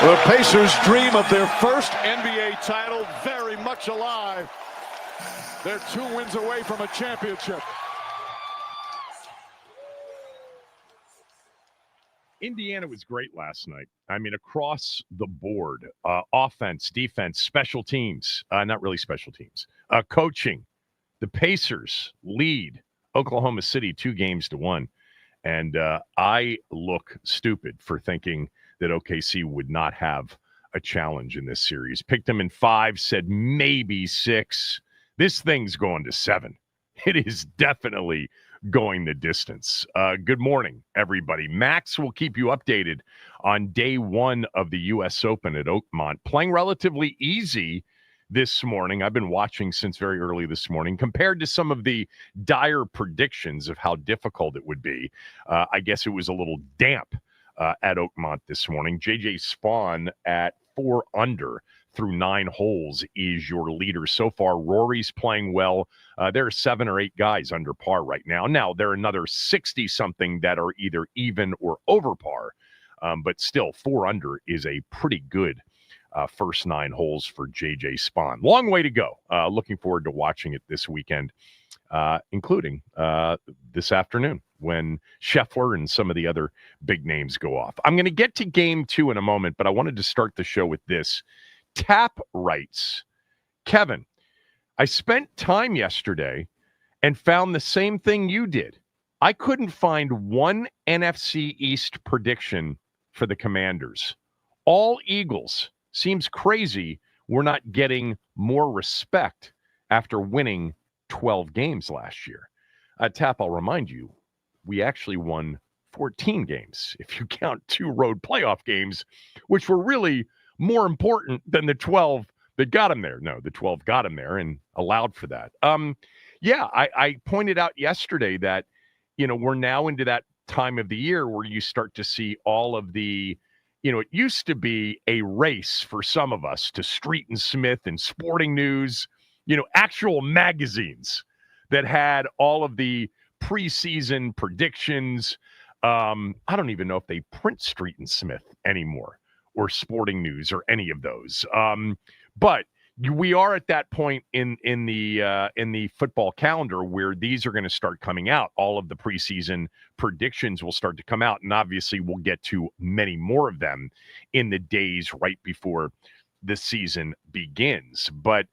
The Pacers dream of their first NBA title very much alive. They're 2 wins away from a championship. Indiana was great last night. I mean, across the board, offense, defense, special teams, not really special teams, coaching. The Pacers lead Oklahoma City 2-1. And I look stupid for thinking that OKC would not have a challenge in this series. Picked them in 5, said maybe 6. This thing's going to 7. It is definitely going the distance. Good morning, everybody. Max will keep you updated on day 1 of the U.S. Open at Oakmont. Playing relatively easy this morning. I've been watching since very early this morning. Compared to some of the dire predictions of how difficult it would be, I guess it was a little damp at Oakmont this morning. J.J. Spawn at 4 under through 9 holes is your leader so far. Rory's playing well. There are 7 or 8 guys under par right now. Now, there are another 60-something that are either even or over par, but still 4 under is a pretty good first 9 holes for J.J. Spawn. Long way to go. Looking forward to watching it this weekend, including this afternoon when Scheffler and some of the other big names go off. I'm going to get to game 2 in a moment, but I wanted to start the show with this. Tap writes, Kevin, I spent time yesterday and found the same thing you did. I couldn't find one NFC East prediction for the Commanders. All Eagles. Seems crazy we're not getting more respect after winning 12 games last year. Tap, I'll remind you, we actually won 14 games, if you count 2 road playoff games, which were really more important than the 12 that got him there. No, the 12 got him there and allowed for that. I pointed out yesterday that, we're now into that time of the year where you start to see all of the, it used to be a race for some of us to Street and Smith and Sporting News, actual magazines that had all of the preseason predictions. I don't even know if they print Street and Smith anymore or Sporting News or any of those. But we are at that point in the football calendar where these are going to start coming out. All of the preseason predictions will start to come out, and obviously we'll get to many more of them in the days right before the season begins. But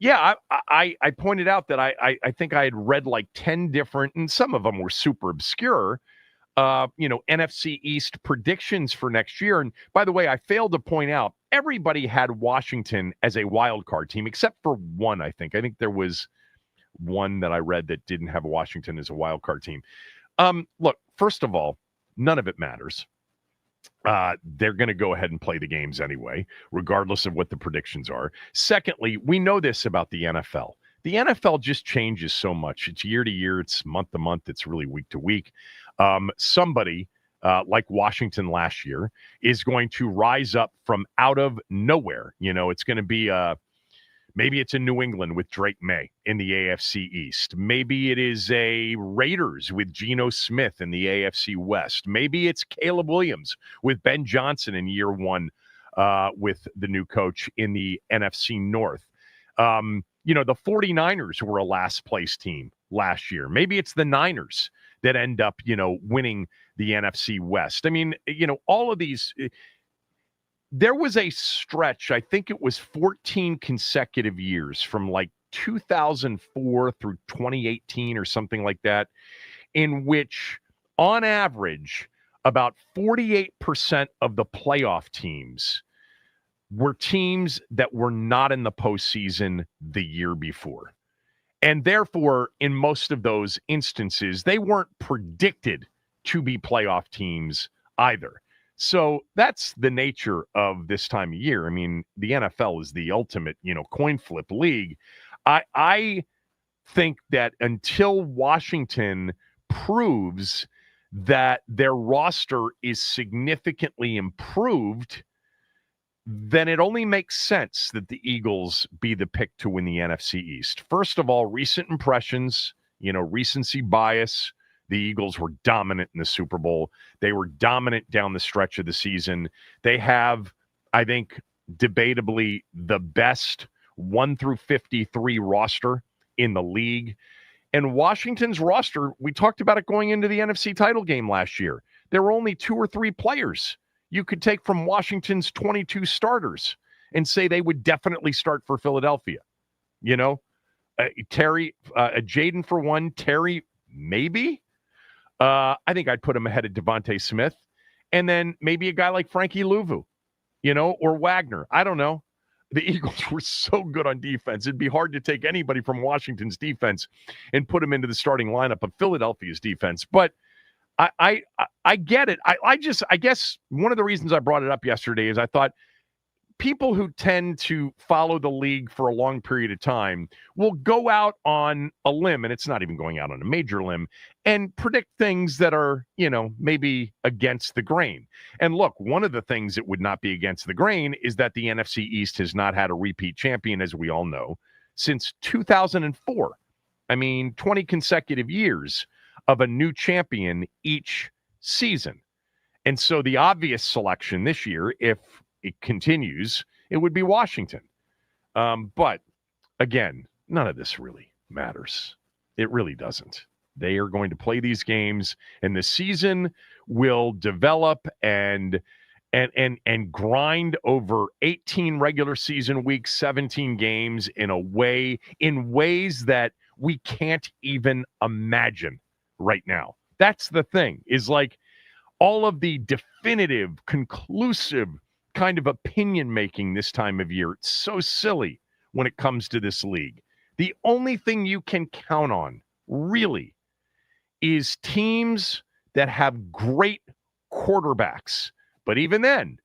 yeah, I pointed out that I think I had read like 10 different, and some of them were super obscure, NFC East predictions for next year. And by the way, I failed to point out, everybody had Washington as a wild card team, except for one, I think. I think there was one that I read that didn't have Washington as a wild card team. Look, first of all, none of it matters. They're going to go ahead and play the games anyway, regardless of what the predictions are. Secondly, we know this about the NFL. The NFL just changes so much. It's year to year. It's month to month. It's really week to week. Somebody like Washington last year is going to rise up from out of nowhere. It's going to be maybe it's in New England with Drake May in the AFC East. Maybe it is a Raiders with Geno Smith in the AFC West. Maybe it's Caleb Williams with Ben Johnson in year 1 with the new coach in the NFC North. The 49ers were a last place team last year. Maybe it's the Niners that end up, winning the NFC West. I mean, all of these, there was a stretch, I think it was 14 consecutive years from like 2004 through 2018 or something like that, in which on average, about 48% of the playoff teams were teams that were not in the postseason the year before. And therefore, in most of those instances, they weren't predicted to be playoff teams either. So that's the nature of this time of year. I mean, the NFL is the ultimate, coin flip league. I think that until Washington proves that their roster is significantly improved, then it only makes sense that the Eagles be the pick to win the NFC East. First of all, recent impressions, recency bias. The Eagles were dominant in the Super Bowl. They were dominant down the stretch of the season. They have I think debatably the best 1 through 53 roster in the league. And Washington's roster, we talked about it going into the NFC title game last year. There were only 2 or 3 players you could take from Washington's 22 starters and say they would definitely start for Philadelphia. You know, Terry, Jaden for one, Terry maybe. I think I'd put him ahead of Devontae Smith. And then maybe a guy like Frankie Louvu, or Wagner. I don't know. The Eagles were so good on defense. It'd be hard to take anybody from Washington's defense and put him into the starting lineup of Philadelphia's defense. But I get it. I guess one of the reasons I brought it up yesterday is I thought people who tend to follow the league for a long period of time will go out on a limb, and it's not even going out on a major limb, and predict things that are, maybe against the grain. And look, one of the things that would not be against the grain is that the NFC East has not had a repeat champion, as we all know, since 2004. 20 consecutive years of a new champion each season. And so the obvious selection this year, if it continues, it would be Washington. But again, none of this really matters. It really doesn't. They are going to play these games, and the season will develop and grind over 18 regular season weeks, 17 games in ways that we can't even imagine right now. That's the thing, is like all of the definitive, conclusive kind of opinion making this time of year. It's so silly when it comes to this league. The only thing you can count on, really, is teams that have great quarterbacks. But even then,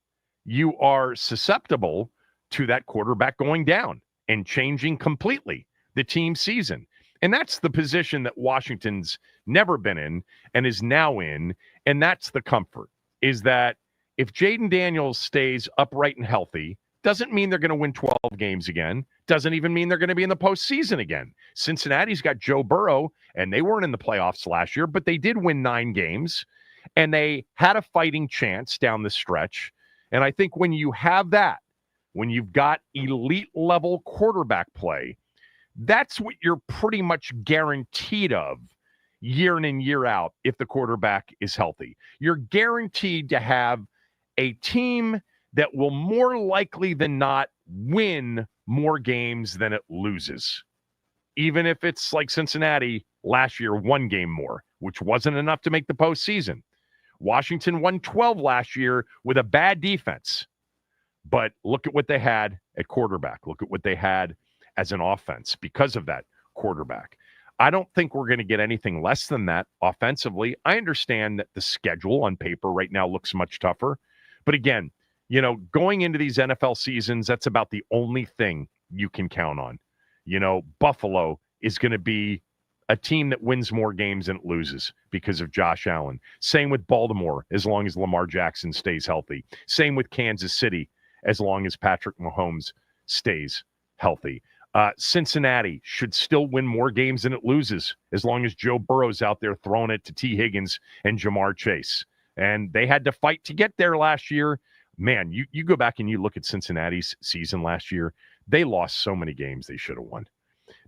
you are susceptible to that quarterback going down and changing completely the team season. And that's the position that Washington's never been in and is now in. And that's the comfort, is that if Jaden Daniels stays upright and healthy, doesn't mean they're going to win 12 games again. Doesn't even mean they're going to be in the postseason again. Cincinnati's got Joe Burrow, and they weren't in the playoffs last year, but they did win 9 games, and they had a fighting chance down the stretch. And I think when you have that, when you've got elite-level quarterback play, that's what you're pretty much guaranteed of year in and year out if the quarterback is healthy. You're guaranteed to have a team that will more likely than not win more games than it loses. Even if it's like Cincinnati last year, 1 game more, which wasn't enough to make the postseason. Washington won 12 last year with a bad defense. But look at what they had at quarterback. Look at what they had as an offense because of that quarterback. I don't think we're going to get anything less than that offensively. I understand that the schedule on paper right now looks much tougher. But again, going into these NFL seasons, that's about the only thing you can count on. Buffalo is going to be a team that wins more games than it loses because of Josh Allen. Same with Baltimore, as long as Lamar Jackson stays healthy. Same with Kansas City, as long as Patrick Mahomes stays healthy. Cincinnati should still win more games than it loses, as long as Joe Burrow's out there throwing it to T. Higgins and Jamar Chase. And they had to fight to get there last year. Man, you go back and you look at Cincinnati's season last year, they lost so many games they should have won.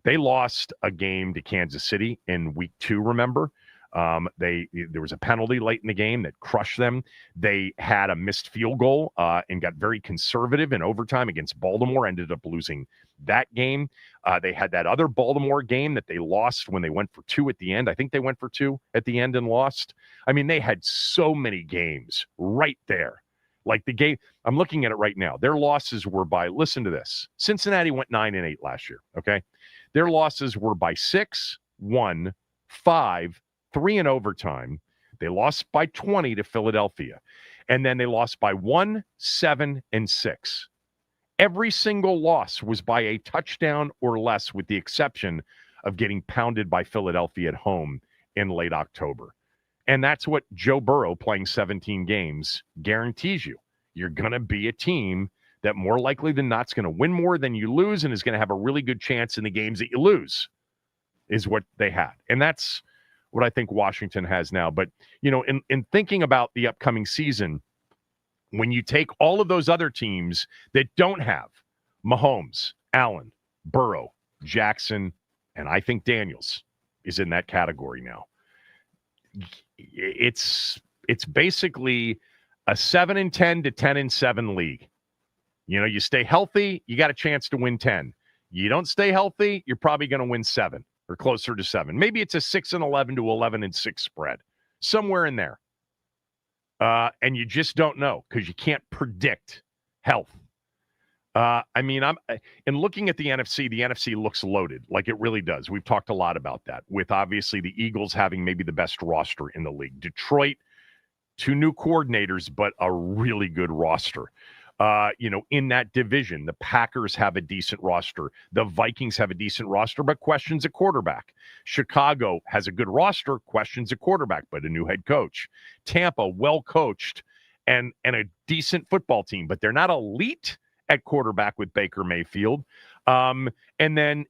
They lost a game to Kansas City in week 2, remember? There was a penalty late in the game that crushed them. They had a missed field goal and got very conservative in overtime against Baltimore, ended up losing that game. They had that other Baltimore game that they lost when they went for 2 at the end. I think they went for 2 at the end and lost. They had so many games right there. Like the game, I'm looking at it right now. Their losses were by, listen to this. Cincinnati went 9-8 last year, okay? Their losses were by 6, 1, 5, 3 in overtime. They lost by 20 to Philadelphia. And then they lost by 1, 7, and 6. Every single loss was by a touchdown or less, with the exception of getting pounded by Philadelphia at home in late October. And that's what Joe Burrow playing 17 games guarantees you. You're going to be a team that more likely than not is going to win more than you lose and is going to have a really good chance in the games that you lose, is what they had. And that's what I think Washington has now. But, in thinking about the upcoming season, when you take all of those other teams that don't have Mahomes, Allen, Burrow, Jackson, and I think Daniels is in that category now. It's basically a 7-10 to 10-7 league. You stay healthy, you got a chance to win 10. You don't stay healthy, you're probably going to win 7 or closer to 7. Maybe it's a 6-11 to 11-6 spread, somewhere in there. And you just don't know because you can't predict health. In looking at the NFC looks loaded, like it really does. We've talked a lot about that, with obviously the Eagles having maybe the best roster in the league. Detroit, 2 new coordinators, but a really good roster. In that division, the Packers have a decent roster. The Vikings have a decent roster, but questions at quarterback. Chicago has a good roster, questions at quarterback, but a new head coach. Tampa, well coached and a decent football team, but they're not elite at quarterback with Baker Mayfield. And then,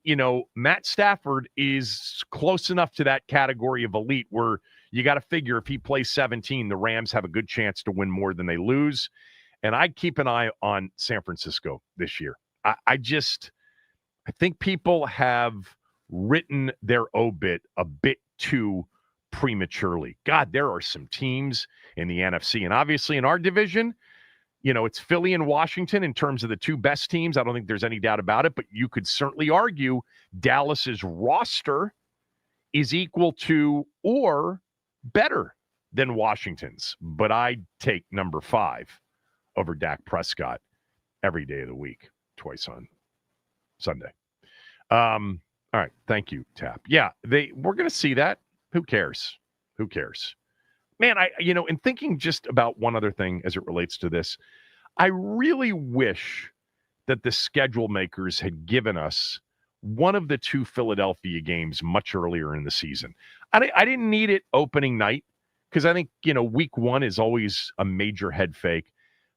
Matt Stafford is close enough to that category of elite where you got to figure if he plays 17, the Rams have a good chance to win more than they lose. And I'd keep an eye on San Francisco this year. I think people have written their obit a bit too prematurely. God, there are some teams in the NFC. And obviously in our division, it's Philly and Washington in terms of the 2 best teams. I don't think there's any doubt about it. But you could certainly argue Dallas's roster is equal to or better than Washington's. But I'd take number 5 over Dak Prescott every day of the week, twice on Sunday. All right. Thank you, Tap. Yeah, we're going to see that. Who cares? Man, in thinking just about one other thing as it relates to this, I really wish that the schedule makers had given us one of the 2 Philadelphia games much earlier in the season. I didn't need it opening night because I think, week 1 is always a major head fake.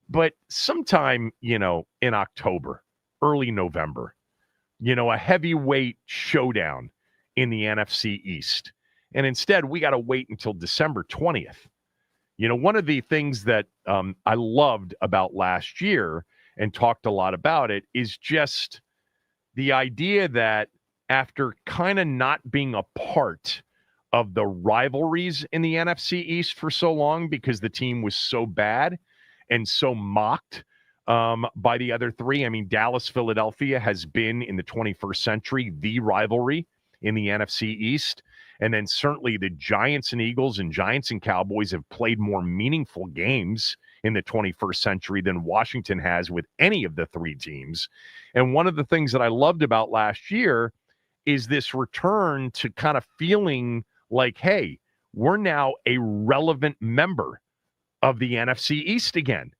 But sometime, in October, early November, a heavyweight showdown in the NFC East. And instead, we got to wait until December 20th. One of the things that I loved about last year and talked a lot about it is just the idea that after kind of not being a part of the rivalries in the NFC East for so long because the team was so bad and so mocked by the other 3. I mean, Dallas-Philadelphia has been in the 21st century the rivalry in the NFC East. And then certainly the Giants and Eagles and Giants and Cowboys have played more meaningful games in the 21st century than Washington has with any of the 3 teams. And one of the things that I loved about last year is this return to kind of feeling like, hey, we're now a relevant member of the NFC East again.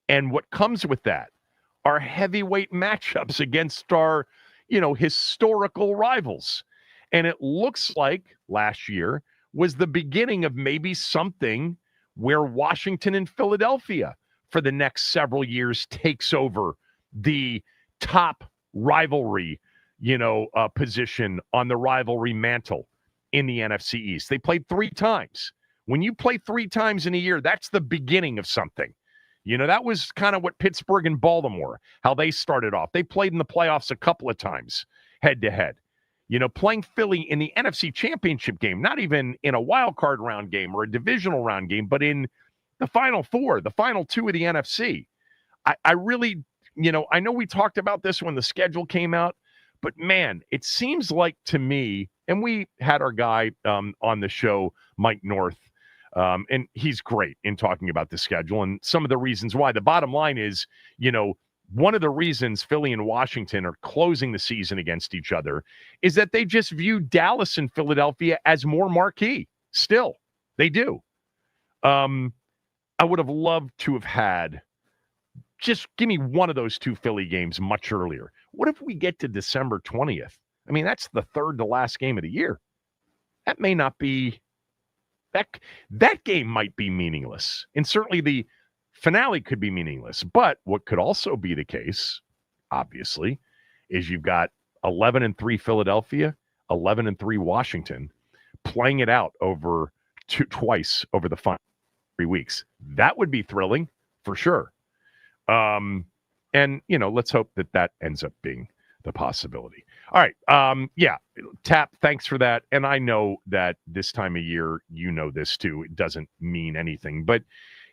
And what comes with that are heavyweight matchups against our, historical rivals. And it looks like last year was the beginning of maybe something where Washington and Philadelphia for the next several years takes over the top rivalry, position on the rivalry mantle in the NFC East. They played 3 times. When you play 3 times in a year, that's the beginning of something. That was kind of what Pittsburgh and Baltimore, how they started off. They played in the playoffs a couple of times head-to-head. Playing Philly in the NFC Championship game, not even in a wild card round game or a divisional round game, but in the Final 4, the Final 2 of the NFC. I really, I know we talked about this when the schedule came out, but man, it seems like to me, and we had our guy on the show, Mike North, and he's great in talking about the schedule and some of the reasons why. The bottom line is, one of the reasons Philly and Washington are closing the season against each other is that they just view Dallas and Philadelphia as more marquee. Still, they do. I would have loved to have had just give me one of those 2 Philly games much earlier. What if we get to December 20th? I mean, that's the 3rd to last game of the year. That may not be that game might be meaningless. And certainly the finale could be meaningless. But what could also be the case, obviously, is you've got 11-3 Philadelphia, 11-3 Washington, playing it out over twice over the final 3 weeks. That would be thrilling for sure. And, let's hope that ends up being the possibility. All right. Yeah. Tap, thanks for that. And I know that this time of year, this too. It doesn't mean anything, but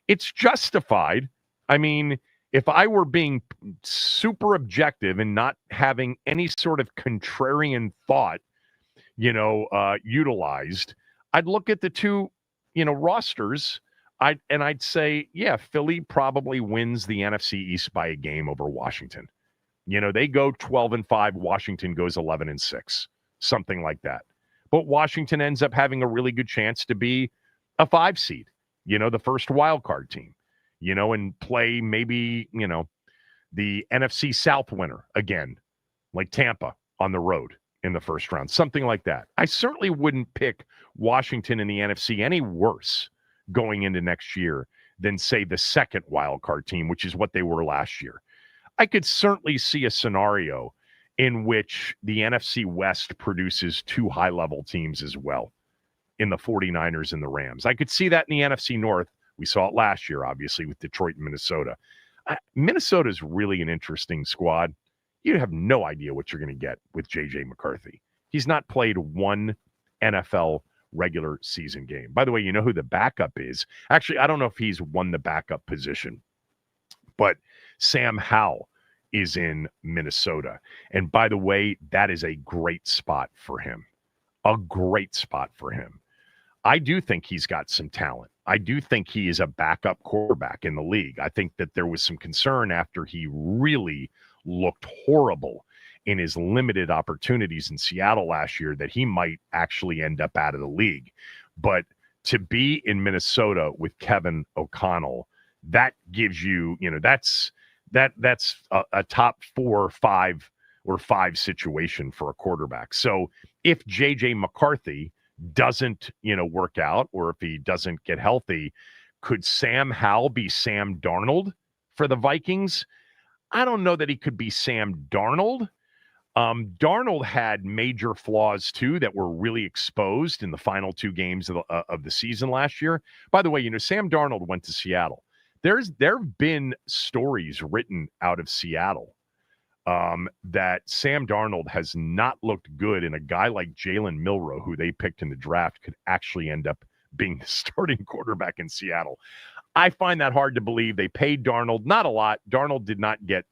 it's justified. I mean, if I were being super objective and not having any sort of contrarian thought, utilized, I'd look at the two, rosters. I'd say, yeah, Philly probably wins the NFC East by a game over Washington. They go 12-5, Washington goes 11-6, something like that. But Washington ends up having a really good chance to be a 5 seed, the first wild card team, and play maybe, the NFC South winner again, like Tampa on the road in the first round, something like that. I certainly wouldn't pick Washington in the NFC any worse going into next year than, say, the second wild card team, which is what they were last year. I could certainly see a scenario in which the NFC West produces two high-level teams as well in the 49ers and the Rams. I could see that in the NFC North. We saw it last year, obviously, with Detroit and Minnesota. Minnesota is really an interesting squad. You have no idea what you're going to get with J.J. McCarthy. He's not played one NFL regular season game. By the way, you know who the backup is? Actually, I don't know if he's won the backup position, but Sam Howell is in Minnesota. And by the way, that is a great spot for him. A great spot for him. I do think he's got some talent. I do think he is a backup quarterback in the league. I think that there was some concern after he really looked horrible in his limited opportunities in Seattle last year that he might actually end up out of the league. But to be in Minnesota with Kevin O'Connell, that gives you, that's a top 4 or 5 situation for a quarterback. So if J.J. McCarthy doesn't, work out, or if he doesn't get healthy, could Sam Howell be Sam Darnold for the Vikings? I don't know that he could be Sam Darnold. Darnold had major flaws, too, that were really exposed in the final 2 games of the season last year. By the way, Sam Darnold went to Seattle. There have been stories written out of Seattle that Sam Darnold has not looked good, and a guy like Jalen Milroe, who they picked in the draft, could actually end up being the starting quarterback in Seattle. I find that hard to believe. They paid Darnold, not a lot. Darnold did not get,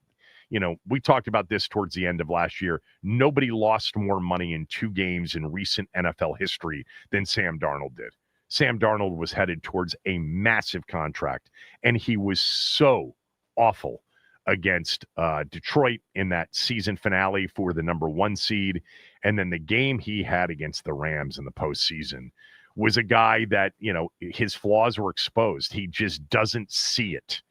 we talked about this towards the end of last year. Nobody lost more money in 2 games in recent NFL history than Sam Darnold did. Sam Darnold was headed towards a massive contract, and he was so awful against Detroit in that season finale for the number 1 seed. And then the game he had against the Rams in the postseason was a guy that, his flaws were exposed. He just doesn't see it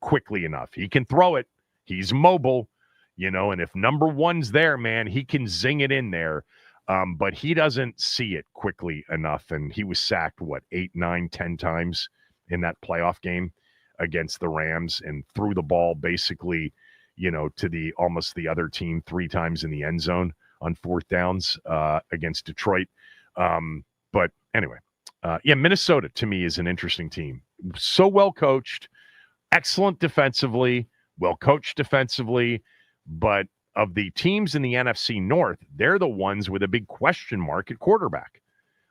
quickly enough. He can throw it. He's mobile, and if number 1's there, man, he can zing it in there. But he doesn't see it quickly enough. And he was sacked, 8, 9, 10 times in that playoff game against the Rams, and threw the ball basically, to almost the other team 3 times in the end zone on 4th downs against Detroit. But anyway, Minnesota to me is an interesting team. So well coached, excellent defensively, well coached defensively, but of the teams in the NFC North, they're the ones with a big question mark at quarterback.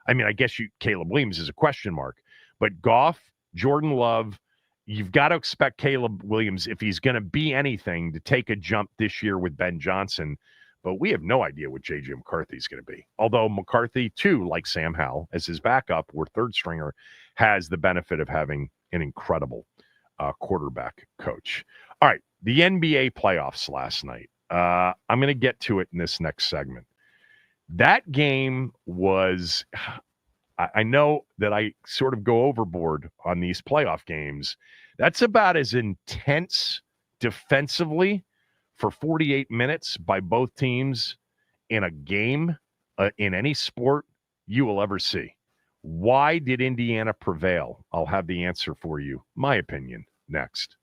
I mean, I guess Caleb Williams is a question mark, but Goff, Jordan Love, you've got to expect Caleb Williams, if he's going to be anything, to take a jump this year with Ben Johnson. But we have no idea what J.J. McCarthy is going to be. Although McCarthy, too, like Sam Howell, as his backup or third stringer, has the benefit of having an incredible quarterback coach. All right, the NBA playoffs last night. I'm going to get to it in this next segment. That game was, I know that I sort of go overboard on these playoff games. That's about as intense defensively for 48 minutes by both teams in a game in any sport you will ever see. Why did Indiana prevail? I'll have the answer for you. My opinion next.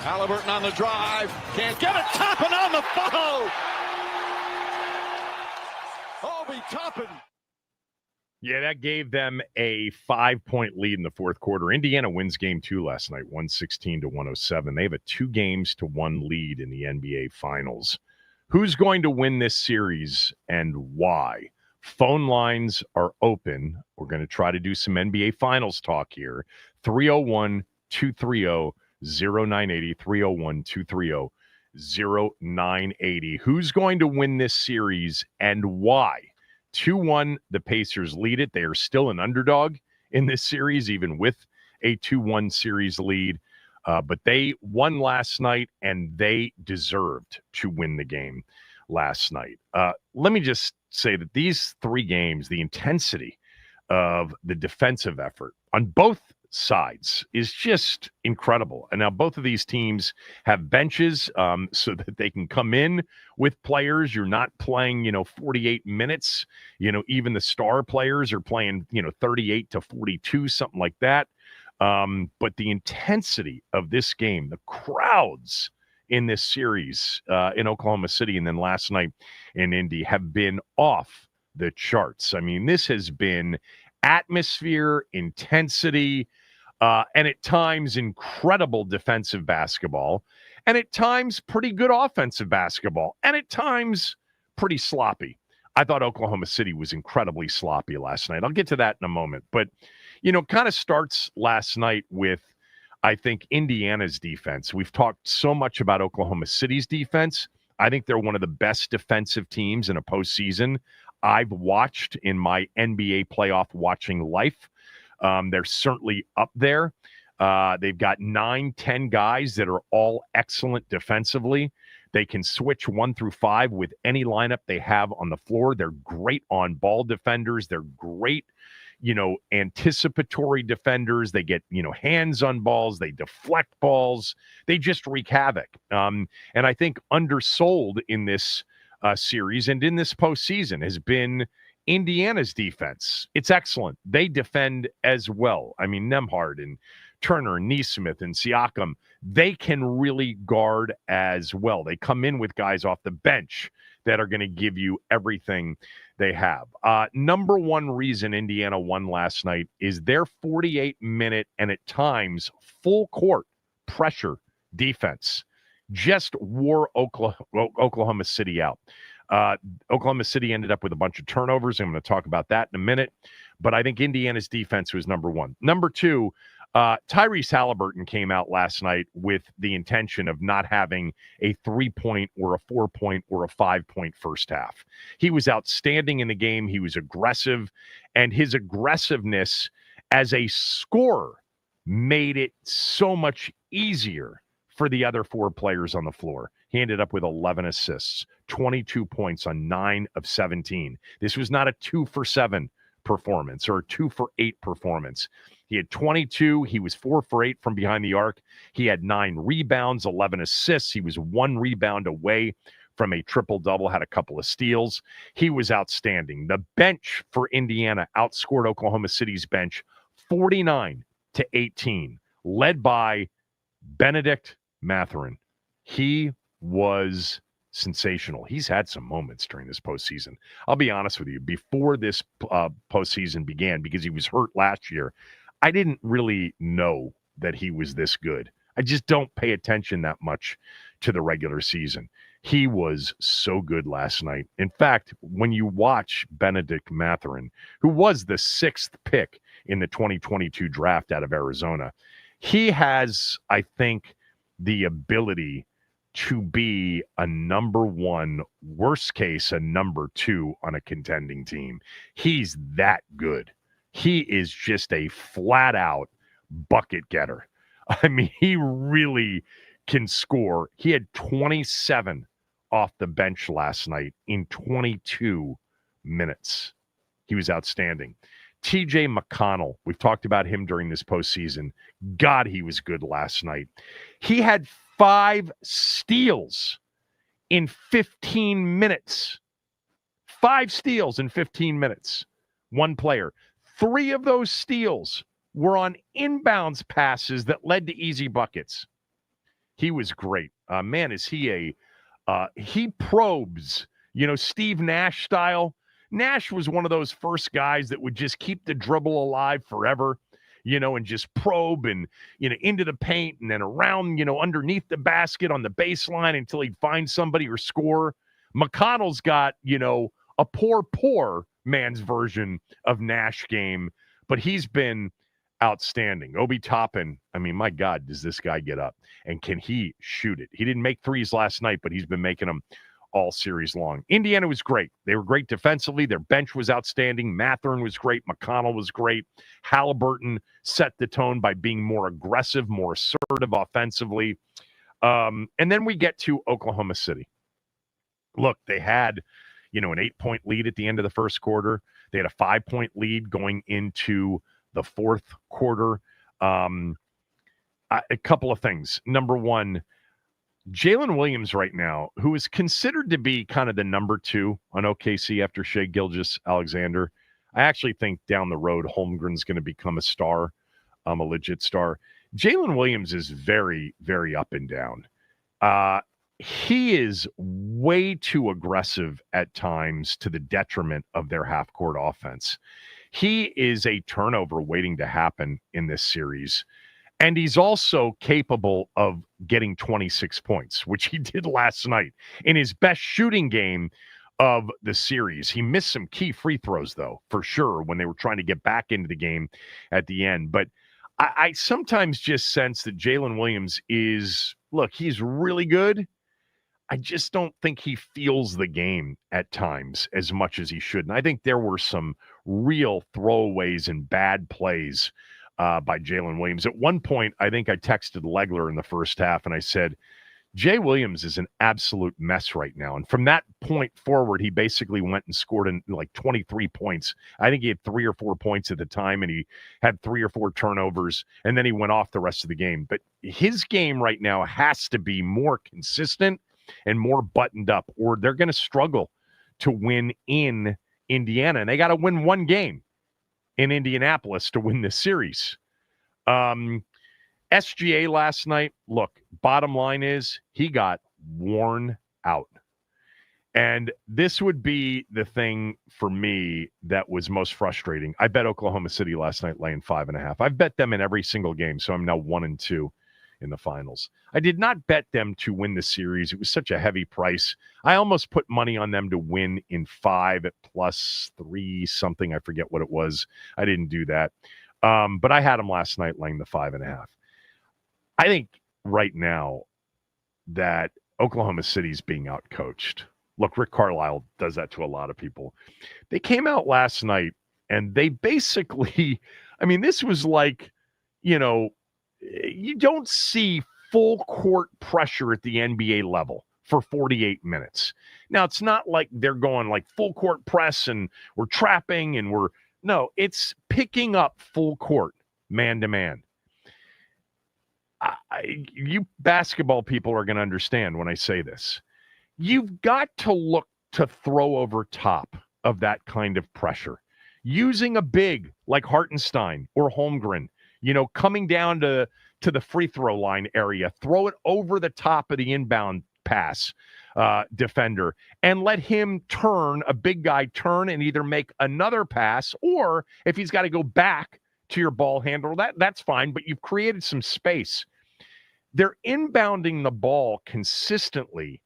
Halliburton on the drive. Can't get it. Toppin on the follow. Obi Toppin. Yeah, that gave them a 5-point lead in the fourth quarter. Indiana wins game 2 last night, 116-107. They have a 2-1 lead in the NBA Finals. Who's going to win this series and why? Phone lines are open. We're going to try to do some NBA Finals talk here. 301-230-0980, 301-230-0980. Who's going to win this series and why? 2-1, the Pacers lead it. They are still an underdog in this series, even with a 2-1 series lead. But they won last night, and they deserved to win the game last night. Let me just say that these 3 games, the intensity of the defensive effort on both sides is just incredible. And now both of these teams have benches so that they can come in with players. You're not playing, 48 minutes. Even the star players are playing, 38 to 42, something like that. But the intensity of this game, the crowds in this series in Oklahoma City and then last night in Indy have been off the charts. I mean, this has been atmosphere, intensity, and at times incredible defensive basketball, and at times pretty good offensive basketball, and at times pretty sloppy. I thought Oklahoma City was incredibly sloppy last night. I'll get to that in a moment. But, kind of starts last night with, I think, Indiana's defense. We've talked so much about Oklahoma City's defense. I think they're one of the best defensive teams in a postseason I've watched in my NBA playoff watching life. They're certainly up there. They've got 9-10 guys that are all excellent defensively. They can switch 1 through 5 with any lineup they have on the floor. They're great on ball defenders. They're great, anticipatory defenders. They get, hands on balls. They deflect balls. They just wreak havoc. And I think undersold in this series and in this postseason has been Indiana's defense. It's excellent. They defend as well. I mean, Nembhard and Turner and Nesmith and Siakam, they can really guard as well. They come in with guys off the bench that are going to give you everything they have. Number one reason Indiana won last night is their 48-minute and at times full court pressure defense just wore Oklahoma City out. Oklahoma City ended up with a bunch of turnovers. I'm going to talk about that in a minute. But I think Indiana's defense was number one. Number two, Tyrese Halliburton came out last night with the intention of not having a 3-point or a 4-point or a 5-point first half. He was outstanding in the game. He was aggressive, and his aggressiveness as a scorer made it so much easier for the other 4 players on the floor. He ended up with 11 assists, 22 points on 9 of 17. This was not a 2 for 7 performance or a 2 for 8 performance. He had 22. He was 4 for 8 from behind the arc. He had 9 rebounds, 11 assists. He was 1 rebound away from a triple-double, had a couple of steals. He was outstanding. The bench for Indiana outscored Oklahoma City's bench 49-18, led by Benedict Mathurin. He was sensational. He's had some moments during this postseason. I'll be honest with you. Before this postseason began, because he was hurt last year, I didn't really know that he was this good. I just don't pay attention that much to the regular season. He was so good last night. In fact, when you watch Benedict Mathurin, who was the 6th pick in the 2022 draft out of Arizona, he has, I think, the ability to be a number 1, worst case, a number 2 on a contending team. He's that good. He is just a flat-out bucket getter. I mean, he really can score. He had 27 off the bench last night in 22 minutes. He was outstanding. TJ McConnell, we've talked about him during this postseason. God, he was good last night. He had 5 steals in 15 minutes. 5 steals in 15 minutes. One player. 3 of those steals were on inbounds passes that led to easy buckets. He was great. Man, is he he probes, Steve Nash style. Nash was one of those first guys that would just keep the dribble alive forever, and just probe and, into the paint and then around, underneath the basket on the baseline until he'd find somebody or score. McConnell's got, a poor man's version of Nash game, but he's been outstanding. Obi Toppin, I mean, my God, does this guy get up? And can he shoot it? He didn't make threes last night, but he's been making them all series long. Indiana was great. They were great defensively. Their bench was outstanding. Mathern was great. McConnell was great. Halliburton set the tone by being more aggressive, more assertive offensively. And then we get to Oklahoma City. Look, they had, an 8-point lead at the end of the first quarter. They had a 5-point lead going into the fourth quarter. A couple of things. Number one, Jalen Williams right now, who is considered to be kind of the number 2 on OKC after Shai Gilgeous-Alexander. I actually think down the road, Holmgren's going to become a star, a legit star. Jalen Williams is very, very up and down. He is way too aggressive at times to the detriment of their half-court offense. He is a turnover waiting to happen in this series. And he's also capable of getting 26 points, which he did last night in his best shooting game of the series. He missed some key free throws, though, for sure, when they were trying to get back into the game at the end. But I sometimes just sense that Jalen Williams he's really good. I just don't think he feels the game at times as much as he should. And I think there were some real throwaways and bad plays by Jalen Williams. At one point, I think I texted Legler in the first half, and I said, Jay Williams is an absolute mess right now. And from that point forward, he basically went and scored in like 23 points. I think he had 3 or 4 points at the time, and he had 3 or 4 turnovers, and then he went off the rest of the game. But his game right now has to be more consistent and more buttoned up, or they're going to struggle to win in Indiana. And they got to win one game in Indianapolis to win this series. SGA last night, look, bottom line is he got worn out. And this would be the thing for me that was most frustrating. I bet Oklahoma City last night laying 5.5. I've bet them in every single game, so I'm now 1-2 in the finals. I did not bet them to win the series. It was such a heavy price. I almost put money on them to win in 5 at +3 something. I forget what it was. I didn't do that. But I had them last night laying the 5.5. I think right now that Oklahoma City's being outcoached. Look, Rick Carlisle does that to a lot of people. They came out last night and they basically, this was like, you don't see full court pressure at the NBA level for 48 minutes. Now, it's not like they're going like full court press and we're trapping and no, it's picking up full court, man to man. You basketball people are going to understand when I say this. You've got to look to throw over top of that kind of pressure. Using a big like Hartenstein or Holmgren, coming down to the free throw line area, throw it over the top of the inbound pass defender and let him a big guy turn and either make another pass, or if he's got to go back to your ball handler, that's fine, but you've created some space. They're inbounding the ball consistently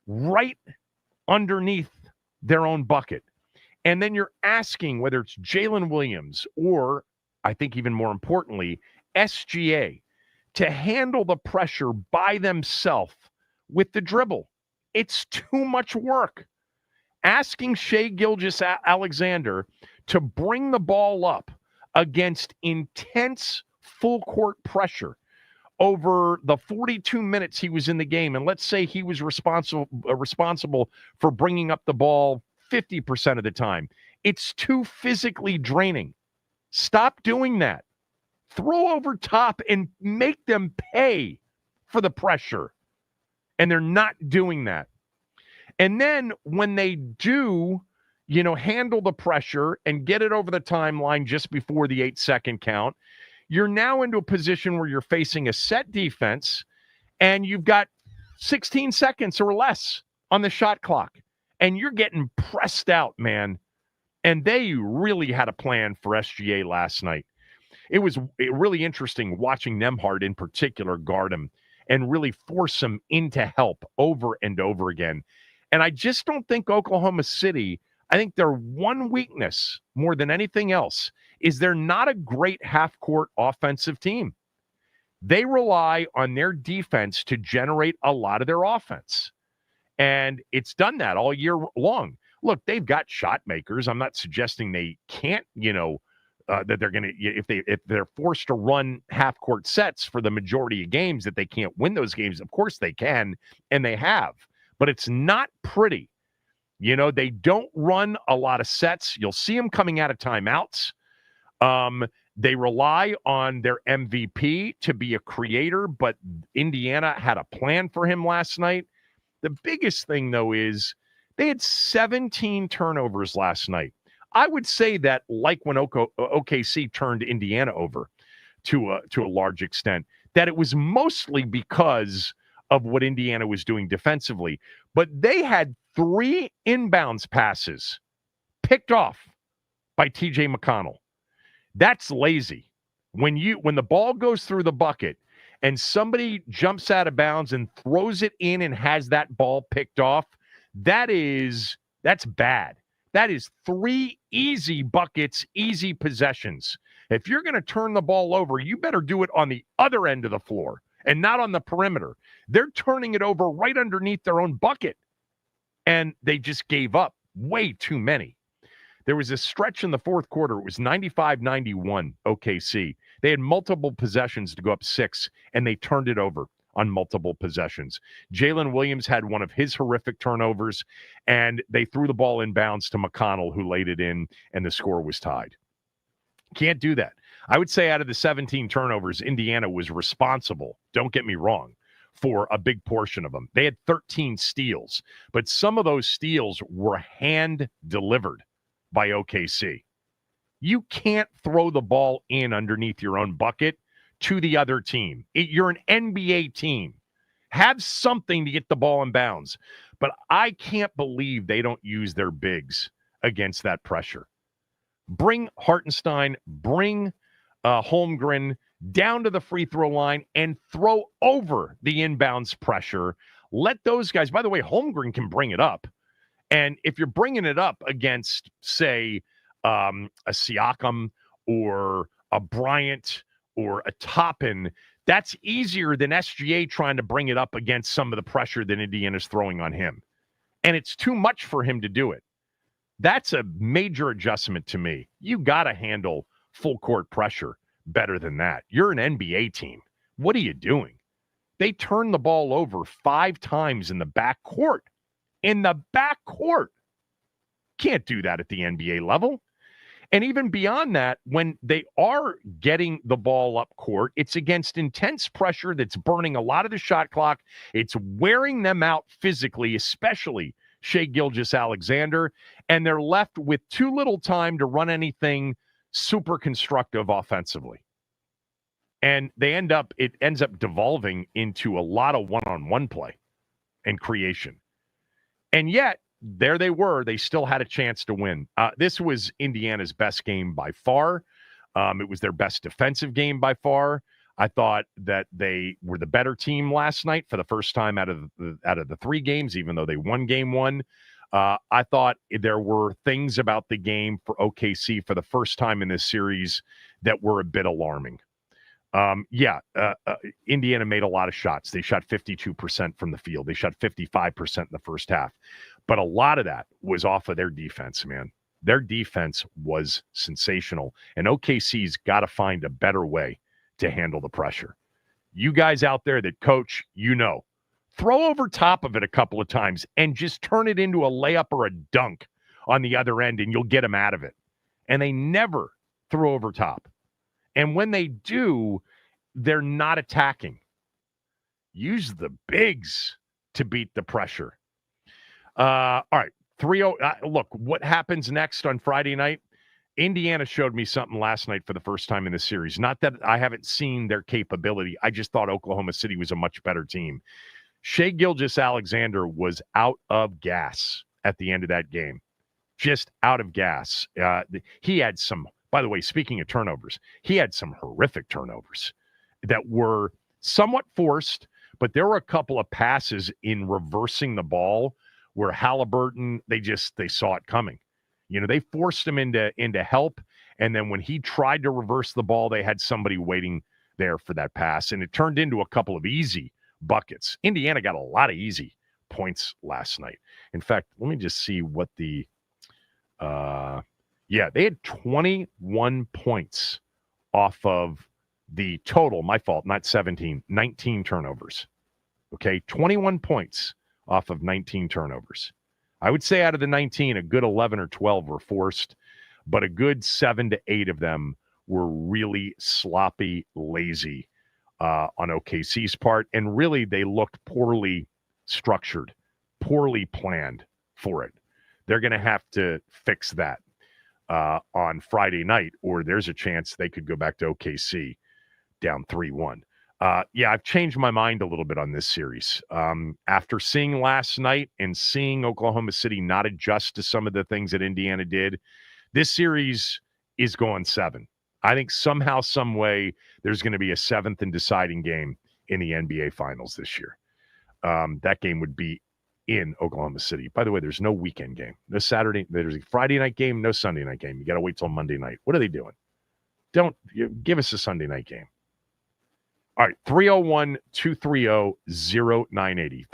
right underneath their own bucket. And then you're asking whether it's Jalen Williams or, I think even more importantly, SGA to handle the pressure by themselves with the dribble. It's too much work. Asking Shai Gilgeous-Alexander to bring the ball up against intense full court pressure over the 42 minutes he was in the game, and let's say he was responsible for bringing up the ball 50% of the time. It's too physically draining. Stop doing that. Throw over top and make them pay for the pressure. And they're not doing that. And then when they do, handle the pressure and get it over the timeline just before the 8-second count, you're now into a position where you're facing a set defense and you've got 16 seconds or less on the shot clock, and you're getting pressed out, man. And they really had a plan for SGA last night. It was really interesting watching Nembhard in particular guard him and really force him into help over and over again. And I just don't think Oklahoma City, I think their one weakness more than anything else is they're not a great half-court offensive team. They rely on their defense to generate a lot of their offense. And it's done that all year long. Look, they've got shot makers. I'm not suggesting they can't, that they're going to, if they're forced to run half-court sets for the majority of games, that they can't win those games. Of course they can, and they have. But it's not pretty. They don't run a lot of sets. You'll see them coming out of timeouts. They rely on their MVP to be a creator, but Indiana had a plan for him last night. The biggest thing, though, is they had 17 turnovers last night. I would say that, like when OKC turned Indiana over to a large extent, that it was mostly because of what Indiana was doing defensively. But they had 3 inbounds passes picked off by TJ McConnell. That's lazy. When the ball goes through the bucket and somebody jumps out of bounds and throws it in and has that ball picked off, that's bad. That is 3 easy buckets, easy possessions. If you're going to turn the ball over, you better do it on the other end of the floor and not on the perimeter. They're turning it over right underneath their own bucket, and they just gave up way too many. There was a stretch in the fourth quarter. It was 95-91 OKC. They had multiple possessions to go up 6, and they turned it over on multiple possessions. Jalen Williams had one of his horrific turnovers, and they threw the ball inbounds to McConnell, who laid it in, and the score was tied. Can't do that. I would say out of the 17 turnovers, Indiana was responsible, don't get me wrong, for a big portion of them. They had 13 steals, but some of those steals were hand-delivered by OKC. You can't throw the ball in underneath your own bucket to the other team. You're an NBA team. Have something to get the ball in bounds. But I can't believe they don't use their bigs against that pressure. Bring Hartenstein, bring Holmgren down to the free throw line and throw over the inbounds pressure. Let those guys, by the way, Holmgren can bring it up. And if you're bringing it up against, say, a Siakam or a Bryant or a Toppin, that's easier than SGA trying to bring it up against some of the pressure that Indiana's throwing on him. And it's too much for him to do it. That's a major adjustment to me. You got to handle full court pressure better than that. You're an NBA team. What are you doing? They turned the ball over 5 times in the backcourt. In the backcourt. Can't do that at the NBA level. And even beyond that, when they are getting the ball up court, it's against intense pressure that's burning a lot of the shot clock. It's wearing them out physically, especially Shai Gilgeous-Alexander, and they're left with too little time to run anything super constructive offensively. And it ends up devolving into a lot of one-on-one play and creation. And yet, there they were. They still had a chance to win. This was Indiana's best game by far. It was their best defensive game by far. I thought that they were the better team last night for the first time out of the 3 games, even though they won game 1. I thought there were things about the game for OKC for the first time in this series that were a bit alarming. Indiana made a lot of shots. They shot 52% from the field. They shot 55% in the first half. But a lot of that was off of their defense, man. Their defense was sensational. And OKC's got to find a better way to handle the pressure. You guys out there that coach, throw over top of it a couple of times and just turn it into a layup or a dunk on the other end, and you'll get them out of it. And they never throw over top. And when they do, they're not attacking. Use the bigs to beat the pressure. All right, 3-0. Look, what happens next on Friday night? Indiana showed me something last night for the first time in the series. Not that I haven't seen their capability. I just thought Oklahoma City was a much better team. Shea Gilgeous-Alexander was out of gas at the end of that game. Just out of gas. He had some, by the way, speaking of turnovers, he had some horrific turnovers that were somewhat forced, but there were a couple of passes in reversing the ball where Halliburton, they saw it coming. They forced him into help, and then when he tried to reverse the ball, they had somebody waiting there for that pass, and it turned into a couple of easy buckets. Indiana got a lot of easy points last night. In fact, let me just see what they had 21 points off of the total, my fault, not 17, 19 turnovers. Okay, 21 points off of 19 turnovers. I would say out of the 19, a good 11 or 12 were forced, but a good 7 to 8 of them were really sloppy, lazy on OKC's part, and really they looked poorly structured, poorly planned for it. They're going to have to fix that on Friday night, or there's a chance they could go back to OKC down 3-1. I've changed my mind a little bit on this series. After seeing last night and seeing Oklahoma City not adjust to some of the things that Indiana did, this series is going 7. I think somehow, some way, there's going to be a 7th and deciding game in the NBA Finals this year. That game would be in Oklahoma City. By the way, there's no weekend game. No Saturday. There's a Friday night game, no Sunday night game. You got to wait till Monday night. What are they doing? Give us a Sunday night game. All right, 301-230-0980.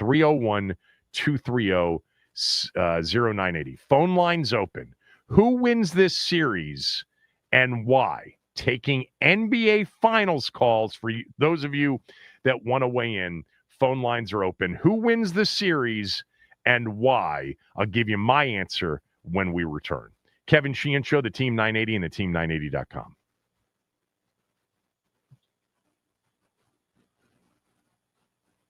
301-230-0980. Phone lines open. Who wins this series and why? Taking NBA Finals calls for you, those of you that want to weigh in. Phone lines are open. Who wins the series and why? I'll give you my answer when we return. Kevin Sheehan Show, the Team 980 and the Team980.com.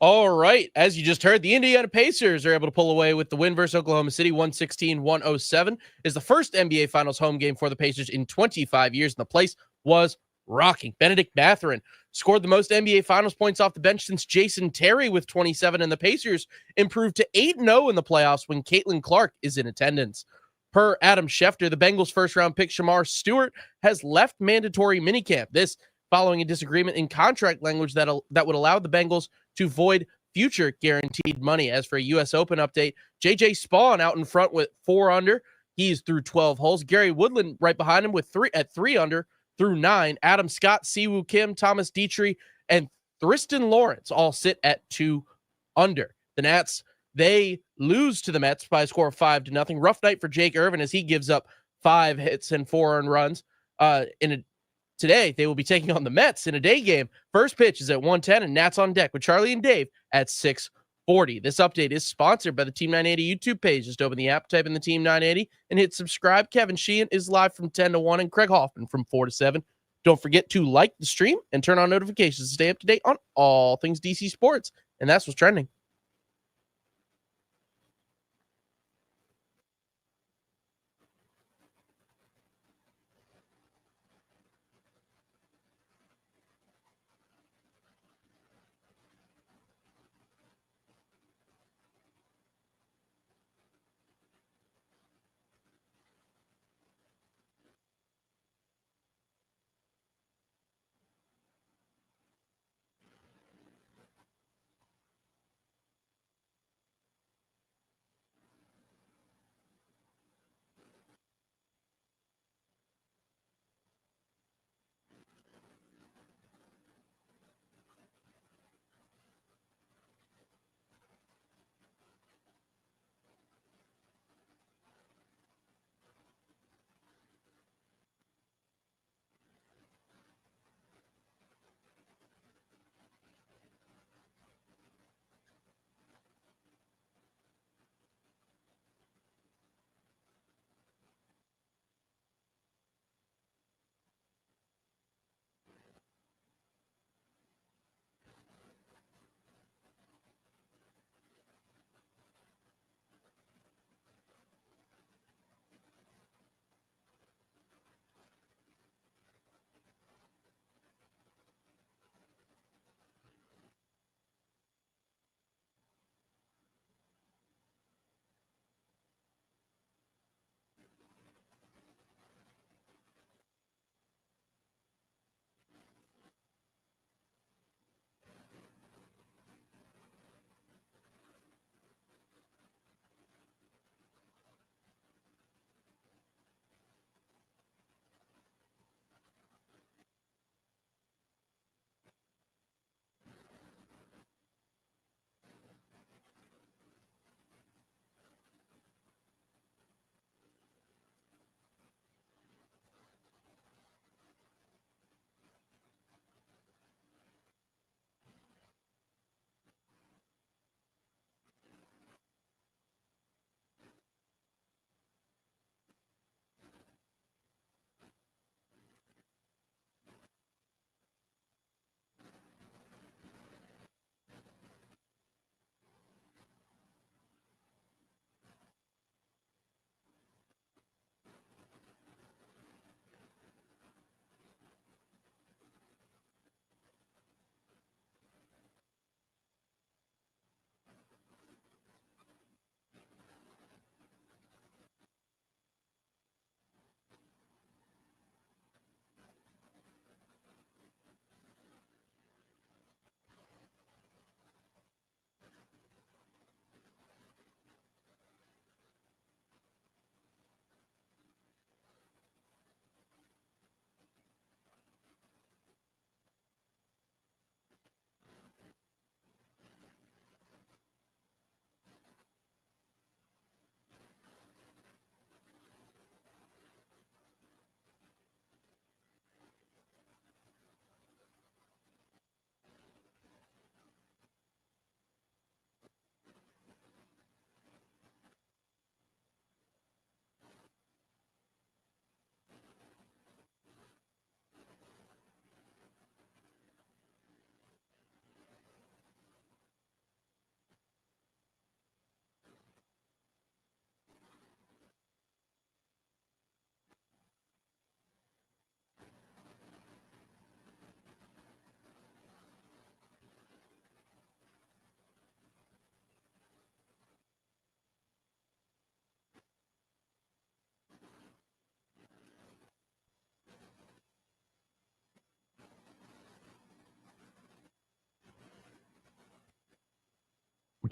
All right. As you just heard, the Indiana Pacers are able to pull away with the win versus Oklahoma City. 116-107 is the first NBA Finals home game for the Pacers in 25 years, and the place was rocking. Benedict Mathurin scored the most NBA Finals points off the bench since Jason Terry with 27, and the Pacers improved to 8-0 in the playoffs when Caitlin Clark is in attendance. Per Adam Schefter, the Bengals' first-round pick Shamar Stewart has left mandatory minicamp. This following a disagreement in contract language that would allow the Bengals to void future guaranteed money. As for a U.S. Open update, J.J. Spawn out in front with 4 under. He's through 12 holes. Gary Woodland right behind him with 3 under through 9. Adam Scott, Siwoo Kim, Thomas Dietrich, and Thriston Lawrence all sit at 2 under. The Nats, they lose to the Mets by a score of 5-0. Rough night for Jake Irvin as he gives up 5 hits and 4 earned runs. Today, they will be taking on the Mets in a day game. First pitch is at 1:10, and Nats on deck with Charlie and Dave at 6:40. This update is sponsored by the Team 980 YouTube page. Just open the app, type in the Team 980, and hit subscribe. Kevin Sheehan is live from 10 to 1, and Craig Hoffman from 4 to 7. Don't forget to like the stream and turn on notifications to stay up to date on all things DC sports. And that's what's trending.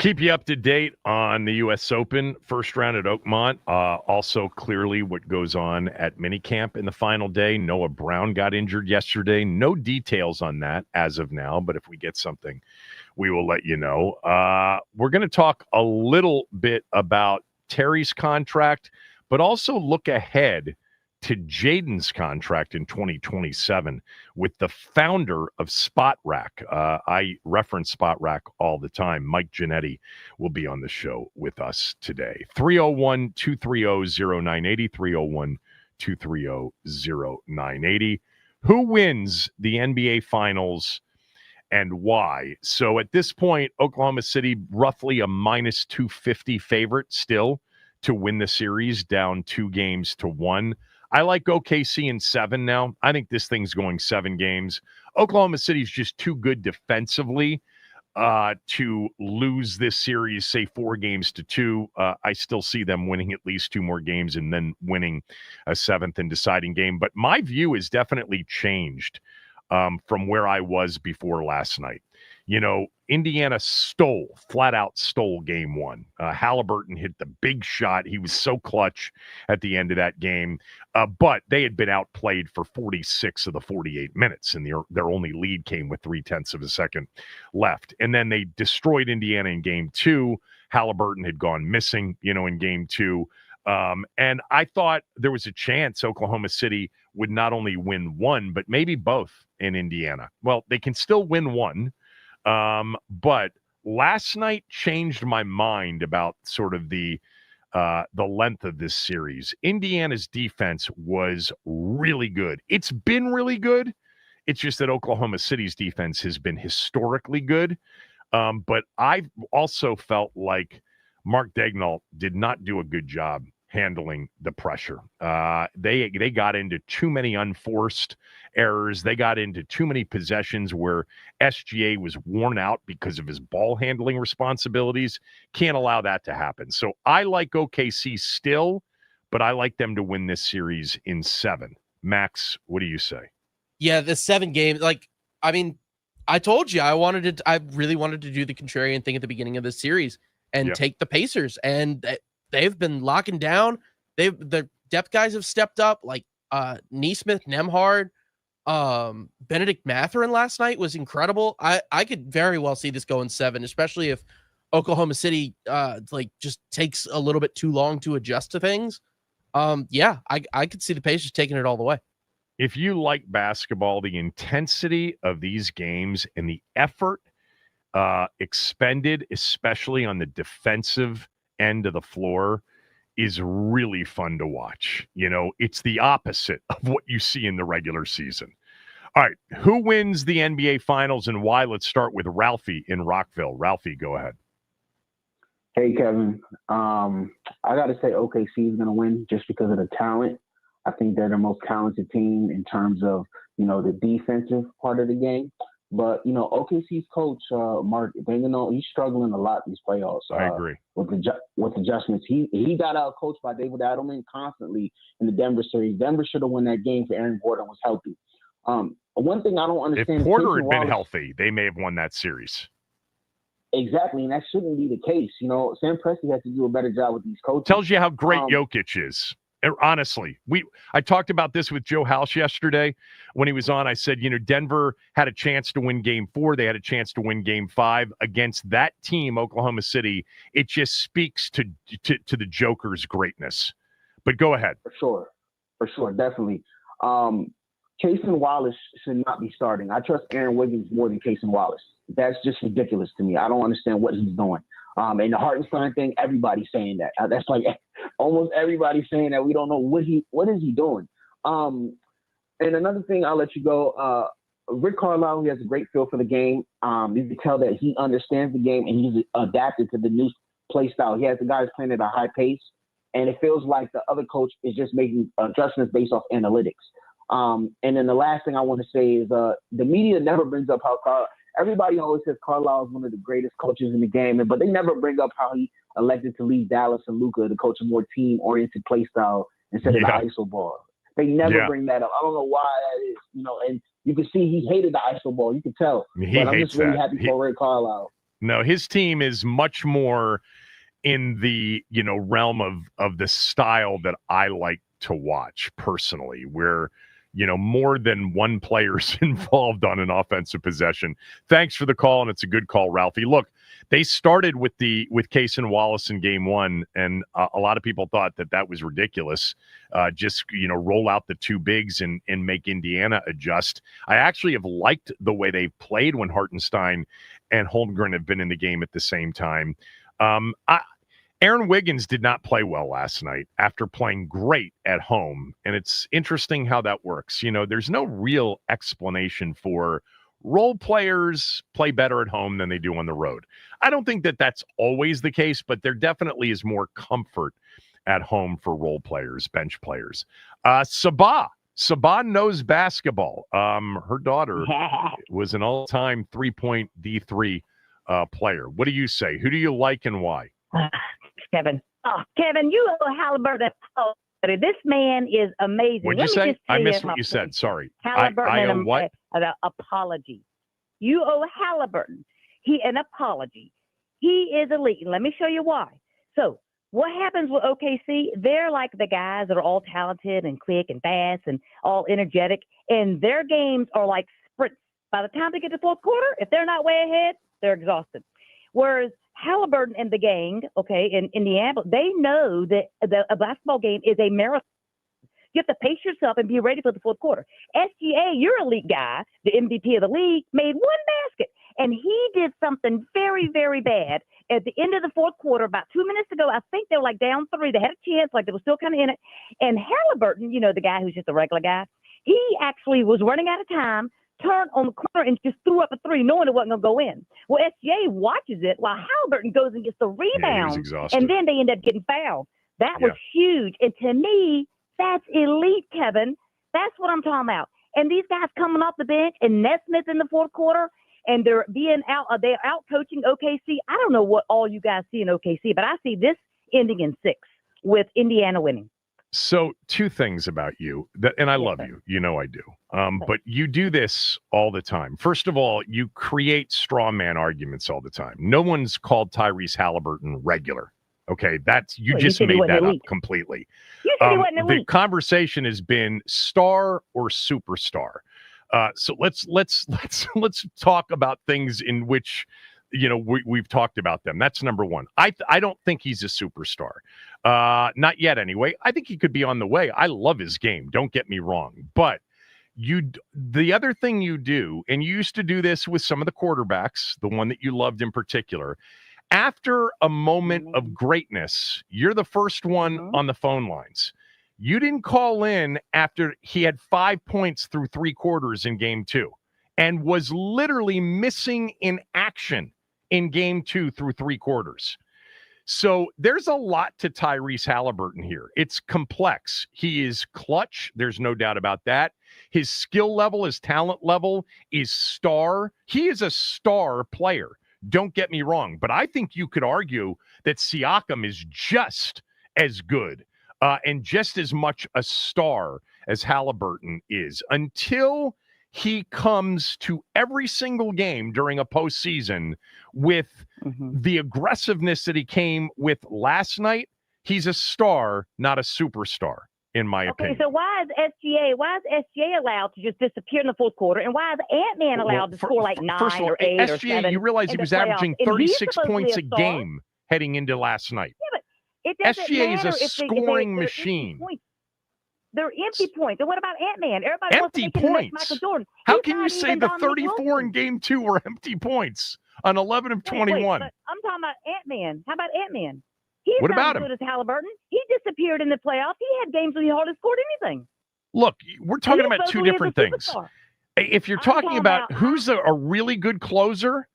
keep you up to date on the U.S. Open first round at Oakmont. Also, clearly, what goes on at Minicamp in the final day. Noah Brown got injured yesterday. No details on that as of now, but if we get something, we will let you know. We're going to talk a little bit about Terry's contract, but also look ahead to Jaden's contract in 2027 with the founder of Spotrac. I reference Spotrac all the time. Mike Giannetti will be on the show with us today. 301-230-0980, 301-230-0980. Who wins the NBA Finals and why? So at this point, Oklahoma City roughly a minus 250 favorite still to win the series, down 2-1. I like OKC in 7 now. I think this thing's going 7 games. Oklahoma City's just too good defensively to lose this series, say 4-2. I still see them winning at least 2 more games and then winning a 7th and deciding game. But my view has definitely changed from where I was before last night. You know, Indiana flat out stole game 1. Halliburton hit the big shot. He was so clutch at the end of that game. But they had been outplayed for 46 of the 48 minutes, and their only lead came with 0.3 of a second left. And then they destroyed Indiana in game 2. Halliburton had gone missing, in game 2. And I thought there was a chance Oklahoma City would not only win 1, but maybe both in Indiana. Well, they can still win 1. But last night changed my mind about sort of the length of this series. Indiana's defense was really good. It's been really good. It's just that Oklahoma City's defense has been historically good. But I also felt like Mark Daigneault did not do a good job handling the pressure. They got into too many unforced errors. They got into too many possessions where SGA was worn out because of his ball handling responsibilities. Can't allow that to happen. So I like OKC still, but I like them to win this series in 7. Max, what do you say? Yeah, the 7 game, I told you I really wanted to do the contrarian thing at the beginning of this series and take the Pacers, and they've been locking down. The depth guys have stepped up, like Neesmith, Nembhard, Benedict Mathurin last night was incredible. I could very well see this going 7, especially if Oklahoma City just takes a little bit too long to adjust to things. I could see the Pacers taking it all the way. If you like basketball, the intensity of these games and the effort expended, especially on the defensive end of the floor, is really fun to watch. It's the opposite of what you see in the regular season. All right, who wins the NBA Finals and why? Let's start with Ralphie in Rockville. Ralphie, go ahead. Hey, Kevin. I got to say OKC is going to win just because of the talent. I think they're the most talented team in terms of, the defensive part of the game. But, OKC's coach, Mark Daigneault, he's struggling a lot these playoffs. I agree. With adjustments. He got out coached by David Adelman constantly in the Denver series. Denver should have won that game if Aaron Gordon was healthy. One thing I don't understand. If Porter had been healthy, they may have won that series. Exactly, and that shouldn't be the case. Sam Presti has to do a better job with these coaches. Tells you how great Jokic is. Honestly, I talked about this with Joe House yesterday when he was on. I said, Denver had a chance to win game 4. They had a chance to win game 5 against that team, Oklahoma City. It just speaks to the Joker's greatness. But go ahead. For sure, definitely. Cason Wallace should not be starting. I trust Aaron Wiggins more than Cason Wallace. That's just ridiculous to me. I don't understand what he's doing. And the Hartenstein thing, everybody's saying that. That's like almost everybody's saying that. We don't know what is he doing. And another thing, I'll let you go. Rick Carlisle, he has a great feel for the game. You can tell that he understands the game and he's adapted to the new play style. He has the guys playing at a high pace, and it feels like the other coach is just making adjustments based off analytics. And then the last thing I want to say is the media never brings up how everybody always says Carlisle is one of the greatest coaches in the game, but they never bring up how he elected to leave Dallas and Luka to coach a more team-oriented play style instead of the ISO ball. They never bring that up. I don't know why that is, and you can see he hated the ISO ball. You can tell. But I'm just really happy for Ray Carlisle. No, his team is much more in the, realm of the style that I like to watch personally, where, more than one player's involved on an offensive possession. Thanks for the call, and it's a good call, Ralphie. Look, they started with Case and Wallace in game one, and a lot of people thought that was ridiculous. Just, roll out the two bigs and make Indiana adjust. I actually have liked the way they've played when Hartenstein and Holmgren have been in the game at the same time. Aaron Wiggins did not play well last night after playing great at home, and it's interesting how that works. There's no real explanation for role players play better at home than they do on the road. I don't think that that's always the case, but there definitely is more comfort at home for role players, bench players. Sabah knows basketball. Her daughter was an all-time three-point D3 player. What do you say? Who do you like and why? Kevin. Oh, Kevin, you owe Halliburton. Oh, this man is amazing. What'd you say? I missed what you said. Sorry. Halliburton, I owe what? An apology. You owe Halliburton an apology. He is elite. And let me show you why. So what happens with OKC? They're like the guys that are all talented and quick and fast and all energetic. And their games are like sprints. By the time they get to the fourth quarter, if they're not way ahead, they're exhausted. Whereas Halliburton and the gang, in Indiana, they know that a basketball game is a marathon. You have to pace yourself and be ready for the fourth quarter. SGA, your elite guy, the MVP of the league, made one basket. And he did something very, very bad at the end of the fourth quarter, about 2 minutes ago. I think they were down 3. They had a chance, they were still kind of in it. And Halliburton, the guy who's just a regular guy, he actually was running out of time, turned on the corner and just threw up a 3, knowing it wasn't going to go in. Well, SGA watches it while Halliburton goes and gets the rebound, and then they end up getting fouled. That was huge. And to me, that's elite, Kevin. That's what I'm talking about. And these guys coming off the bench and Nesmith in the fourth quarter, and they're out coaching OKC. I don't know what all you guys see in OKC, but I see this ending in 6 with Indiana winning. So 2 things about you and I love you, I do. But you do this all the time. First of all, you create straw man arguments all the time. No one's called Tyrese Halliburton regular. Okay, you just made that up completely. You said he wasn't elite. The conversation has been star or superstar. So let's talk about things in which we've talked about them. That's number one. I don't think he's a superstar. Not yet anyway. I think he could be on the way. I love his game. Don't get me wrong. But the other thing you do, and you used to do this with some of the quarterbacks, the one that you loved in particular, after a moment of greatness, you're the first one on the phone lines. You didn't call in after he had 5 points through 3 quarters in game 2 and was literally missing in action in game 2 through 3 quarters. So there's a lot to Tyrese Halliburton here. It's complex. He is clutch. There's no doubt about that. His skill level, his talent level is star. He is a star player. Don't get me wrong. But I think you could argue that Siakam is just as good and just as much a star as Halliburton is until he comes to every single game during a postseason with the aggressiveness that he came with last night. He's a star, not a superstar, in my opinion. So why is SGA allowed to just disappear in the fourth quarter, and why is Ant-Man allowed to score 9 first of all, or 8 SGA, or 7? You realize he was averaging 36 points a game heading into last night. Yeah, but it doesn't SGA is matter a scoring machine. They're empty points. And what about Ant-Man? Everybody empty wants to make points. Michael Jordan. How can you say the 34 in game 2 were empty points on 11 of 21? Wait, I'm talking about Ant-Man. How about Ant-Man? He's what not about as good him? as Halliburton. He disappeared in the playoffs. He had games when he hardly scored anything. Look, we're talking about 2 different things. If you're talking about who's a really good closer,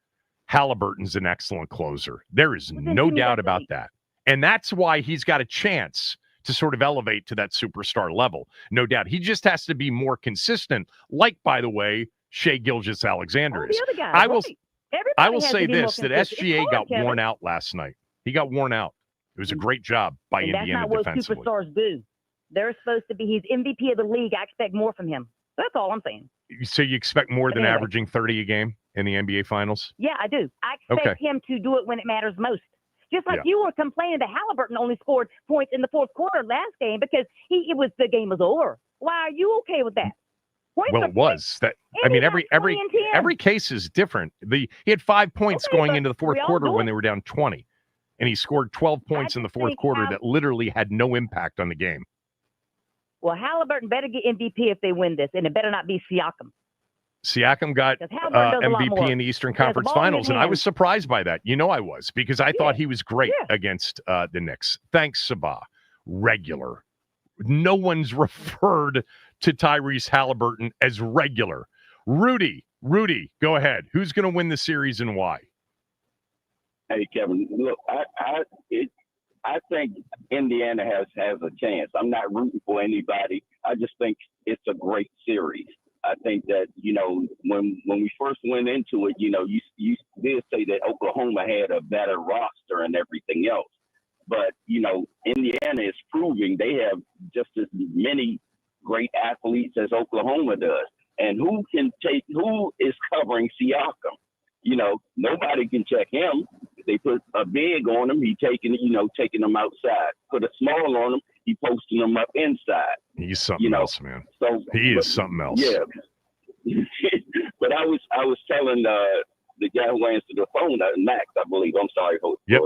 Halliburton's an excellent closer. There is no doubt about that. And that's why he's got a chance to sort of elevate to that superstar level. No doubt. He just has to be more consistent, like, by the way, Shai Gilgeous-Alexander is. I will say this, that SGA got worn out last night. He got worn out. It was a great job by Indiana defensively. That's not what superstars do. They're supposed to be, he's MVP of the league. I expect more from him. That's all I'm saying. So you expect more than averaging 30 a game? in the NBA Finals? Yeah, I do. I expect him to do it when it matters most. Just like you were complaining that Halliburton only scored points in the fourth quarter last game because the game was over. Why are you okay with that? Well, it was that. I mean, every case is different. He had 5 points going into the fourth quarter when they were down 20, and he scored 12 points in the fourth quarter that literally had no impact on the game. Well, Halliburton better get MVP if they win this, and it better not be Siakam. Siakam got MVP in the Eastern Conference Finals, and I was surprised by that. You know I was, because I thought he was great against the Knicks. Thanks, Sabah. Regular. No one's referred to Tyrese Halliburton as regular. Rudy, go ahead. Who's going to win the series and why? Hey, Kevin, look, I think Indiana has a chance. I'm not rooting for anybody. I just think it's a great series. I think that, when we first went into it, you did say that Oklahoma had a better roster and everything else. But, Indiana is proving they have just as many great athletes as Oklahoma does. And who is covering Siakam? Nobody can check him. They put a big on him. He taking him outside. Put a small on him. He posting him up inside. He's something else, man. So he is something else. Yeah. But I was telling the guy who answered the phone, Max, I believe. I'm sorry, host. Yep.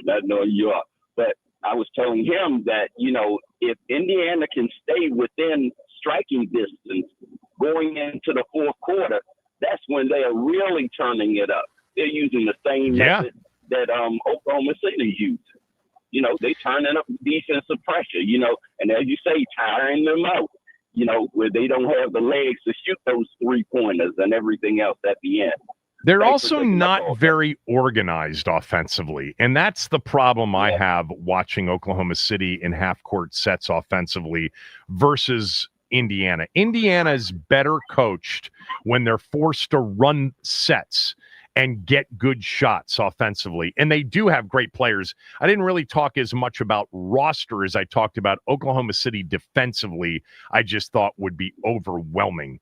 Not knowing you are. But I was telling him that, if Indiana can stay within striking distance going into the fourth quarter, that's when they're really turning it up. They're using the same method that Oklahoma City used. They turning up defensive pressure, and as you say, tiring them out, where they don't have the legs to shoot those 3-pointers and everything else at the end. They're also not very organized offensively, and that's the problem I have watching Oklahoma City in half-court sets offensively versus Indiana. Indiana's better coached when they're forced to run sets and get good shots offensively. And they do have great players. I didn't really talk as much about roster as I talked about Oklahoma City defensively. I just thought would be overwhelming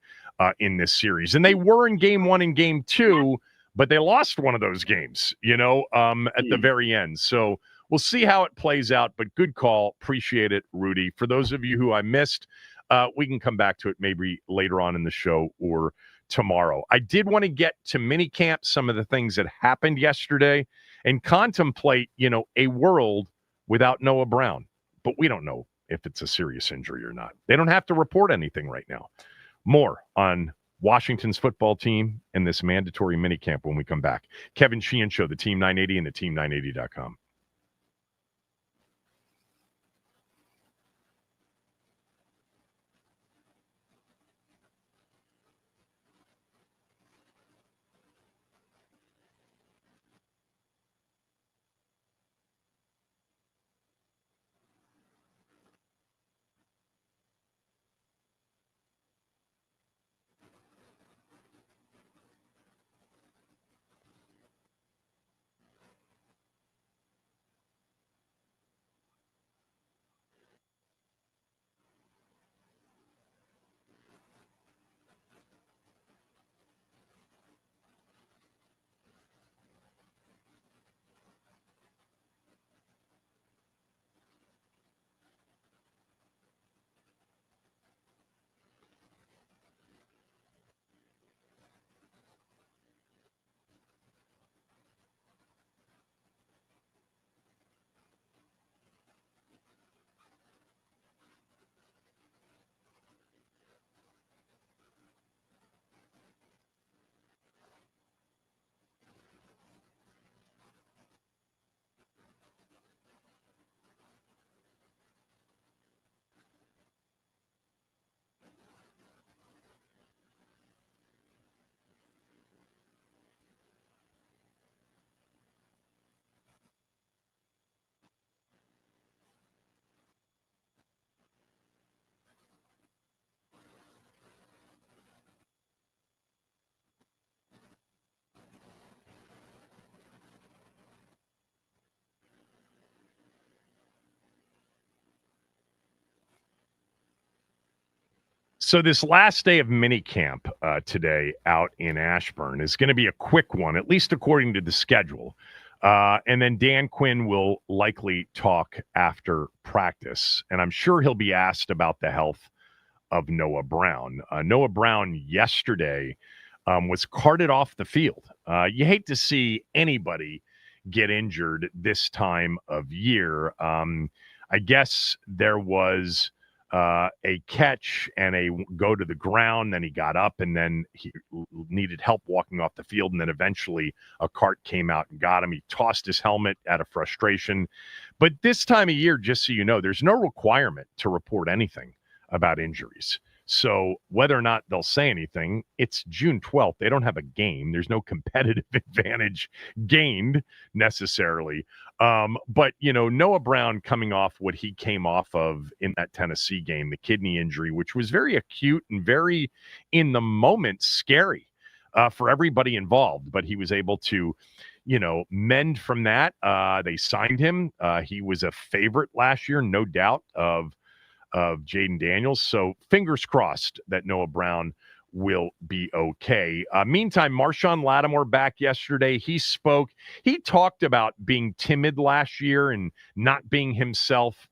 in this series. And they were in game 1 and game 2, but they lost one of those games, at the very end. So we'll see how it plays out, but good call. Appreciate it, Rudy. For those of you who I missed, we can come back to it maybe later on in the show or tomorrow. I did want to get to minicamp, some of the things that happened yesterday, and contemplate, a world without Noah Brown. But we don't know if it's a serious injury or not. They don't have to report anything right now. More on Washington's football team and this mandatory minicamp when we come back. Kevin Sheehan Show, the Team 980 and the Team980.com. So this last day of minicamp today out in Ashburn is going to be a quick one, at least according to the schedule. And then Dan Quinn will likely talk after practice. And I'm sure he'll be asked about the health of Noah Brown. Noah Brown yesterday was carted off the field. You hate to see anybody get injured this time of year. I guess there was a catch and a go to the ground. Then he got up and then he needed help walking off the field. And then eventually a cart came out and got him. He tossed his helmet out of frustration. But this time of year, just so you know, there's no requirement to report anything about injuries. So whether or not they'll say anything, it's June 12th. They don't have a game. There's no competitive advantage gained necessarily. But, you know, Noah Brown coming off what he came off of in that Tennessee game, the kidney injury, which was very acute and very in the moment scary for everybody involved. But he was able to, you know, mend from that. They signed him. He was a favorite last year, no doubt, of Jaden Daniels. So fingers crossed that Noah Brown will be okay. Meantime, Marshawn Lattimore back yesterday. He spoke. He talked about being timid last year and not being himself.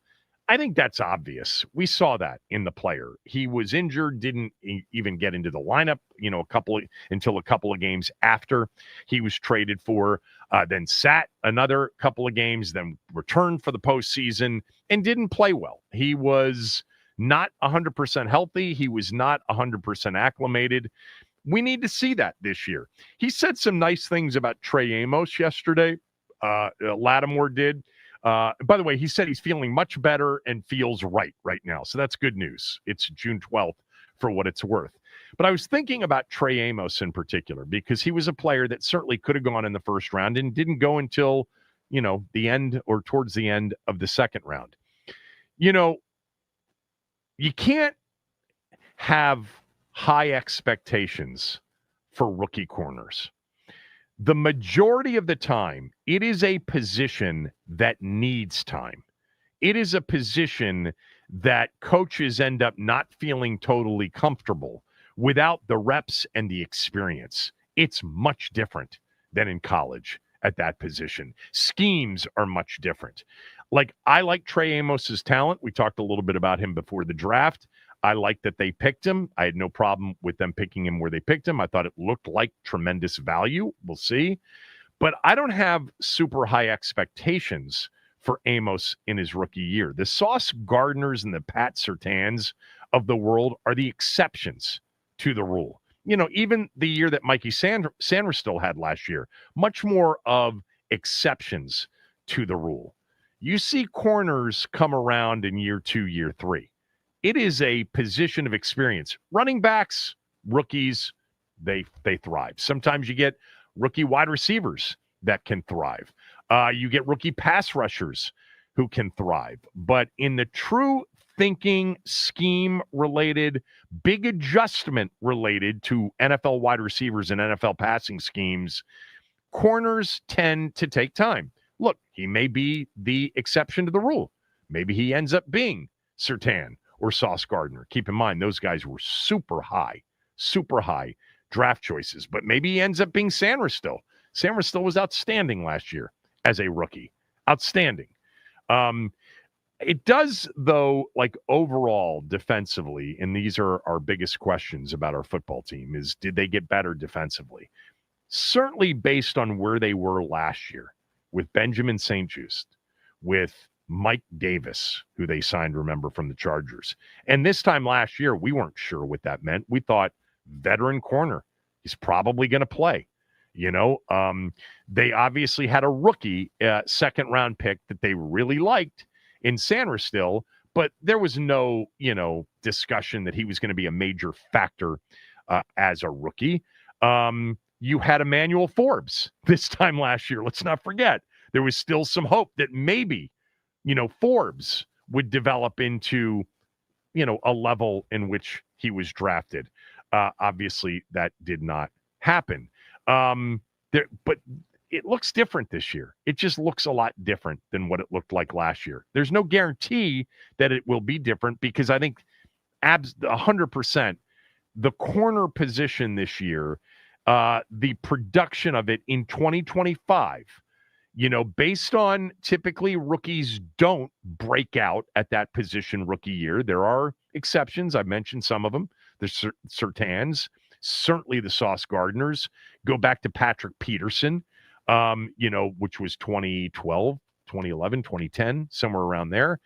I think that's obvious. We saw that in the player. He was injured, didn't even get into the lineup, you know, until a couple of games after he was traded for, then sat another couple of games, then returned for the postseason and didn't play well. He was not 100% healthy. He was not 100% acclimated. We need to see that this year. He said some nice things about Trey Amos yesterday. Lattimore did. By the way, he said he's feeling much better and feels right now. So that's good news. It's June 12th for what it's worth. But I was thinking about Trey Amos in particular because he was a player that certainly could have gone in the first round and didn't go until, you know, the end or towards the end of the second round. You know, you can't have high expectations for rookie corners. The majority of the time, it is a position that needs time. It is a position that coaches end up not feeling totally comfortable without the reps and the experience. It's much different than in college at that position. Schemes are much different. Like, I like Trey Amos's talent. We talked a little bit about him before the draft. I like that they picked him. I had no problem with them picking him where they picked him. I thought it looked like tremendous value. We'll see. But I don't have super high expectations for Amos in his rookie year. The Sauce Gardners and the Pat Surtains of the world are the exceptions to the rule. You know, even the year that Mikey Sanderstill had last year, much more of exceptions to the rule. You see corners come around in year 2, year 3. It is a position of experience. Running backs, rookies, they thrive. Sometimes you get rookie wide receivers that can thrive. You get rookie pass rushers who can thrive. But in the true thinking, scheme related, big adjustment related to NFL wide receivers and NFL passing schemes, corners tend to take time. Look, he may be the exception to the rule. Maybe he ends up being Surtain or Sauce Gardner. Keep in mind, those guys were super high draft choices. But maybe he ends up being Sanderstill. Sanderstill was outstanding last year as a rookie. Outstanding. It does, though, like overall defensively, and these are our biggest questions about our football team, is did they get better defensively? Certainly based on where they were last year with Benjamin St-Juste, with Mike Davis, who they signed, remember, from the Chargers. And this time last year, we weren't sure what that meant. We thought veteran corner, he's probably going to play. You know, they obviously had a rookie second-round pick that they really liked in Sanderstill, but there was no, you know, discussion that he was going to be a major factor as a rookie. You had Emmanuel Forbes this time last year. Let's not forget. There was still some hope that maybe, you know, Forbes would develop into, you know, a level in which he was drafted. Obviously, that did not happen. But it looks different this year. It just looks a lot different than what it looked like last year. There's no guarantee that it will be different because I think 100%. The corner position this year, the production of it in 2025, based on typically rookies don't break out at that position rookie year. There are exceptions. I've mentioned some of them. The Surtans, certainly the Sauce Gardners. Go back to Patrick Peterson, which was 2012, 2011, 2010, somewhere around there.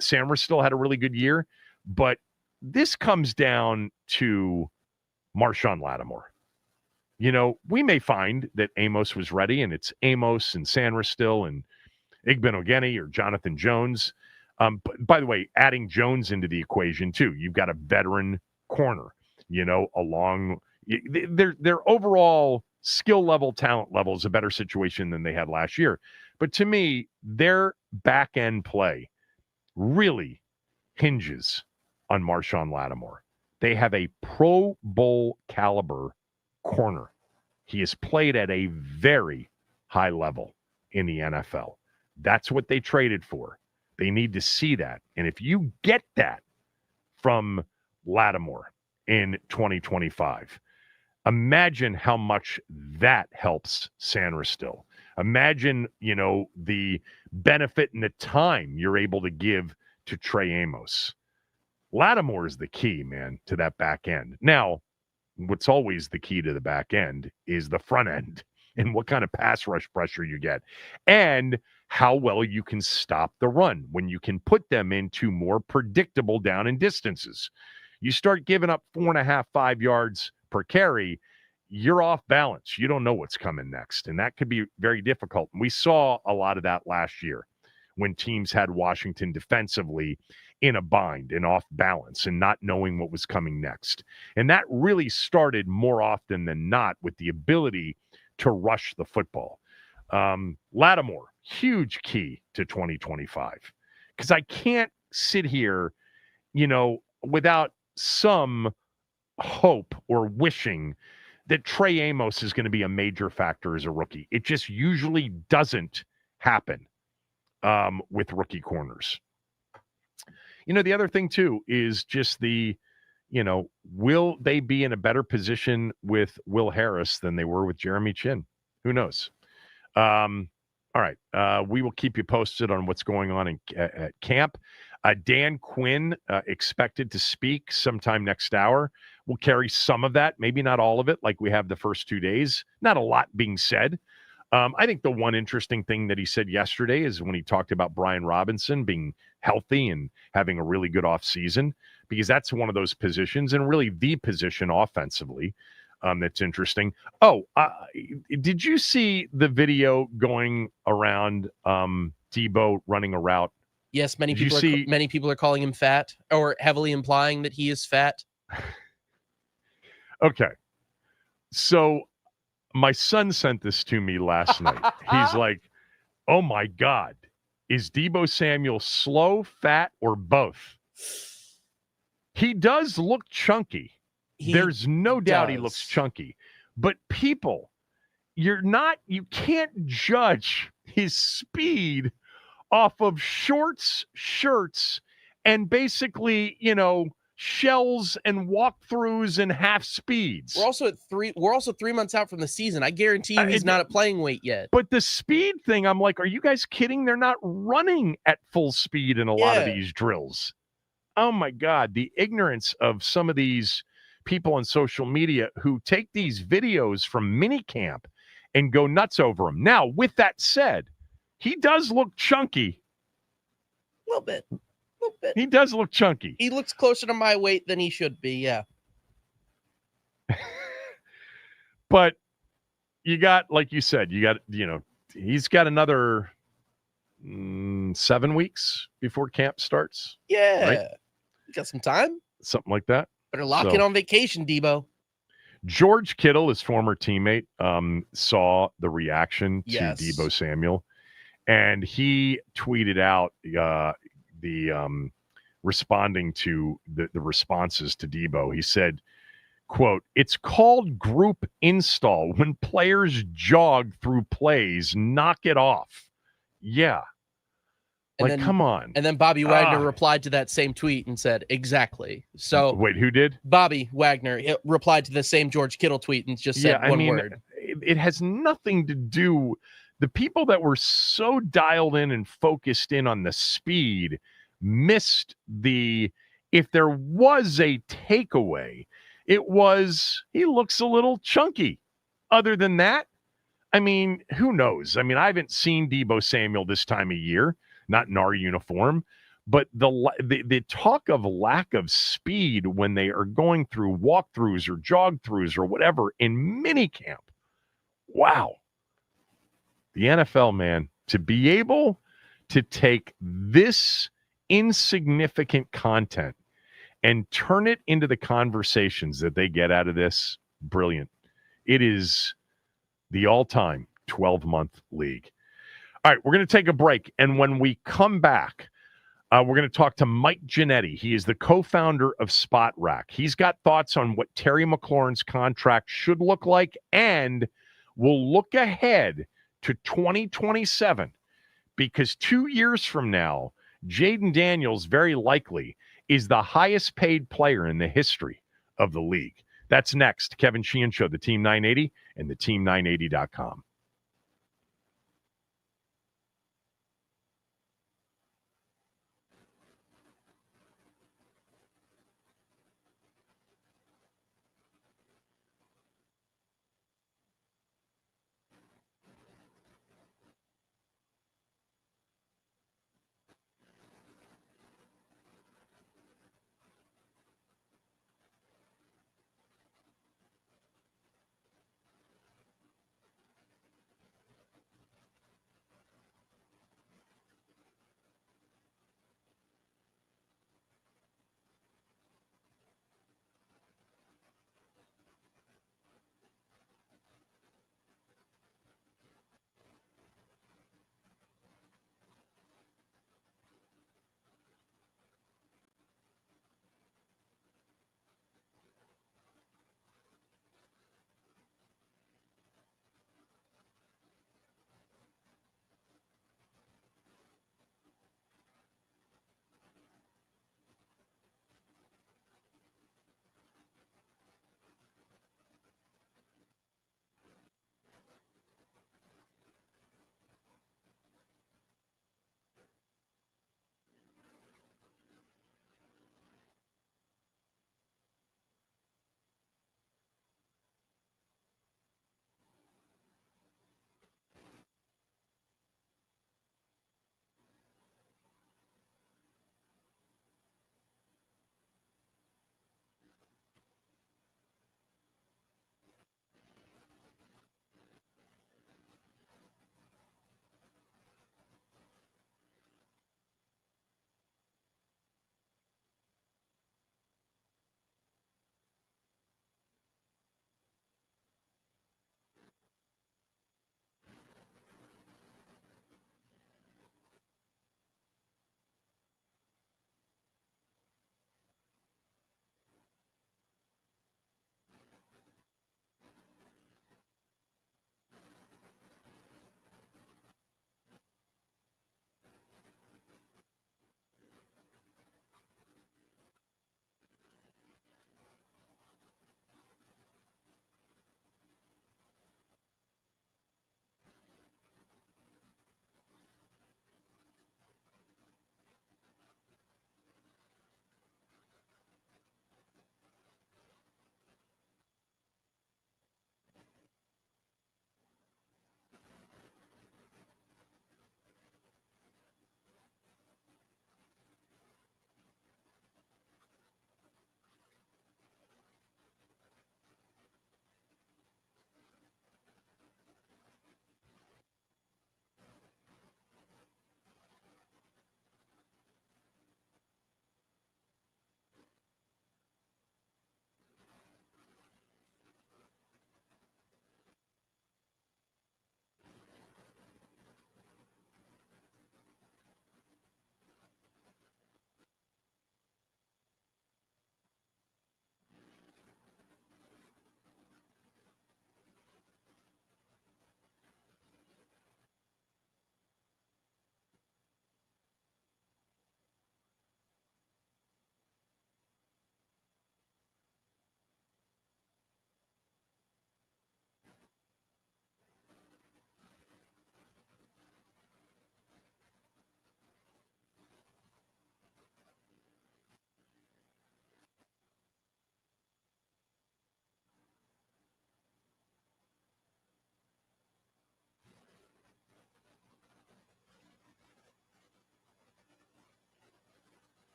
Sammer still had a really good year, but this comes down to Marshawn Lattimore. We may find that Amos was ready, and it's Amos and Sandra still and Igbenogany or Jonathan Jones. But by the way, adding Jones into the equation too, you've got a veteran corner, along their overall skill level, talent level is a better situation than they had last year. But to me, their back end play really hinges on Marshawn Lattimore. They have a Pro Bowl caliber corner. He has played at a very high level in the NFL. That's what they traded for. They need to see that. And if you get that from Lattimore in 2025, imagine how much that helps Sandra still. Imagine, the benefit and the time you're able to give to Trey Amos. Lattimore is the key, man, to that back end. Now, what's always the key to the back end is the front end and what kind of pass rush pressure you get and how well you can stop the run when you can put them into more predictable down and distances. You start giving up 4.5, 5 yards per carry, you're off balance. You don't know what's coming next, and that could be very difficult. We saw a lot of that last year when teams had Washington defensively in a bind and off balance and not knowing what was coming next. And that really started more often than not with the ability to rush the football. Lattimore, huge key to 2025, because I can't sit here, without some hope or wishing that Trey Amos is going to be a major factor as a rookie. It just usually doesn't happen with rookie corners. The other thing, too, is just will they be in a better position with Will Harris than they were with Jeremy Chin? Who knows? All right. We will keep you posted on what's going on at camp. Dan Quinn expected to speak sometime next hour. We'll carry some of that, maybe not all of it, like we have the first 2 days. Not a lot being said. I think the one interesting thing that he said yesterday is when he talked about Brian Robinson being healthy and having a really good offseason, because that's one of those positions and really the position offensively that's interesting. Did you see the video going around Debo running a route? Yes, many people are calling him fat or heavily implying that he is fat. Okay. So my son sent this to me last night. He's like, oh my God, is Debo Samuel slow, fat, or both? He does look chunky. There's no doubt he looks chunky. But people, you can't judge his speed off of shorts, shirts, and basically, shells and walkthroughs and half speeds. We're also 3 months out from the season. I guarantee you he's not at playing weight yet. But the speed thing, I'm like, are you guys kidding? They're not running at full speed in a lot of these drills. Oh my God, the ignorance of some of these people on social media who take these videos from Minicamp and go nuts over them. Now, with that said, he does look chunky. A little bit. He does look chunky. He looks closer to my weight than he should be, yeah. But you got, like you said, he's got another 7 weeks before camp starts. Yeah. Right? You got some time. Something like that. Better lock in on vacation, Debo. George Kittle, his former teammate, saw the reaction to Debo Samuel, and he tweeted out the responding to the responses to Debo. He said, quote, "It's called group install when players jog through plays. Knock it off." Yeah. And Like, then, come on. And then Bobby Wagner Ah. replied to that same tweet and said, exactly. So Wait, who did? Bobby Wagner replied to the same George Kittle tweet and just said one word. It has nothing to do. The people that were so dialed in and focused in on the speed missed if there was a takeaway, it was he looks a little chunky. Other than that, I mean, who knows? I mean, I haven't seen Deebo Samuel this time of year, not in our uniform, but the talk of lack of speed when they are going through walkthroughs or jog-throughs or whatever in minicamp. Wow. The NFL, man, to be able to take this insignificant content and turn it into the conversations that they get out of this, brilliant. It is the all-time 12-month league. All right, we're going to take a break, and when we come back, we're going to talk to Mike Giannetti. He is the co-founder of Spotrac. He's got thoughts on what Terry McLaurin's contract should look like, and we'll look ahead to 2027, because 2 years from now, Jaden Daniels very likely is the highest paid player in the history of the league. That's next. Kevin Sheehan Show, the Team 980 and the team980.com.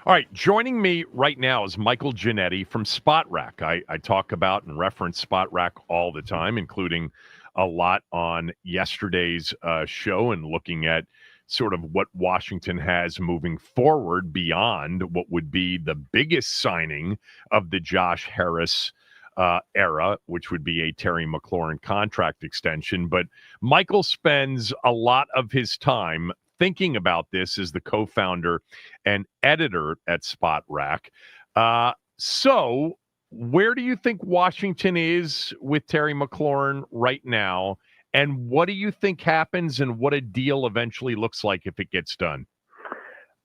All right, joining me right now is Michael Giannetti from Spotrac. I talk about and reference Spotrac all the time, including a lot on yesterday's show and looking at sort of what Washington has moving forward beyond what would be the biggest signing of the Josh Harris era, which would be a Terry McLaurin contract extension. But Michael spends a lot of his time thinking about this as the co-founder and editor at Spotrac. So where do you think Washington is with Terry McLaurin right now? And what do you think happens and what a deal eventually looks like if it gets done?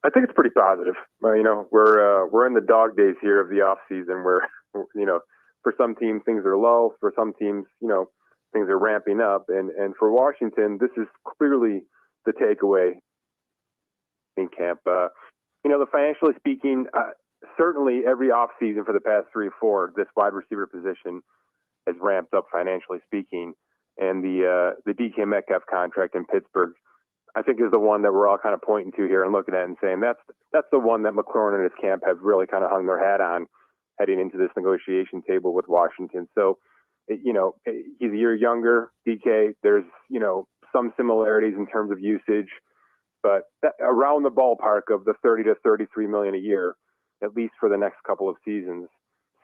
I think it's pretty positive. We're in the dog days here of the off season where, for some teams things are low, for some teams, things are ramping up. And for Washington, this is clearly the takeaway in camp. The financially speaking, certainly every offseason for the past 3 or 4, this wide receiver position has ramped up financially speaking. And the DK Metcalf contract in Pittsburgh, I think, is the one that we're all kind of pointing to here and looking at and saying that's the one that McLaurin and his camp have really kind of hung their hat on heading into this negotiation table with Washington. So, he's a year younger, DK. There's, some similarities in terms of usage, but around the ballpark of the 30 to 33 million a year, at least for the next couple of seasons,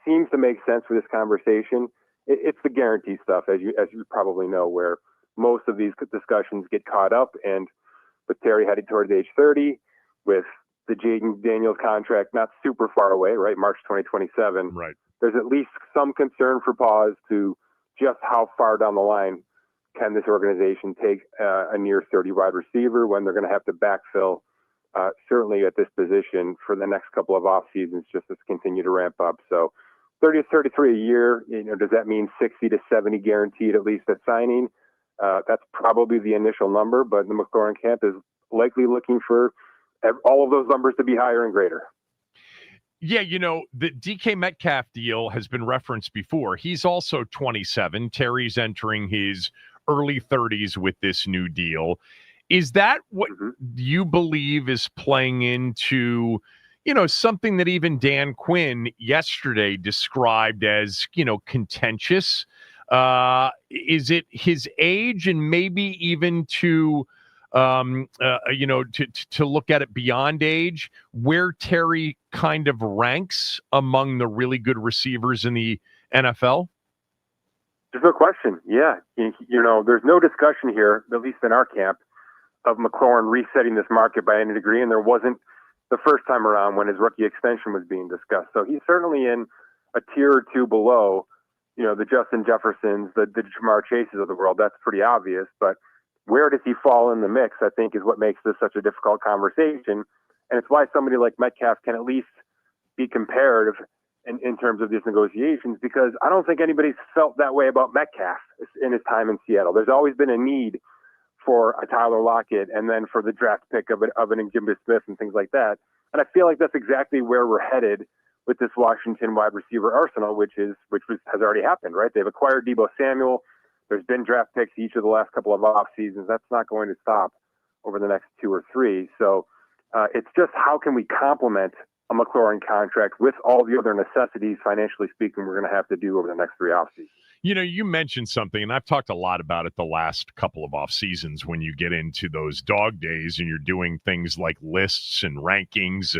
seems to make sense for this conversation. It's the guarantee stuff, as you probably know, where most of these discussions get caught up. And with Terry heading towards age 30, with the Jaden Daniels contract not super far away, right, March 2027, right, there's at least some concern for pause to just how far down the line can this organization take a near 30 wide receiver when they're going to have to backfill, certainly at this position for the next couple of off seasons, just to continue to ramp up. So 30 to 33 a year, does that mean 60 to 70 guaranteed at least at signing? That's probably the initial number, but the McLaurin camp is likely looking for all of those numbers to be higher and greater. Yeah, the DK Metcalf deal has been referenced before. He's also 27. Terry's entering his early 30s with this new deal. Is that what you believe is playing into, something that even Dan Quinn yesterday described as, contentious? Is it his age and maybe even to look at it beyond age, where Terry kind of ranks among the really good receivers in the NFL? There's no question. Yeah. There's no discussion here, at least in our camp, of McLaurin resetting this market by any degree. And there wasn't the first time around when his rookie extension was being discussed. So he's certainly in a tier or two below, the Justin Jeffersons, the Jamar Chases of the world. That's pretty obvious. But where does he fall in the mix, I think, is what makes this such a difficult conversation. And it's why somebody like Metcalf can at least be comparative in terms of these negotiations, because I don't think anybody's felt that way about Metcalf in his time in Seattle. There's always been a need for a Tyler Lockett and then for the draft pick of an Jimmy Smith and things like that. And I feel like that's exactly where we're headed with this Washington wide receiver arsenal, which has already happened, right? They've acquired Deebo Samuel. There's been draft picks each of the last couple of off seasons. That's not going to stop over the next 2 or 3. So it's just how can we complement a McLaurin contract with all the other necessities, financially speaking, we're going to have to do over the next 3 off seasons. You mentioned something, and I've talked a lot about it the last couple of off seasons when you get into those dog days and you're doing things like lists and rankings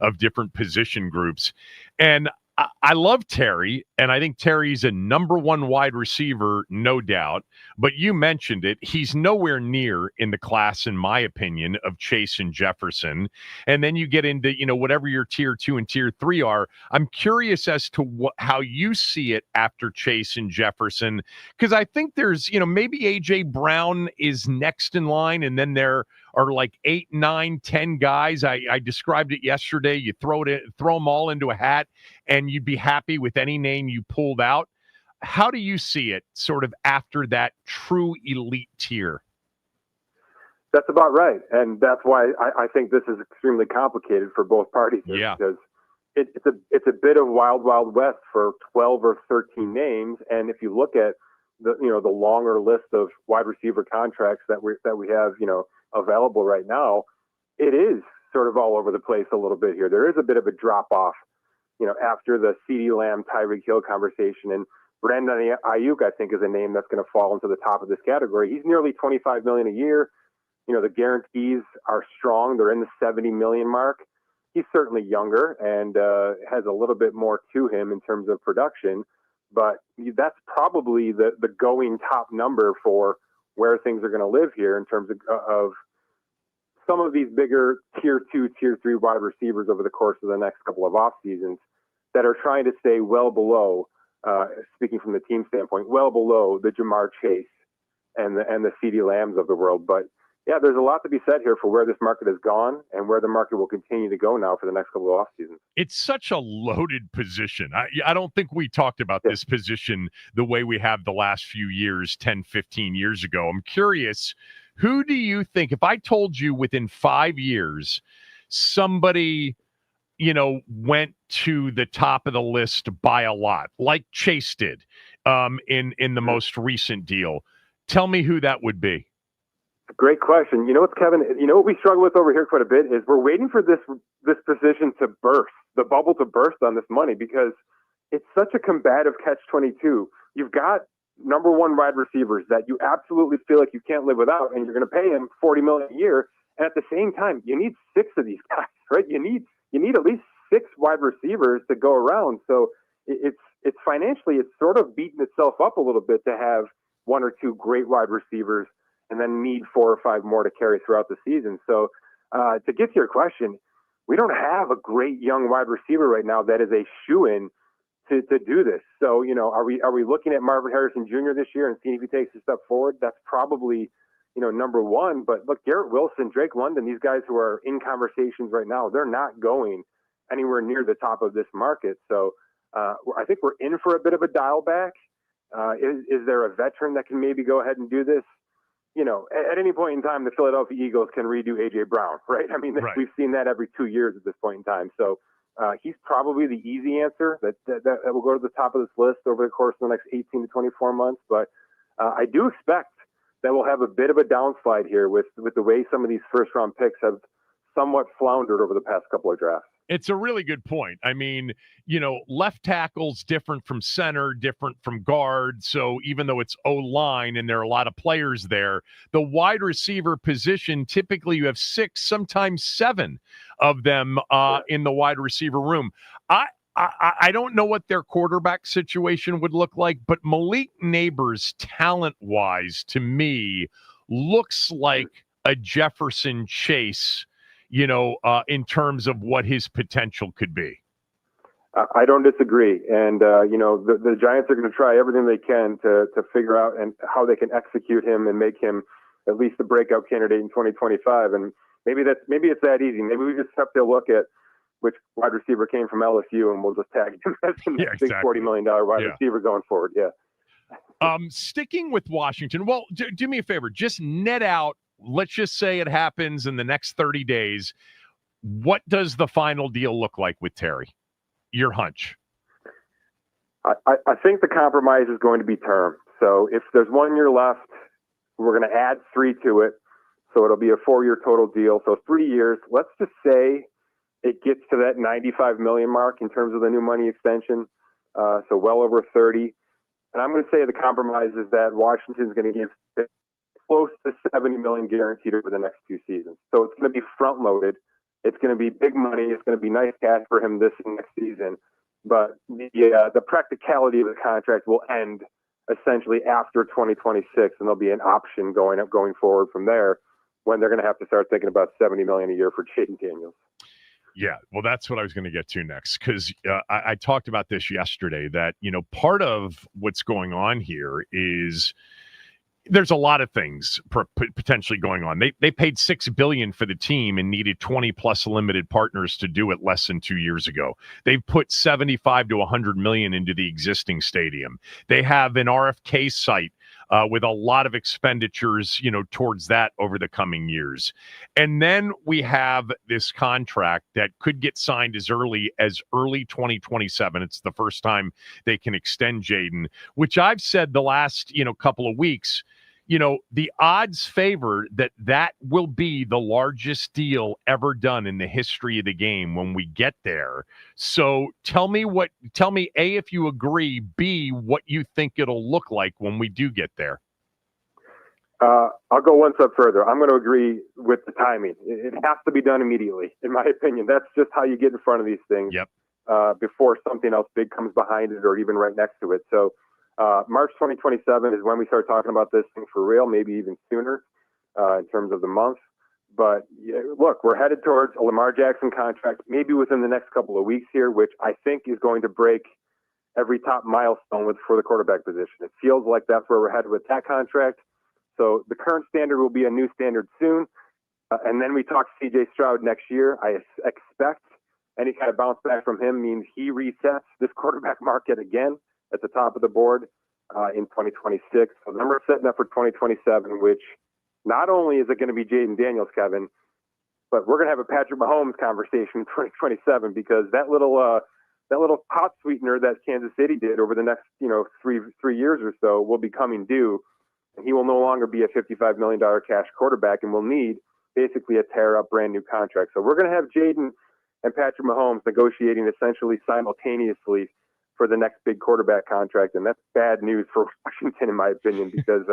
of different position groups. And I love Terry, and I think Terry's a number 1 wide receiver, no doubt. But you mentioned it. He's nowhere near in the class, in my opinion, of Chase and Jefferson. And then you get into, whatever your tier 2 and tier 3 are. I'm curious as to how you see it after Chase and Jefferson, because I think there's, maybe A.J. Brown is next in line, and then there are like 8, 9, 10 guys. I described it yesterday. You throw them all into a hat, and you'd be happy with any name you pulled out. How do you see it sort of after that true elite tier? That's about right. And that's why I think this is extremely complicated for both parties. Yeah. Because it's a bit of wild, wild west for 12 or 13 names. And if you look at the longer list of wide receiver contracts that we have, available right now, it is sort of all over the place a little bit here. There is a bit of a drop off, after the CeeDee Lamb, Tyreek Hill conversation. And Brandon Ayuk, I think, is a name that's going to fall into the top of this category. He's nearly $25 million a year. The guarantees are strong. They're in the $70 million mark. He's certainly younger and has a little bit more to him in terms of production, but that's probably the going top number for where things are going to live here in terms of some of these bigger tier 2, tier 3 wide receivers over the course of the next couple of off seasons that are trying to stay well below, speaking from the team standpoint, well below the Jamar Chase and the CeeDee Lambs of the world. But yeah, there's a lot to be said here for where this market has gone and where the market will continue to go now for the next couple of off seasons. It's such a loaded position. I don't think we talked about this position the way we have the last few years, 10, 15 years ago. I'm curious, who do you think, if I told you within 5 years, somebody, went to the top of the list by a lot, like Chase did in the most recent deal, tell me who that would be. Great question. You know what, Kevin? What we struggle with over here quite a bit is we're waiting for this position to burst, the bubble to burst on this money, because it's such a combative catch-22. You've got number one wide receivers that you absolutely feel like you can't live without, and you're going to pay him $40 million a year. And at the same time, you need 6 of these guys, right? You need at least 6 wide receivers to go around. So it's financially, it's sort of beating itself up a little bit to have 1 or 2 great wide receivers and then need 4 or 5 more to carry throughout the season. So to get to your question, we don't have a great young wide receiver right now that is a shoo-in to do this. So, are we looking at Marvin Harrison Jr. this year and seeing if he takes a step forward? That's probably, number one. But look, Garrett Wilson, Drake London, these guys who are in conversations right now, they're not going anywhere near the top of this market. So I think we're in for a bit of a dial back. Is there a veteran that can maybe go ahead and do this? At any point in time, the Philadelphia Eagles can redo A.J. Brown, right? I mean, We've seen that every 2 years at this point in time. So he's probably the easy answer that will go to the top of this list over the course of the next 18 to 24 months. But I do expect that we'll have a bit of a downslide here with the way some of these first-round picks have somewhat floundered over the past couple of drafts. It's a really good point. I mean, left tackle's different from center, different from guard. So even though it's O-line and there are a lot of players there, the wide receiver position, typically you have 6, sometimes 7 of them in the wide receiver room. I don't know what their quarterback situation would look like, but Malik Neighbors, talent-wise, to me, looks like a Jefferson Chase, in terms of what his potential could be. I don't disagree. And, the Giants are going to try everything they can to figure out and how they can execute him and make him at least a breakout candidate in 2025. And maybe it's that easy. Maybe we just have to look at which wide receiver came from LSU and we'll just tag him as the next big $40 million wide receiver going forward. Yeah. Sticking with Washington, well, do me a favor, just net out. Let's just say it happens in the next 30 days. What does the final deal look like with Terry? Your hunch? I think the compromise is going to be term. So if there's 1 year left, we're going to add 3 to it. So it'll be a 4-year total deal. So 3 years. Let's just say it gets to that $95 million mark in terms of the new money extension. So well over 30. And I'm going to say the compromise is that Washington's going to give close to $70 million guaranteed over the next 2 seasons. So it's going to be front loaded. It's going to be big money. It's going to be nice cash for him this and next season. But the practicality of the contract will end essentially after 2026, and there'll be an option going forward from there when they're going to have to start thinking about $70 million a year for Jaden Daniels. Yeah, well, that's what I was going to get to next, because I talked about this yesterday, that, part of what's going on here is there's a lot of things potentially going on. They paid $6 billion for the team and needed 20 plus limited partners to do it less than 2 years ago. They've put 75 to 100 million into the existing stadium. They have an RFK site with a lot of expenditures, towards that over the coming years. And then we have this contract that could get signed as early 2027. It's the first time they can extend Jaden, which I've said the last, couple of weeks, the odds favor that will be the largest deal ever done in the history of the game when we get there. So tell me, A, if you agree, B, what you think it'll look like when we do get there. I'll go one step further. I'm going to agree with the timing. It has to be done immediately, in my opinion. That's just how you get in front of these things. Yep. Before something else big comes behind it or even right next to it. So March 2027 is when we start talking about this thing for real, maybe even sooner in terms of the month. But look, we're headed towards a Lamar Jackson contract, maybe within the next couple of weeks here, which I think is going to break every top milestone for the quarterback position. It feels like that's where we're headed with that contract. So the current standard will be a new standard soon. And then we talk C.J. Stroud next year. I expect any kind of bounce back from him means he resets this quarterback market again at the top of the board in 2026. So the number setting up for 2027, which not only is it going to be Jaden Daniels, Kevin, but we're going to have a Patrick Mahomes conversation in 2027 because that little pot sweetener that Kansas City did over the next 3 years or so will be coming due. And he will no longer be a $55 million cash quarterback and will need basically a tear-up brand new contract. So we're going to have Jaden and Patrick Mahomes negotiating essentially simultaneously for the next big quarterback contract. And that's bad news for Washington, in my opinion, because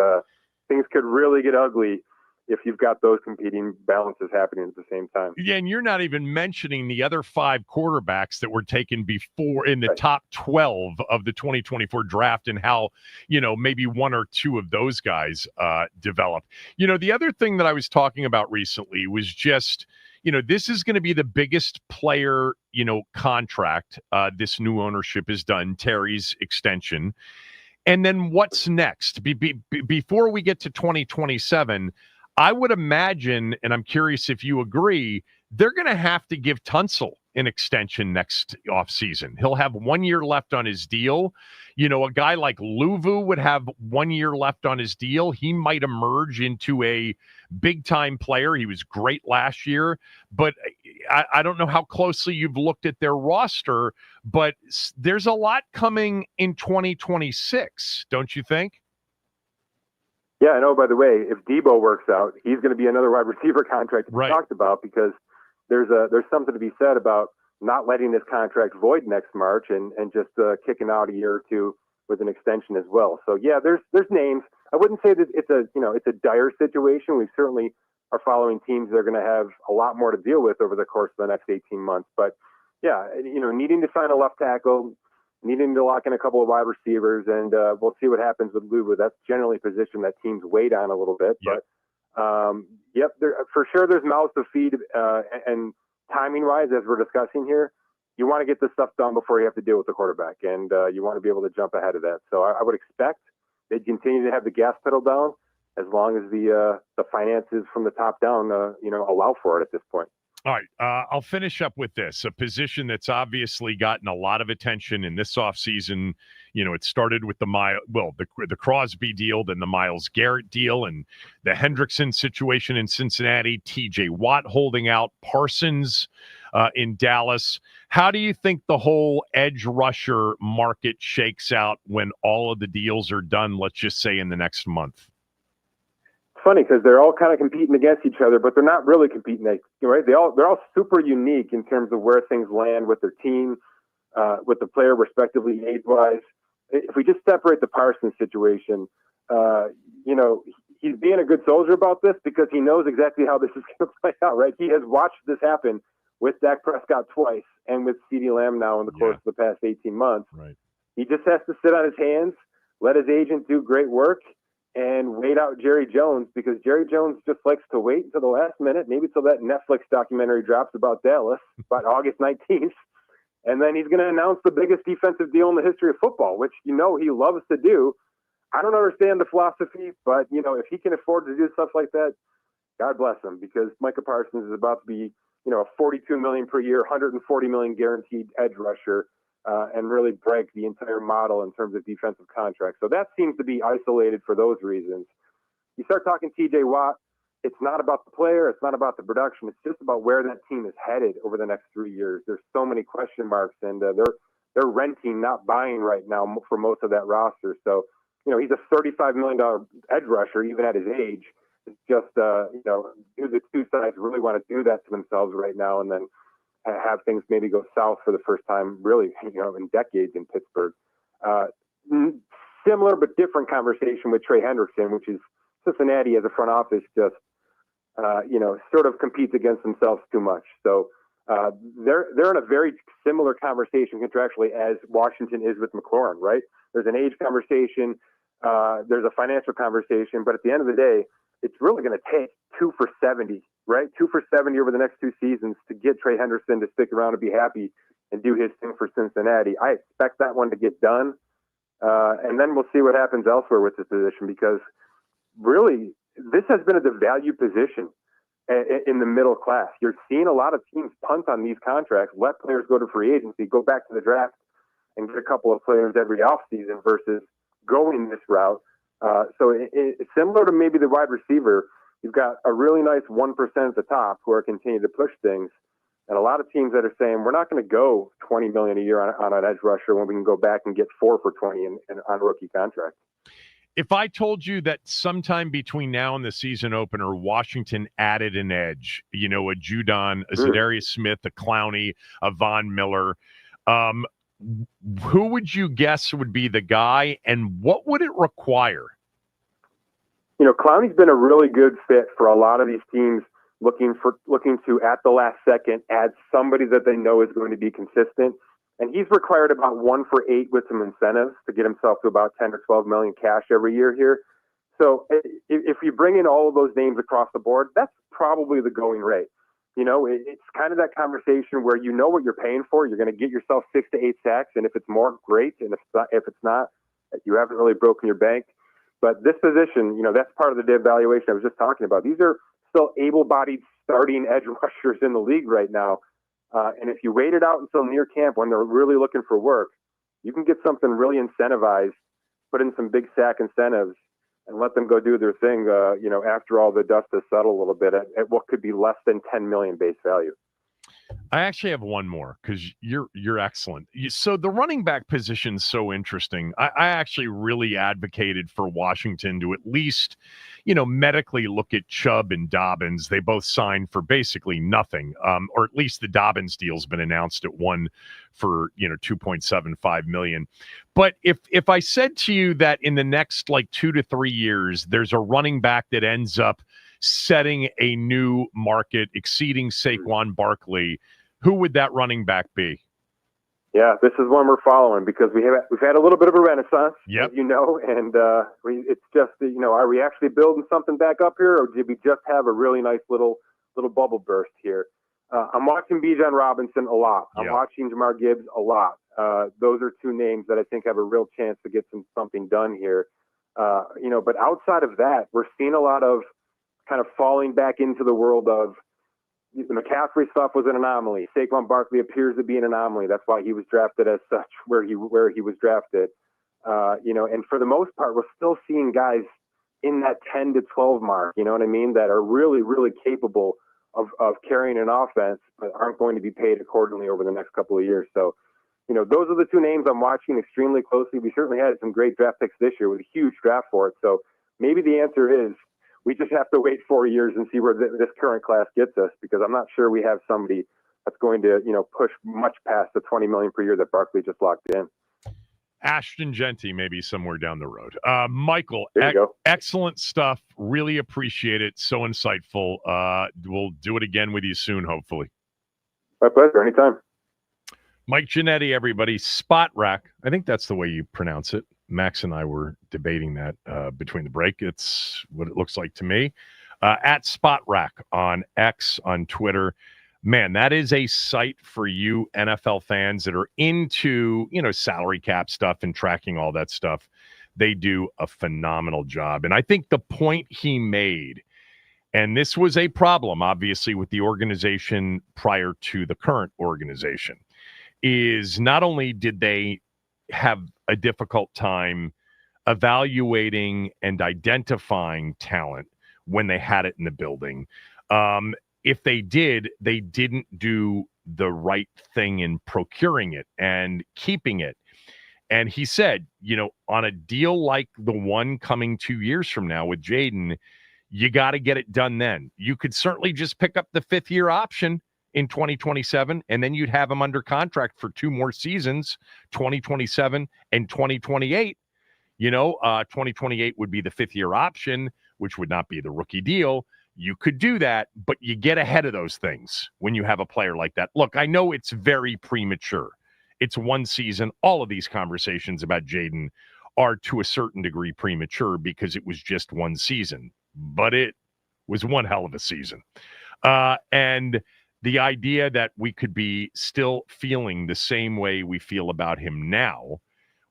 things could really get ugly if you've got those competing balances happening at the same time. Yeah, and you're not even mentioning the other 5 quarterbacks that were taken before in the top 12 of the 2024 draft and how, maybe 1 or 2 of those guys developed. The other thing that I was talking about recently was just, this is going to be the biggest player, contract this new ownership has done, Terry's extension. And then what's next? Before we get to 2027, I would imagine, and I'm curious if you agree, they're going to have to give Tunsil an extension next offseason. He'll have 1 year left on his deal. A guy like Luvu would have 1 year left on his deal. He might emerge into a big-time player. He was great last year, but I don't know how closely you've looked at their roster, but there's a lot coming in 2026, don't you think? Yeah, I know. By the way, if Debo works out, he's going to be another wide receiver contract we talked about because there's something to be said about not letting this contract void next March and just kicking out a year or two with an extension as well. So yeah, there's names. I wouldn't say that it's a dire situation. We certainly are following teams that are going to have a lot more to deal with over the course of the next 18 months. But yeah, needing to sign a left tackle, needing to lock in a couple of wide receivers, and we'll see what happens with Luvu. That's generally a position that teams wait on a little bit. Yep. But for sure there's mouths to feed, and timing-wise, as we're discussing here, you want to get this stuff done before you have to deal with the quarterback, and you want to be able to jump ahead of that. So I would expect they'd continue to have the gas pedal down as long as the finances from the top down, allow for it at this point. All right, I'll finish up with this, a position that's obviously gotten a lot of attention in this offseason. It started with the Crosby deal, then the Myles Garrett deal, and the Hendrickson situation in Cincinnati, TJ Watt holding out, Parsons in Dallas. How do you think the whole edge rusher market shakes out when all of the deals are done, let's just say in the next month? Funny because they're all kind of competing against each other, but they're not really competing, right? They're all super unique in terms of where things land with their team, with the player respectively age-wise. If we just separate the Parsons situation, he's being a good soldier about this because he knows exactly how this is going to play out, right? He has watched this happen with Dak Prescott twice and with CeeDee Lamb now in the course of the past 18 months. Right. He just has to sit on his hands, let his agent do great work, and wait out Jerry Jones, because Jerry Jones just likes to wait until the last minute, maybe till that Netflix documentary drops about Dallas about August 19th. And then he's going to announce the biggest defensive deal in the history of football, which he loves to do. I don't understand the philosophy, but, if he can afford to do stuff like that, God bless him, because Micah Parsons is about to be, a $42 million per year, $140 million guaranteed edge rusher, and really break the entire model in terms of defensive contracts. So that seems to be isolated for those reasons. You start talking TJ Watt, it's not about the player, it's not about the production, it's just about where that team is headed over the next 3 years. There's so many question marks, and they're renting, not buying right now for most of that roster. So he's a $35 million edge rusher, even at his age. It's just, do the two sides really want to do that to themselves right now and then have things maybe go south for the first time, really, in decades in Pittsburgh. Similar but different conversation with Trey Hendrickson, which is Cincinnati as a front office just, sort of competes against themselves too much. So they're in a very similar conversation contractually as Washington is with McLaurin, right? There's an age conversation, there's a financial conversation, but at the end of the day, it's really going to take 2 for $70, right? 2 for $70 over the next 2 seasons to get Trey Hendrickson to stick around and be happy and do his thing for Cincinnati. I expect that one to get done. And then we'll see what happens elsewhere with this position, because really this has been a devalued position in the middle class. You're seeing a lot of teams punt on these contracts, let players go to free agency, go back to the draft and get a couple of players every offseason versus going this route. So it's similar to maybe the wide receiver. You've got a really nice 1% at the top who are continuing to push things, and a lot of teams that are saying we're not going to go $20 million a year on an edge rusher when we can go back and get 4 for $20 on rookie contracts. If I told you that sometime between now and the season opener, Washington added an edge, a Judon, a Zadarius Smith, a Clowney, a Von Miller, who would you guess would be the guy, and what would it require? Clowney's been a really good fit for a lot of these teams looking to, at the last second, add somebody that they know is going to be consistent. And he's required about 1 for 8 with some incentives to get himself to about 10 or 12 million cash every year here. So if you bring in all of those names across the board, that's probably the going rate. It's kind of that conversation where you know what you're paying for. You're going to get yourself 6 to 8 sacks, and if it's more, great. And if it's not, you haven't really broken your bank. But this position, that's part of the devaluation I was just talking about. These are still able-bodied starting edge rushers in the league right now. And if you wait it out until near camp when they're really looking for work, you can get something really incentivized, put in some big sack incentives, and let them go do their thing, after all the dust has settled a little bit at what could be less than 10 million base value. I actually have one more because you're excellent. So the running back position's so interesting. I actually really advocated for Washington to at least, medically look at Chubb and Dobbins. They both signed for basically nothing, or at least the Dobbins deal's been announced at one for $2.75 million. But if I said to you that in the next 2 to 3 years, there's a running back that ends up setting a new market, exceeding Saquon Barkley, who would that running back be? Yeah, this is one we're following because we've had a little bit of a renaissance, yep. and it's just are we actually building something back up here, or did we just have a really nice little bubble burst here? I'm watching Bijan Robinson a lot. I'm watching Jahmyr Gibbs a lot. Those are 2 names that I think have a real chance to get something done here. But outside of that, we're seeing a lot of kind of falling back into the world of the McCaffrey stuff was an anomaly. Saquon Barkley appears to be an anomaly. That's why he was drafted as such where he was drafted. And for the most part, we're still seeing guys in that 10 to 12 mark, you know what I mean, that are really, really capable of carrying an offense, but aren't going to be paid accordingly over the next couple of years. So, those are the 2 names I'm watching extremely closely. We certainly had some great draft picks this year with a huge draft for it. So maybe the answer is we just have to wait 4 years and see where this current class gets us, because I'm not sure we have somebody that's going to, push much past the $20 million per year that Barkley just locked in. Ashton Genty, maybe somewhere down the road. Michael, excellent stuff. Really appreciate it. So insightful. We'll do it again with you soon, hopefully. My pleasure. Anytime. Mike Giannetti, everybody. Spotrac. I think that's the way you pronounce it. Max and I were debating that between the break. It's what it looks like to me. At Spotrac on X, on Twitter. Man, that is a site for you NFL fans that are into, salary cap stuff and tracking all that stuff. They do a phenomenal job. And I think the point he made, and this was a problem, obviously, with the organization prior to the current organization, is not only did they have a difficult time evaluating and identifying talent when they had it in the building. If they did, they didn't do the right thing in procuring it and keeping it. And he said, on a deal like the one coming 2 years from now with Jaden, you got to get it done then. You could certainly just pick up the 5th-year option in 2027, and then you'd have him under contract for 2 more seasons, 2027 and 2028. 2028 would be the 5th-year option, which would not be the rookie deal. You could do that, but you get ahead of those things when you have a player like that. Look, I know it's very premature. It's 1 season. All of these conversations about Jaden are to a certain degree premature because it was just 1 season, but it was one hell of a season. And the idea that we could be still feeling the same way we feel about him now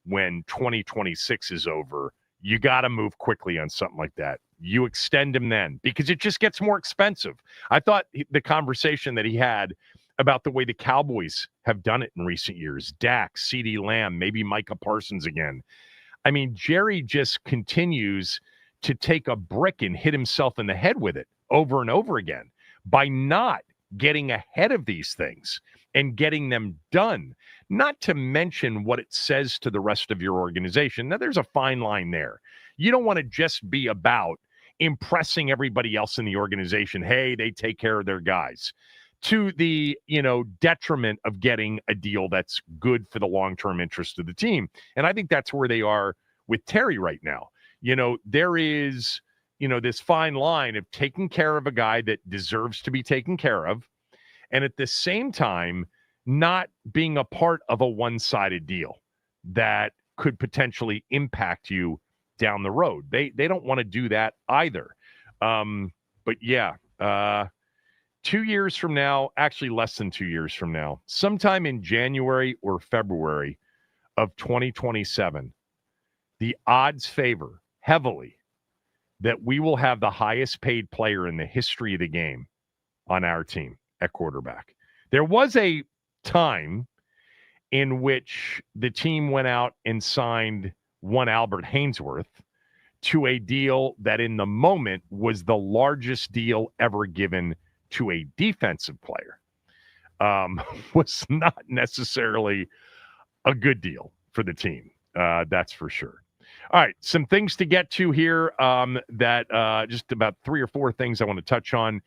when 2026 is over, you got to move quickly on something like that. You extend him then because it just gets more expensive. I thought the conversation that he had about the way the Cowboys have done it in recent years, Dak, CeeDee Lamb, maybe Micah Parsons again. I mean, Jerry just continues to take a brick and hit himself in the head with it over and over again by not getting ahead of these things and getting them done, not to mention what it says to the rest of your organization. Now, there's a fine line there. You don't want to just be about impressing everybody else in the organization. Hey, they take care of their guys, to the, detriment of getting a deal that's good for the long-term interest of the team. And I think that's where they are with Terry right now. There is, this fine line of taking care of a guy that deserves to be taken care of, and at the same time, not being a part of a one-sided deal that could potentially impact you down the road. They don't want to do that either. But yeah, 2 years from now, actually less than 2 years from now, sometime in January or February of 2027, the odds favor heavily that we will have the highest paid player in the history of the game on our team at quarterback. There was a time in which the team went out and signed one Albert Hainsworth to a deal that in the moment was the largest deal ever given to a defensive player. Was not necessarily a good deal for the team. That's for sure. All right, some things to get to here that just about 3 or 4 things I want to touch on.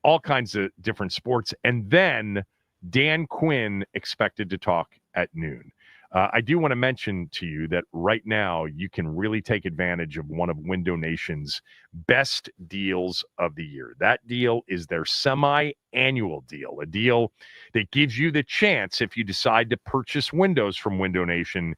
All kinds of different sports. And then Dan Quinn expected to talk at noon. I do want to mention to you that right now you can really take advantage of one of Window Nation's best deals of the year. That deal is their semi-annual deal, a deal that gives you the chance, if you decide to purchase windows from Window Nation,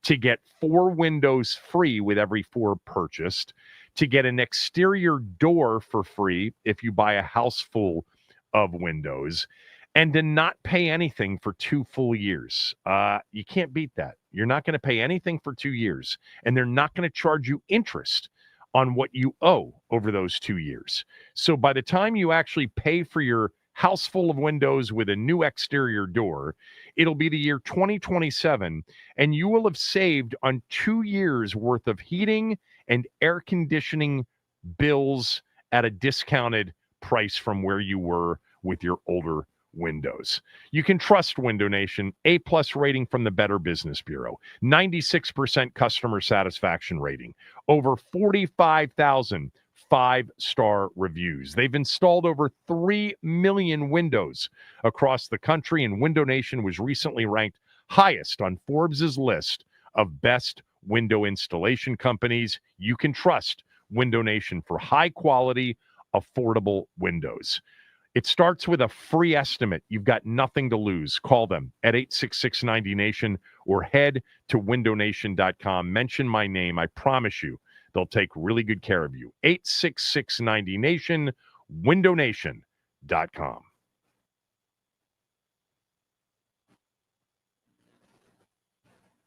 to get 4 windows free with every 4 purchased, to get an exterior door for free if you buy a house full of windows, and to not pay anything for 2 full years. You can't beat that. You're not going to pay anything for 2 years, and they're not going to charge you interest on what you owe over those 2 years. So by the time you actually pay for your house full of windows with a new exterior door, it'll be the year 2027, and you will have saved on 2 years worth of heating and air conditioning bills at a discounted price from where you were with your older windows. You can trust Window Nation. A+ rating from the Better Business Bureau, 96% customer satisfaction rating, over 45,000 5-star reviews. They've installed over 3 million windows across the country, and Window Nation was recently ranked highest on Forbes's list of best window installation companies. You can trust Window Nation for high quality, affordable windows. It starts with a free estimate. You've got nothing to lose. Call them at 866-90-NATION or head to windownation.com. Mention my name. I promise you they'll take really good care of you. 866-90-NATION, windownation.com.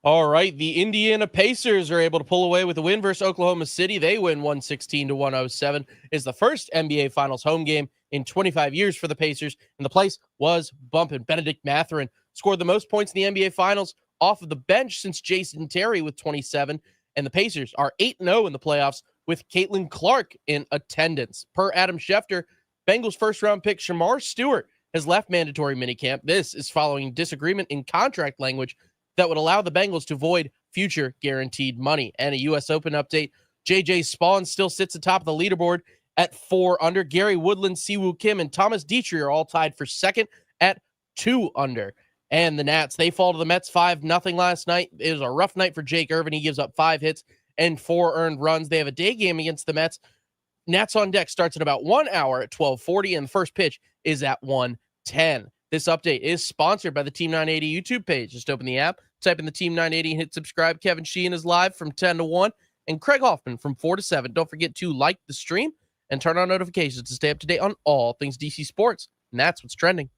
All right, the Indiana Pacers are able to pull away with a win versus Oklahoma City. They win 116-107. It's the first NBA Finals home game in 25 years for the Pacers, and the place was bumping. Benedict Mathurin scored the most points in the NBA Finals off of the bench since Jason Terry with 27, and the Pacers are 8-0 in the playoffs with Caitlin Clark in attendance. Per Adam Schefter, Bengals first-round pick Shamar Stewart has left mandatory minicamp. This is following disagreement in contract language that would allow the Bengals to void future guaranteed money. And a U.S. Open update, J.J. Spawn still sits atop the leaderboard at 4 under. Gary Woodland, Siwoo Kim, and Thomas Dietrich are all tied for second at 2 under. And the Nats, they fall to the Mets 5-0 last night. It was a rough night for Jake Irvin. He gives up 5 hits and 4 earned runs. They have a day game against the Mets. Nats on Deck starts in about 1 hour at 12:40, and the first pitch is at 1:10. This update is sponsored by the Team 980 YouTube page. Just open the app, type in the Team 980, and hit subscribe. Kevin Sheehan is live from 10 to 1, and Craig Hoffman from 4 to 7. Don't forget to like the stream and turn on notifications to stay up to date on all things DC sports. And that's what's trending.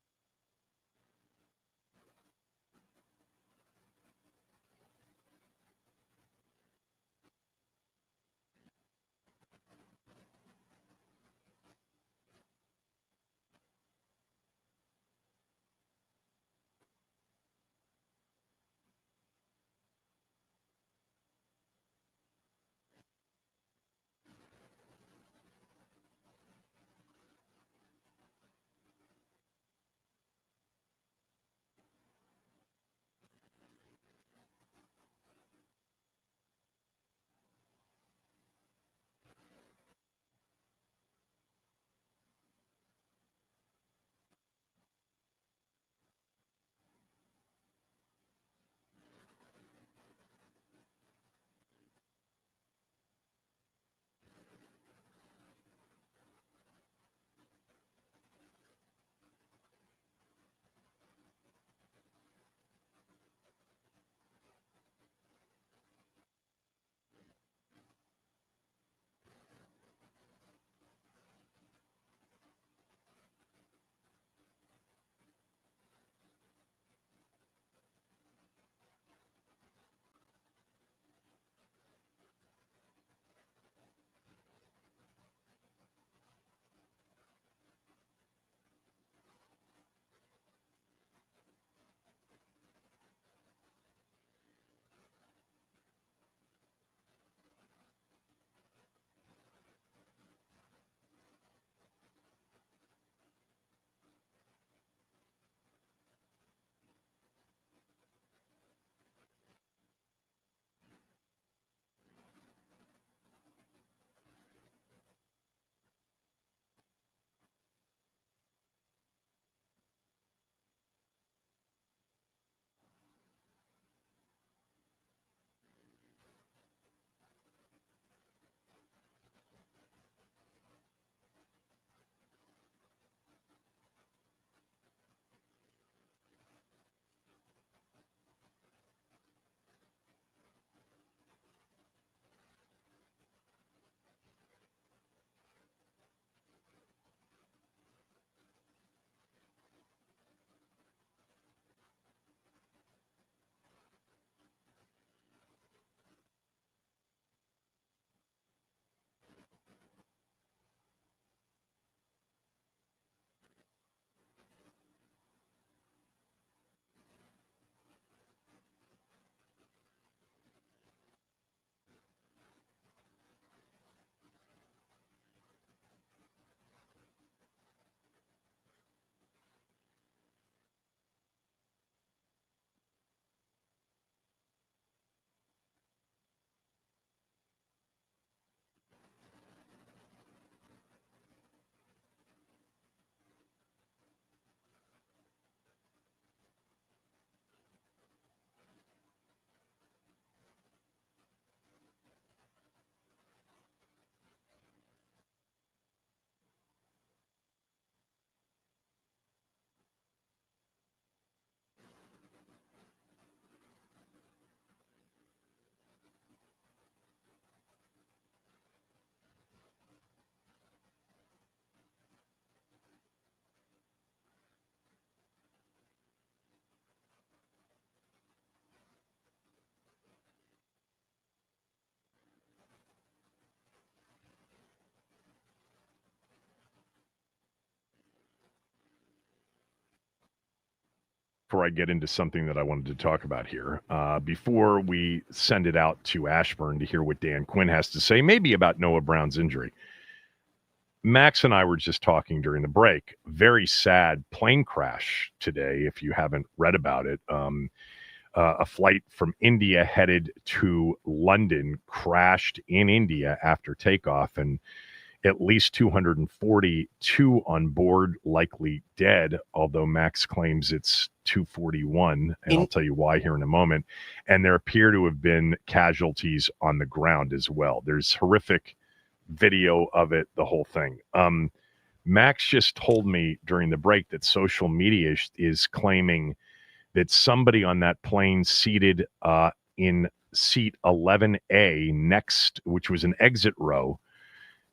Before I get into something that I wanted to talk about here, before we send it out to Ashburn to hear what Dan Quinn has to say, maybe about Noah Brown's injury. Max and I were just talking during the break. Very sad plane crash today, if you haven't read about it. a flight from India headed to London crashed in India after takeoff, and at least 242 on board, likely dead, although Max claims it's 241, and I'll tell you why here in a moment. And there appear to have been casualties on the ground as well. There's horrific video of it, the whole thing. Max just told me during the break that social media is claiming that somebody on that plane seated in seat 11A next, which was an exit row,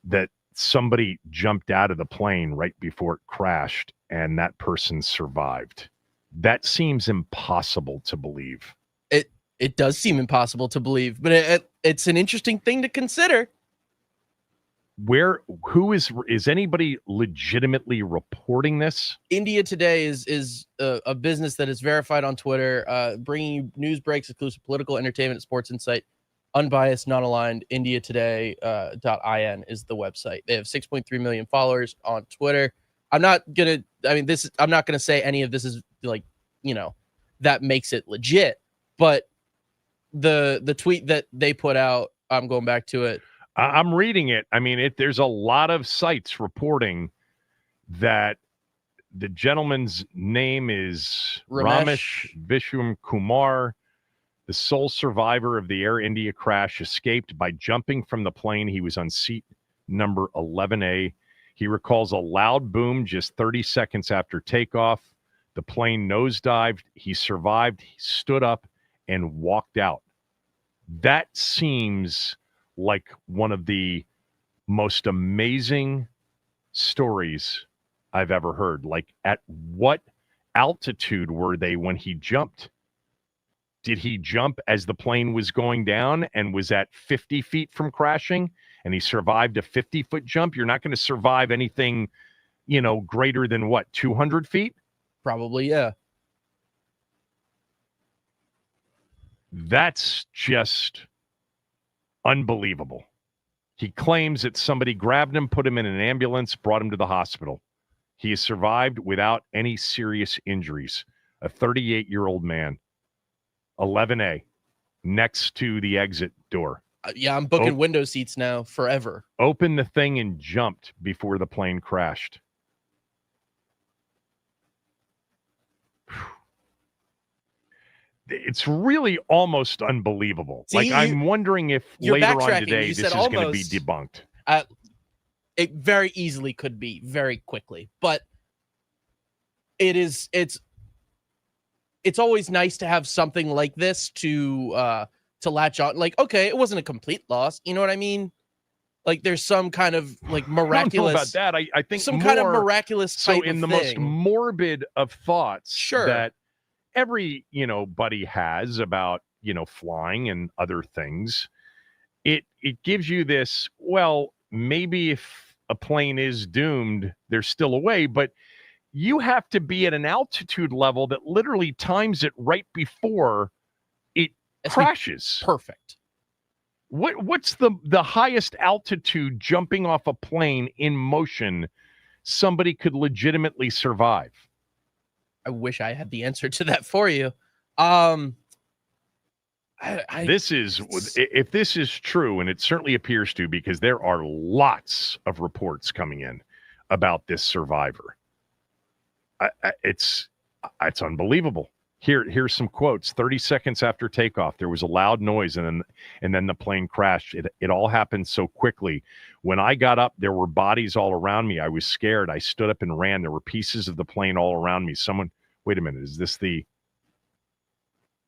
that somebody jumped out of the plane right before it crashed and that person survived. That seems impossible to believe. It does seem impossible to believe, but it's an interesting thing to consider. Who is anybody legitimately reporting this? India Today is a business that is verified on Twitter, bringing you news breaks, exclusive political, entertainment, sports insight, unbiased, non-aligned. IndiaToday.in is the website. They have 6.3 million followers on Twitter. I'm not gonna say any of this is like, that makes it legit, but the tweet that they put out, I'm going back to it. I'm reading it. I mean, there's a lot of sites reporting that the gentleman's name is Ramesh Vishwam Kumar. The sole survivor of the Air India crash escaped by jumping from the plane. He was on seat number 11A. He recalls a loud boom just 30 seconds after takeoff. The plane nosedived. He survived. He stood up and walked out. That seems like one of the most amazing stories I've ever heard. Like, at what altitude were they when he jumped? Did he jump as the plane was going down and was at 50 feet from crashing and he survived a 50-foot jump? You're not going to survive anything, greater than 200 feet? Probably, yeah. That's just unbelievable. He claims that somebody grabbed him, put him in an ambulance, brought him to the hospital. He has survived without any serious injuries. A 38-year-old man, 11A, next to the exit door. Yeah, I'm booking window seats now forever. Opened the thing and jumped before the plane crashed. It's really almost unbelievable. See, I'm wondering if later on today this is going to be debunked. It very easily could be, very quickly, but it's always nice to have something like this to latch on. Like, okay, it wasn't a complete loss. You know what I mean? Like, there's some kind of miraculous. I don't know about that. I think some kind of miraculous type so in of the thing. most morbid of thoughts, sure, that every buddy has about flying and other things. It gives you this, well, maybe if a plane is doomed, there's still a way, but you have to be at an altitude level that literally times it right before it crashes. Perfect. What's the highest altitude jumping off a plane in motion somebody could legitimately survive? I wish I had the answer to that for you. If this is true, and it certainly appears to, because there are lots of reports coming in about this survivor. It's unbelievable. Here's some quotes. 30 seconds after takeoff, there was a loud noise, and then the plane crashed. It all happened so quickly. When I got up, there were bodies all around me. I was scared. I stood up and ran. There were pieces of the plane all around me. Wait a minute. Is this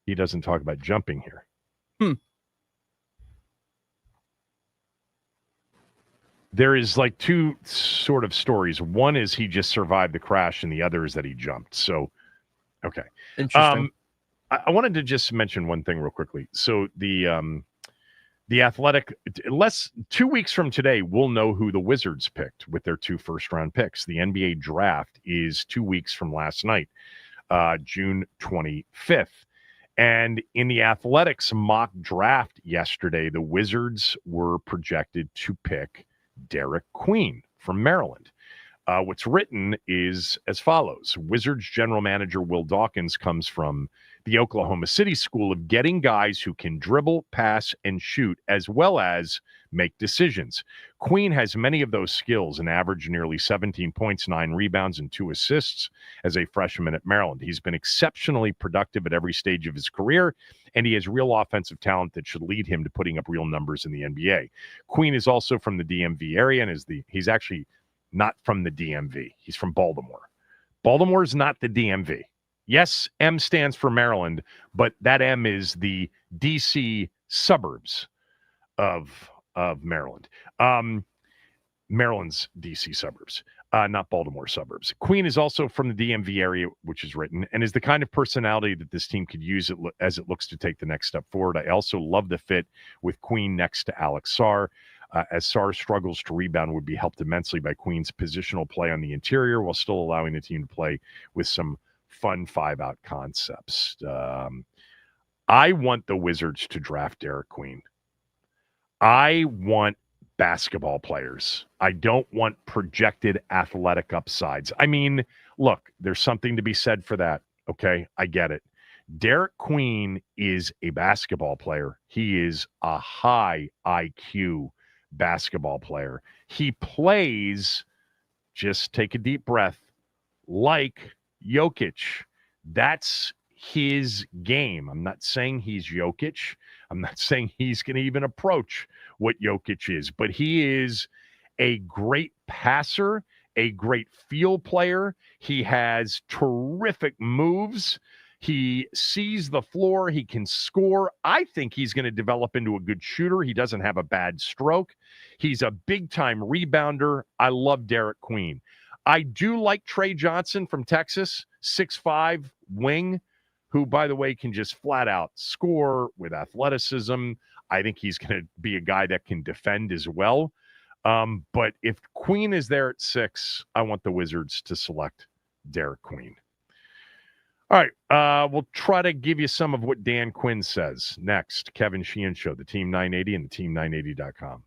he doesn't talk about jumping here. There is two sort of stories. One is he just survived the crash, and the other is that he jumped. So, okay. Interesting. I wanted to just mention one thing real quickly. So the Athletic, 2 weeks from today, we'll know who the Wizards picked with their 2 first-round picks. The NBA draft is 2 weeks from last night, June 25th. And in the Athletics mock draft yesterday, the Wizards were projected to pick Derek Queen from Maryland. What's written is as follows. Wizards general manager Will Dawkins comes from the Oklahoma City school of getting guys who can dribble, pass, and shoot, as well as make decisions. Quinn has many of those skills and averaged nearly 17 points, 9 rebounds, and 2 assists as a freshman at Maryland. He's been exceptionally productive at every stage of his career, and he has real offensive talent that should lead him to putting up real numbers in the NBA. Quinn is also from the DMV area, and he's actually not from the DMV. He's from Baltimore. Baltimore is not the DMV. Yes, M stands for Maryland, but that M is the DC suburbs of Maryland. Maryland's DC suburbs, not Baltimore suburbs. Quinn is also from the DMV area, which is written, and is the kind of personality that this team could use as it looks to take the next step forward. I also love the fit with Quinn next to Alex Sarr. As Sarr struggles to rebound, would be helped immensely by Quinn's positional play on the interior while still allowing the team to play with some fun 5-out concepts. I want the Wizards to draft Derek Quinn. I want basketball players. I don't want projected athletic upsides. I mean, look, there's something to be said for that. Okay, I get it. Derek Quinn is a basketball player. He is a high IQ basketball player. He plays, just take a deep breath, like Jokic. That's his game. I'm not saying he's Jokic. I'm not saying he's going to even approach what Jokic is, but he is a great passer, a great field player. He has terrific moves. He sees the floor. He can score. I think he's going to develop into a good shooter. He doesn't have a bad stroke. He's a big-time rebounder. I love Derek Quinn. I do like Trey Johnson from Texas, 6'5", wing, who, by the way, can just flat out score with athleticism. I think he's going to be a guy that can defend as well. But if Quinn is there at 6, I want the Wizards to select Derek Quinn. All right, we'll try to give you some of what Dan Quinn says next. Kevin Sheehan Show, the Team 980 and the Team980.com.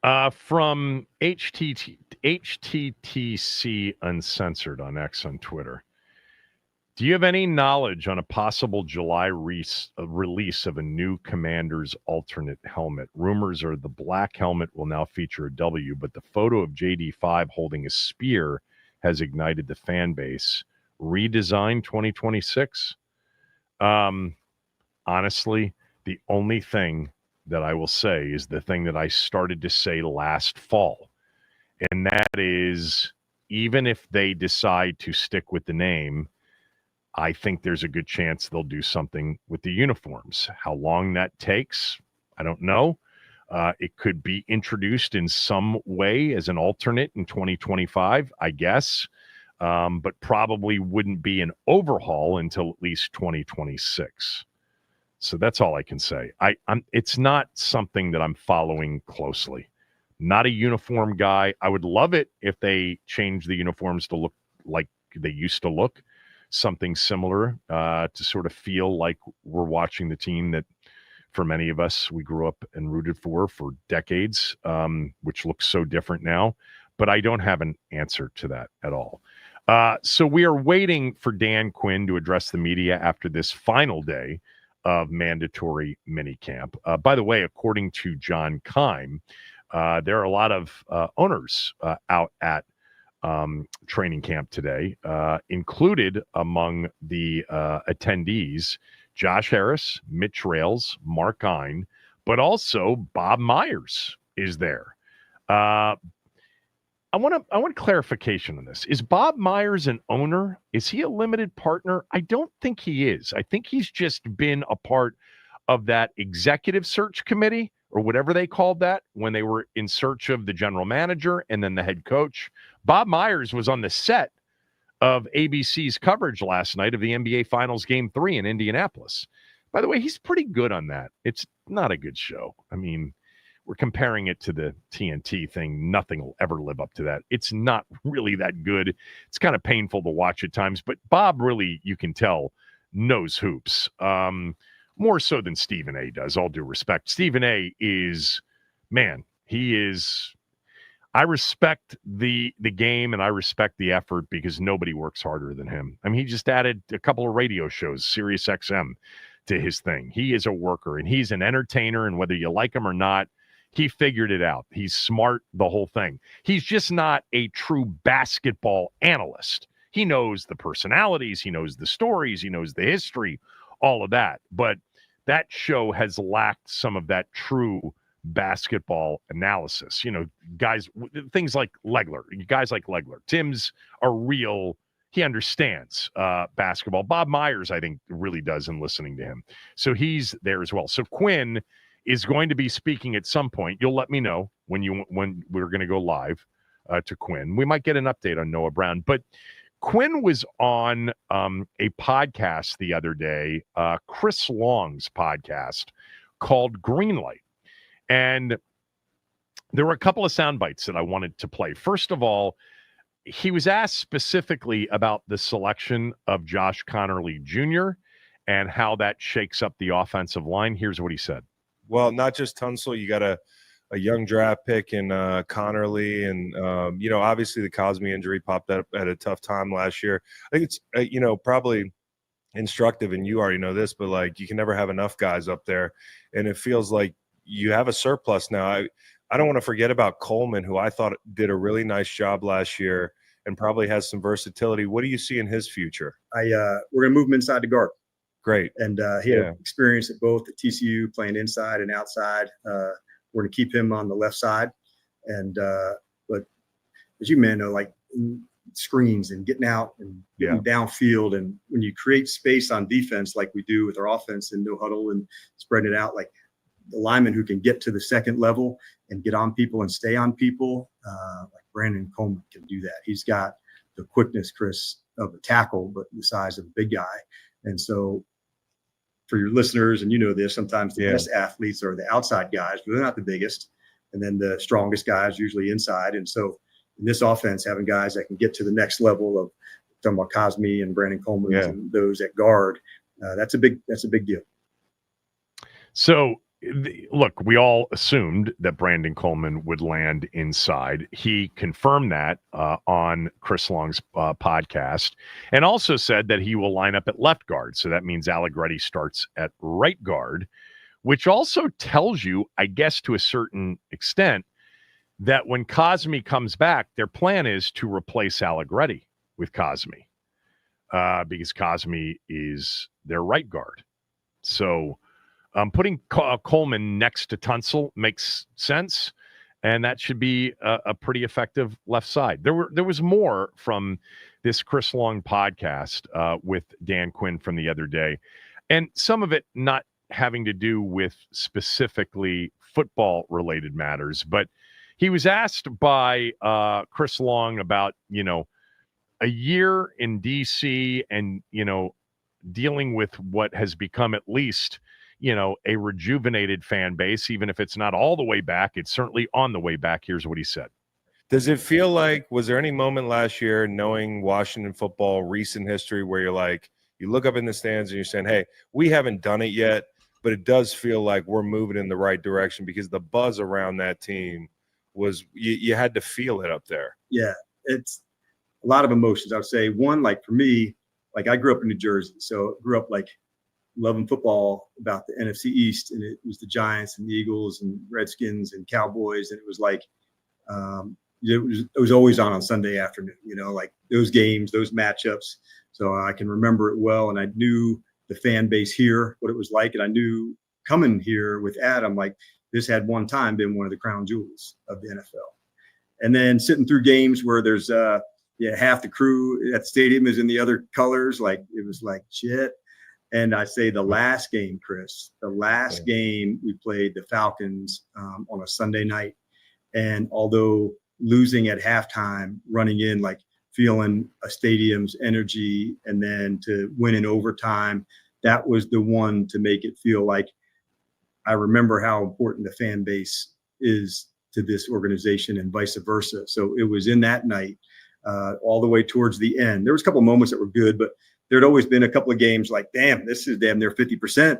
From HTTC Uncensored on X on Twitter. Do you have any knowledge on a possible July release of a new Commander's alternate helmet? Rumors are the black helmet will now feature a W, but the photo of JD5 holding a spear has ignited the fan base. Redesign 2026? Honestly, the only thing that I will say is the thing that I started to say last fall, and that is, even if they decide to stick with the name, I think there's a good chance they'll do something with the uniforms. How long that takes, I don't know. It could be introduced in some way as an alternate in 2025, I guess, but probably wouldn't be an overhaul until at least 2026. So that's all I can say. It's not something that I'm following closely. Not a uniform guy. I would love it if they change the uniforms to look like they used to look. Something similar to sort of feel like we're watching the team that, for many of us, we grew up and rooted for decades, which looks so different now. But I don't have an answer to that at all. So we are waiting for Dan Quinn to address the media after this final day of mandatory minicamp. By the way, according to John Keim, there are a lot of owners out at training camp today, included among the attendees, Josh Harris, Mitch Rales, Mark Ein, but also Bob Myers is there. I want clarification on this. Is Bob Myers an owner? Is he a limited partner? I don't think he is. I think he's just been a part of that executive search committee, or whatever they called that, when they were in search of the general manager and then the head coach. Bob Myers was on the set of ABC's coverage last night of the NBA Finals Game 3 in Indianapolis. By the way, he's pretty good on that. It's not a good show. I mean, we're comparing it to the TNT thing. Nothing will ever live up to that. It's not really that good. It's kind of painful to watch at times, but Bob really, you can tell, knows hoops. More so than Stephen A. does, all due respect. Stephen A. is, man, he is, I respect the game and I respect the effort because nobody works harder than him. I mean, he just added a couple of radio shows, Sirius XM, to his thing. He is a worker and he's an entertainer, and whether you like him or not, he figured it out. He's smart, the whole thing. He's just not a true basketball analyst. He knows the personalities, he knows the stories, he knows the history, all of that. But that show has lacked some of that true basketball analysis. You know, guys, things like Legler, guys like Legler. Tim's a real, he understands basketball. Bob Myers, I think, really does in listening to him. So he's there as well. So Quinn is going to be speaking at some point. You'll let me know when we're going to go live to Quinn. We might get an update on Noah Brown, but Quinn was on a podcast the other day, Chris Long's podcast called Greenlight. And there were a couple of sound bites that I wanted to play. First of all, he was asked specifically about the selection of Josh Connerly Jr. and how that shakes up the offensive line. Here's what he said. Well, not just Tunsil, you got a young draft pick in Connerly, and obviously the Cosme injury popped up at a tough time last year. I think it's probably instructive, and you already know this, but like you can never have enough guys up there, and it feels like you have a surplus now. I don't want to forget about Coleman, who I thought did a really nice job last year and probably has some versatility. What do you see in his future? We're gonna move him inside the guard. Great. And he had experience at both at TCU, playing inside and outside. We're going to keep him on the left side. And but as you may know, like screens and getting out and getting downfield. And when you create space on defense, like we do with our offense and no huddle and spreading it out, like the lineman who can get to the second level and get on people and stay on people, like Brandon Coleman can do that. He's got the quickness, Chris, of a tackle, but the size of a big guy. And so for your listeners, and you know this, sometimes the best athletes are the outside guys, but they're not the biggest. And then the strongest guys usually inside. And so in this offense, having guys that can get to the next level of talking about Cosme and Brandon Coleman and those at guard, that's a big deal. So look, we all assumed that Brandon Coleman would land inside. He confirmed that on Chris Long's podcast, and also said that he will line up at left guard. So that means Allegretti starts at right guard, which also tells you, I guess, to a certain extent, that when Cosme comes back, their plan is to replace Allegretti with Cosme, because Cosme is their right guard. So putting Coleman next to Tunsil makes sense, and that should be a pretty effective left side. There was more from this Chris Long podcast with Dan Quinn from the other day, and some of it not having to do with specifically football-related matters, but he was asked by Chris Long about, a year in D.C. and, dealing with what has become at least, a rejuvenated fan base. Even if it's not all the way back, it's certainly on the way back. Here's what he said. Does it feel like, was there any moment last year, knowing Washington football, recent history, where you're like, you look up in the stands and you're saying, hey, we haven't done it yet, but it does feel like we're moving in the right direction, because the buzz around that team was, you had to feel it up there. Yeah, it's a lot of emotions. I would say one, like for me, like I grew up in New Jersey, so grew up like loving football about the NFC East, and it was the Giants and the Eagles and Redskins and Cowboys, and it was like it was always on Sunday afternoon, like those games, those matchups. So I can remember it well, and I knew the fan base here, what it was like, and I knew coming here with Adam, like this had one time been one of the crown jewels of the NFL. And then sitting through games where there's half the crew at the stadium is in the other colors, like it was like shit. And I say the last game, Chris, game we played the Falcons on a Sunday night. And although losing at halftime, running in, like feeling a stadium's energy, and then to win in overtime, that was the one to make it feel like I remember how important the fan base is to this organization and vice versa. So it was in that night all the way towards the end. There was a couple of moments that were good, but there'd always been a couple of games like, damn, this is damn near 50%,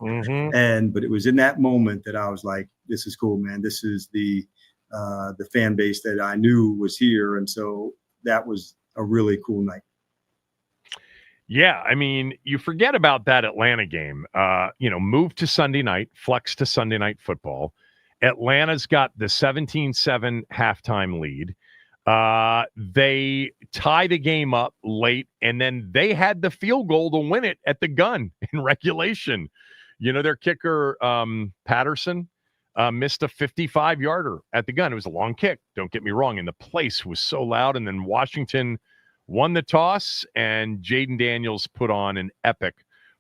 Mm-hmm. But it was in that moment that I was like, this is cool, man. This is the fan base that I knew was here. And so that was a really cool night. Yeah, I mean, you forget about that Atlanta game. Move to Sunday night, flex to Sunday Night Football. Atlanta's got the 17-7 halftime lead. They tie the game up late, and then they had the field goal to win it at the gun in regulation. Their kicker, Patterson, missed a 55-yarder at the gun. It was a long kick, don't get me wrong, and the place was so loud. And then Washington won the toss, and Jaden Daniels put on an epic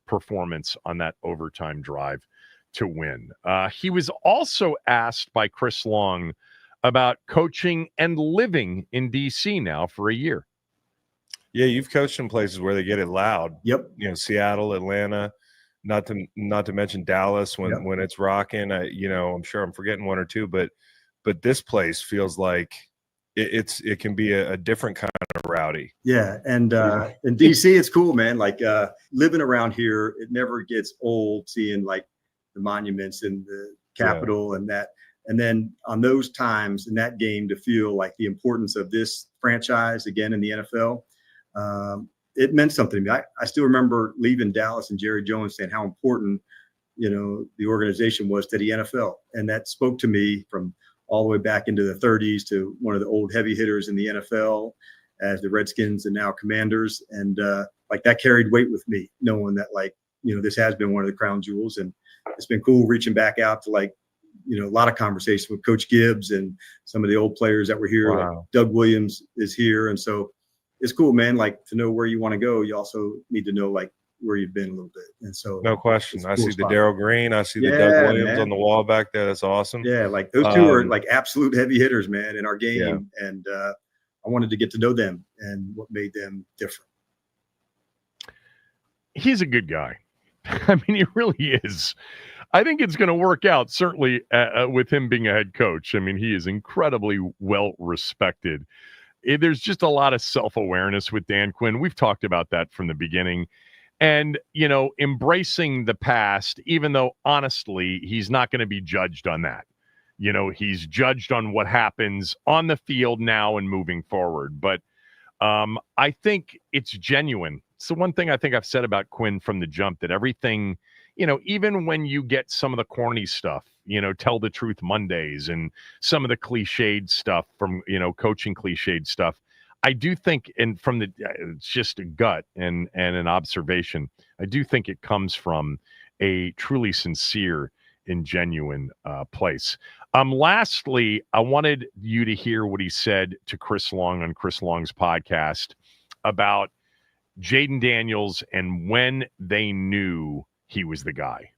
performance on that overtime drive to win. He was also asked by Chris Long about coaching and living in D.C. now for a year. Yeah, you've coached in places where they get it loud. Yep. Seattle, Atlanta, not to mention Dallas when it's rocking. I'm sure I'm forgetting one or two, but this place feels like it can be a different kind of rowdy. Yeah, and in DC it's cool, man. Like living around here, it never gets old seeing like the monuments in the Capitol and that. And then on those times in that game to feel like the importance of this franchise again in the NFL, it meant something to me. I still remember leaving Dallas and Jerry Jones saying how important, the organization was to the NFL. And that spoke to me from all the way back into the 30s to one of the old heavy hitters in the NFL as the Redskins and now Commanders. And like that carried weight with me, knowing that this has been one of the crown jewels. And it's been cool reaching back out to a lot of conversation with Coach Gibbs and some of the old players that were here. Wow. Like Doug Williams is here. And so it's cool, man. Like to know where you want to go, you also need to know where you've been a little bit. And so no question. I cool see spot. the Darryl Green. I see the Doug Williams on the wall back there. That's awesome. Yeah. Like those two are like absolute heavy hitters, man, in our game. Yeah. And I wanted to get to know them and what made them different. He's a good guy. I mean, he really is. I think it's going to work out, certainly with him being a head coach. I mean, he is incredibly well respected. There's just a lot of self-awareness with Dan Quinn. We've talked about that from the beginning. and, embracing the past, even though honestly, he's not going to be judged on that. He's judged on what happens on the field now and moving forward. But I think it's genuine. It's the one thing I think I've said about Quinn from the jump, that everything, even when you get some of the corny stuff, tell the truth Mondays and some of the cliched stuff from, coaching cliched stuff, I do think, and from it's just a gut and an observation, I do think it comes from a truly sincere and genuine place. Lastly, I wanted you to hear what he said to Chris Long on Chris Long's podcast about Jaden Daniels and when they knew he was the guy.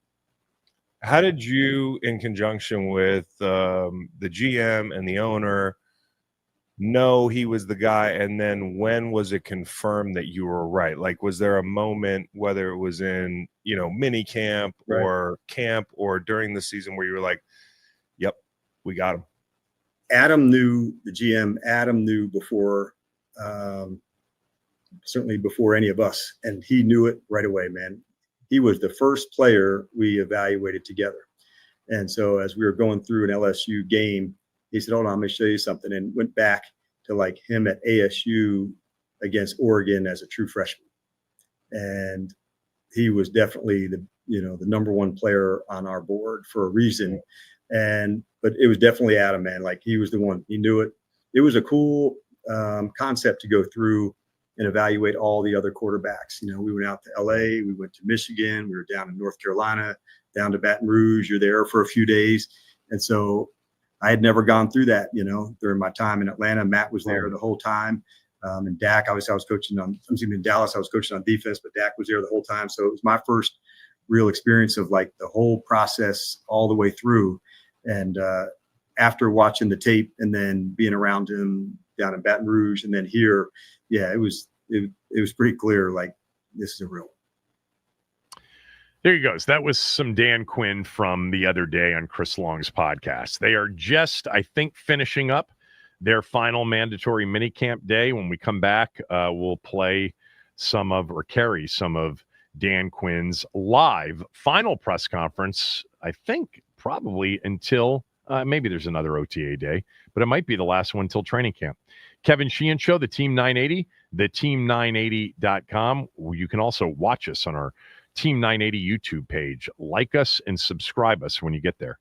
How did you, in conjunction with the GM and the owner, know he was the guy? And then when was it confirmed that you were right? Like, was there a moment, whether it was in, minicamp or camp or during the season, where you were like, yep, we got him? Adam knew, the GM, Adam knew before, certainly before any of us. And he knew it right away, man. He was the first player we evaluated together. And so as we were going through an LSU game, he said, hold on, I'm going to show you something, and went back to like him at ASU against Oregon as a true freshman. And he was definitely the number one player on our board for a reason. But it was definitely Adam, man. Like, he was the one. He knew it. It was a cool concept to go through and evaluate all the other quarterbacks. We went out to LA, we went to Michigan, we were down in North Carolina, down to Baton Rouge. You're there for a few days. And so I had never gone through that, during my time in Atlanta. Matt was there the whole time. And Dak, obviously I was coaching in Dallas, I was coaching on defense, but Dak was there the whole time. So it was my first real experience of like the whole process all the way through. And after watching the tape and then being around him down in Baton Rouge and then here, it was pretty clear, like, this is a real one. There he goes. That was some Dan Quinn from the other day on Chris Long's podcast. They are just, I think, finishing up their final mandatory minicamp day. When we come back, we'll play carry some of Dan Quinn's live final press conference, I think probably until maybe there's another OTA day, but it might be the last one until training camp. Kevin Sheehan Show, the Team 980, theteam980.com. You can also watch us on our Team 980 YouTube page. Like us and subscribe us when you get there.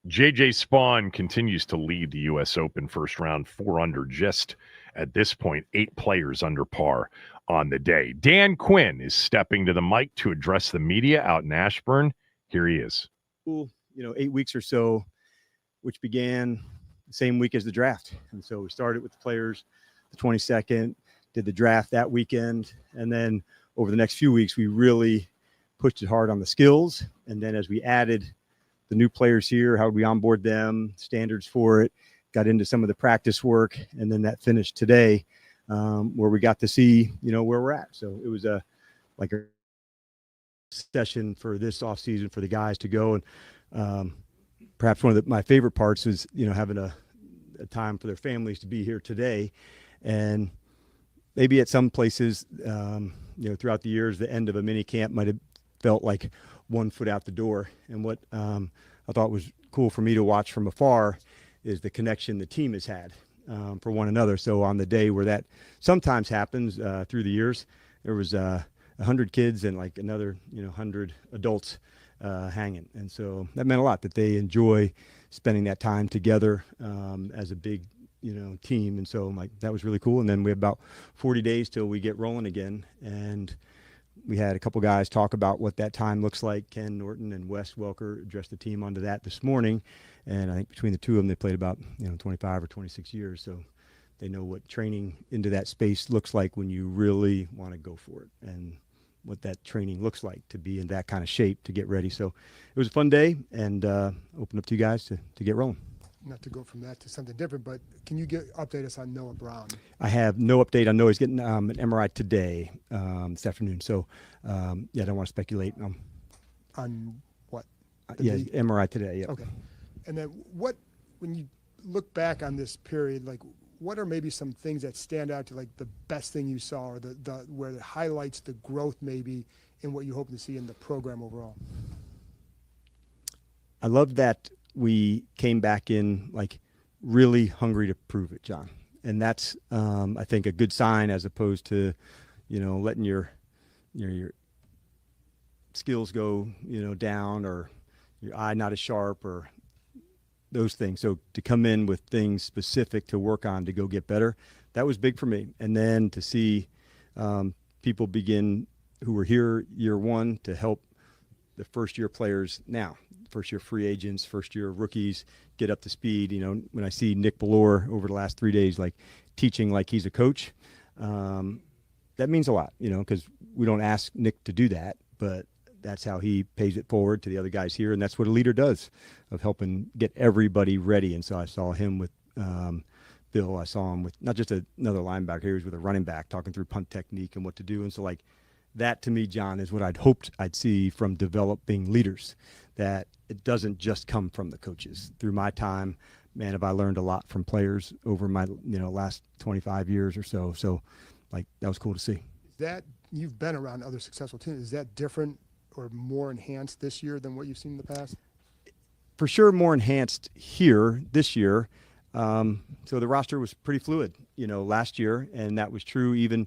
JJ Spawn continues to lead the U.S. Open first round, 4 under, just at this point, 8 players under par on the day. Dan Quinn is stepping to the mic to address the media out in Ashburn. Here he is. 8 weeks or so, which began the same week as the draft. And so we started with the players the 22nd, did the draft that weekend. And then over the next few weeks, we really pushed it hard on the skills. And then as we added the new players here, how we onboard them, standards for it, got into some of the practice work. And then that finished today, where we got to see, where we're at. So it was a session for this off season for the guys to go. And perhaps one of my favorite parts was, having a time for their families to be here today. And maybe at some places, throughout the years, the end of a mini camp might have felt like one foot out the door. And what I thought was cool for me to watch from afar is the connection the team has had for one another. So on the day where that sometimes happens through the years, there was 100 kids and like another 100 adults hanging. And so that meant a lot, that they enjoy spending that time together as a big team. And so that was really cool. And then we have about 40 days till we get rolling again. And we had a couple guys talk about what that time looks like. Ken Norton and Wes Welker addressed the team onto that this morning. And I think between the two of them, they played about 25 or 26 years. So they know what training into that space looks like when you really want to go for it, and what that training looks like to be in that kind of shape to get ready. So it was a fun day, and open up to you guys to get rolling. Not to go from that to something different, but can you update us on Noah Brown? I have no update. I know he's getting an MRI today, this afternoon. So, I don't want to speculate. On what? MRI today, yeah. Okay. And then when you look back on this period, what are maybe some things that stand out to the best thing you saw, or where it highlights the growth maybe in what you hope to see in the program overall? I love that we came back in really hungry to prove it, John. And that's, I think, a good sign, as opposed to, letting your skills go, down, or your eye not as sharp, or those things. So to come in with things specific to work on to go get better, that was big for me. And then to see people begin who were here year one to help the first year players now, first year free agents, first year rookies get up to speed. When I see Nick Ballore over the last 3 days, teaching like he's a coach, that means a lot, because we don't ask Nick to do that, but that's how he pays it forward to the other guys here. And that's what a leader does, of helping get everybody ready. And so I saw him with Bill. I saw him with not just another linebacker. He was with a running back, talking through punt technique and what to do. And so that, to me, John, is what I'd hoped I'd see from developing leaders, that it doesn't just come from the coaches. Through my time, man, have I learned a lot from players over my last 25 years or so. So that was cool to see. That you've been around other successful teams, is that different or more enhanced this year than what you've seen in the past? For sure, more enhanced here this year. So the roster was pretty fluid, last year, and that was true even,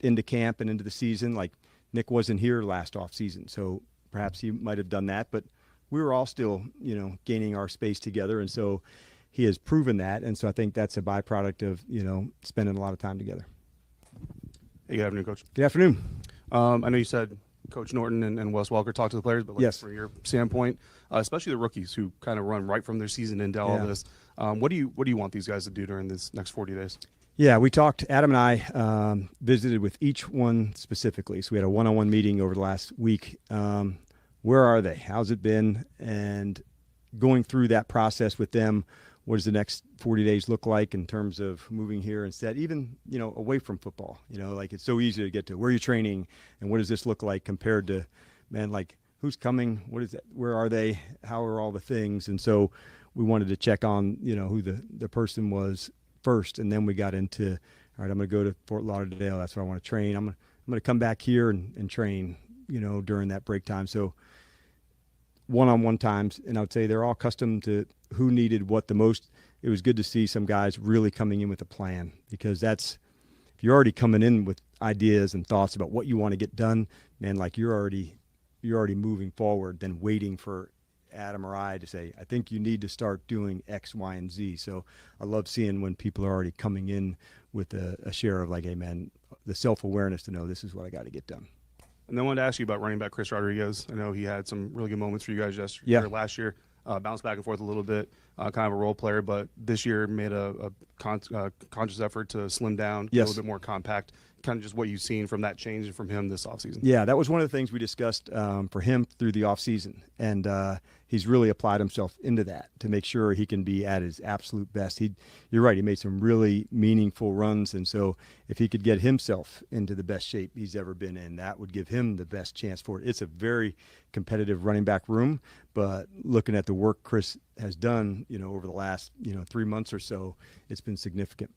into camp and into the season. Nick wasn't here last off season, so perhaps he might have done that, but we were all still, gaining our space together. And so he has proven that. And so I think that's a byproduct of, spending a lot of time together. Hey, good afternoon, Coach. Good afternoon. I know you said Coach Norton and Wes Welker talked to the players, but yes, from your standpoint, especially the rookies who kind of run right from their season into all this, what do you want these guys to do during this next 40 days? Yeah, we talked, Adam and I visited with each one specifically. So we had a one-on-one meeting over the last week. Where are they? How's it been? And going through that process with them, what does the next 40 days look like in terms of moving here instead, even, away from football? It's so easy to get to where you're training and what does this look like compared to, man, who's coming? What is that? Where are they? How are all the things? And so we wanted to check on, who the person was first. And then we got into, all right, I'm going to go to Fort Lauderdale. That's where I want to train. I'm going to come back here and train, during that break time. So one-on-one times, and I would say they're all accustomed to who needed what the most. It was good to see some guys really coming in with a plan, because if you're already coming in with ideas and thoughts about what you want to get done, man, you're already moving forward than waiting for Adam or I to say, I think you need to start doing X, Y, and Z. So I love seeing when people are already coming in with a share of like, hey, man, the self-awareness to know this is what I got to get done. And then I wanted to ask you about running back Chris Rodriguez. I know he had some really good moments for you guys yesterday, last year. Bounced back and forth a little bit, kind of a role player, but this year made a conscious effort to slim down, a little bit more compact. Kind of just what you've seen from that change from him this offseason. Yeah, that was one of the things we discussed for him through the offseason. And he's really applied himself into that to make sure he can be at his absolute best. You're right, he made some really meaningful runs. And so if he could get himself into the best shape he's ever been in, that would give him the best chance for it. It's a very competitive running back room, but looking at the work Chris has done, over the last, 3 months or so, it's been significant.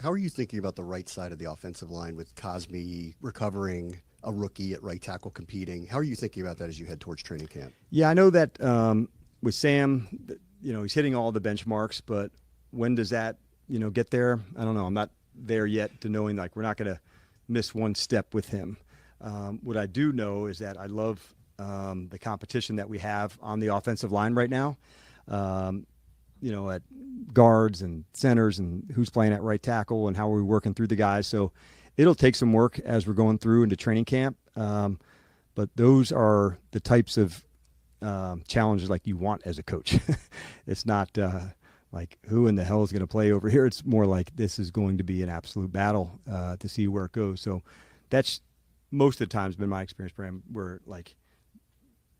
How are you thinking about the right side of the offensive line with Cosme recovering, a rookie at right tackle competing? How are you thinking about that as you head towards training camp? Yeah, I know that with Sam, he's hitting all the benchmarks, but when does that, get there? I don't know. I'm not there yet to knowing like we're not going to miss one step with him. What I do know is that I love the competition that we have on the offensive line right now. At guards and centers and who's playing at right tackle and how we're working through the guys. So it'll take some work as we're going through into training camp. But those are the types of challenges like you want as a coach. It's not like who in the hell is going to play over here. It's more like this is going to be an absolute battle to see where it goes. So that's most of the times been my experience, Bram, where like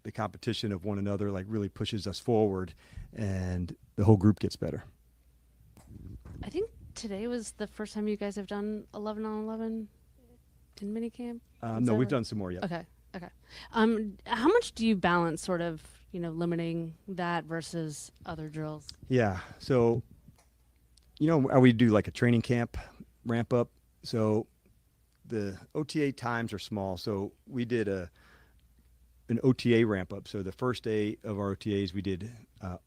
the competition of one another like really pushes us forward and the whole group gets better. I think today was the first time you guys have done 11 on 11 in minicamp. No, we've done some more yet. Okay. How much do you balance sort of, limiting that versus other drills? Yeah. So, we do like a training camp ramp up. So the OTA times are small. So we did an OTA ramp up. So the first day of our OTAs, we did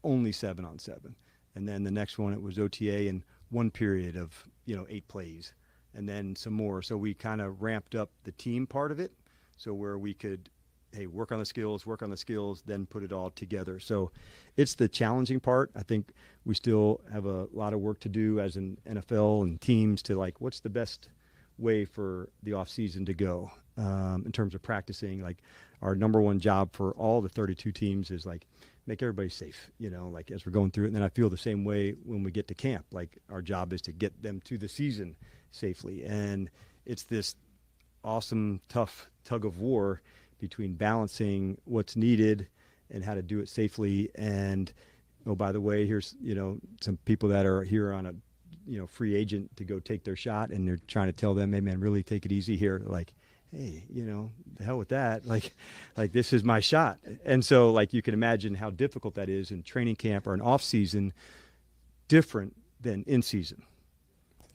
only 7 on 7. And then the next one, it was OTA in one period of, 8 plays and then some more. So we kind of ramped up the team part of it. So where we could, work on the skills, then put it all together. So it's the challenging part. I think we still have a lot of work to do as an NFL and teams to like, what's the best way for the off season to go in terms of practicing. Like our number one job for all the 32 teams is like make everybody safe, like as we're going through it. And then I feel the same way when we get to camp. Like our job is to get them to the season safely. And it's this awesome, tough tug of war between balancing what's needed and how to do it safely. And, oh, by the way, here's, some people that are here on a, free agent to go take their shot, and they're trying to tell them, hey man, really take it easy here. Like, hey, the hell with that. Like this is my shot. And so like, you can imagine how difficult that is in training camp or an off season, different than in season.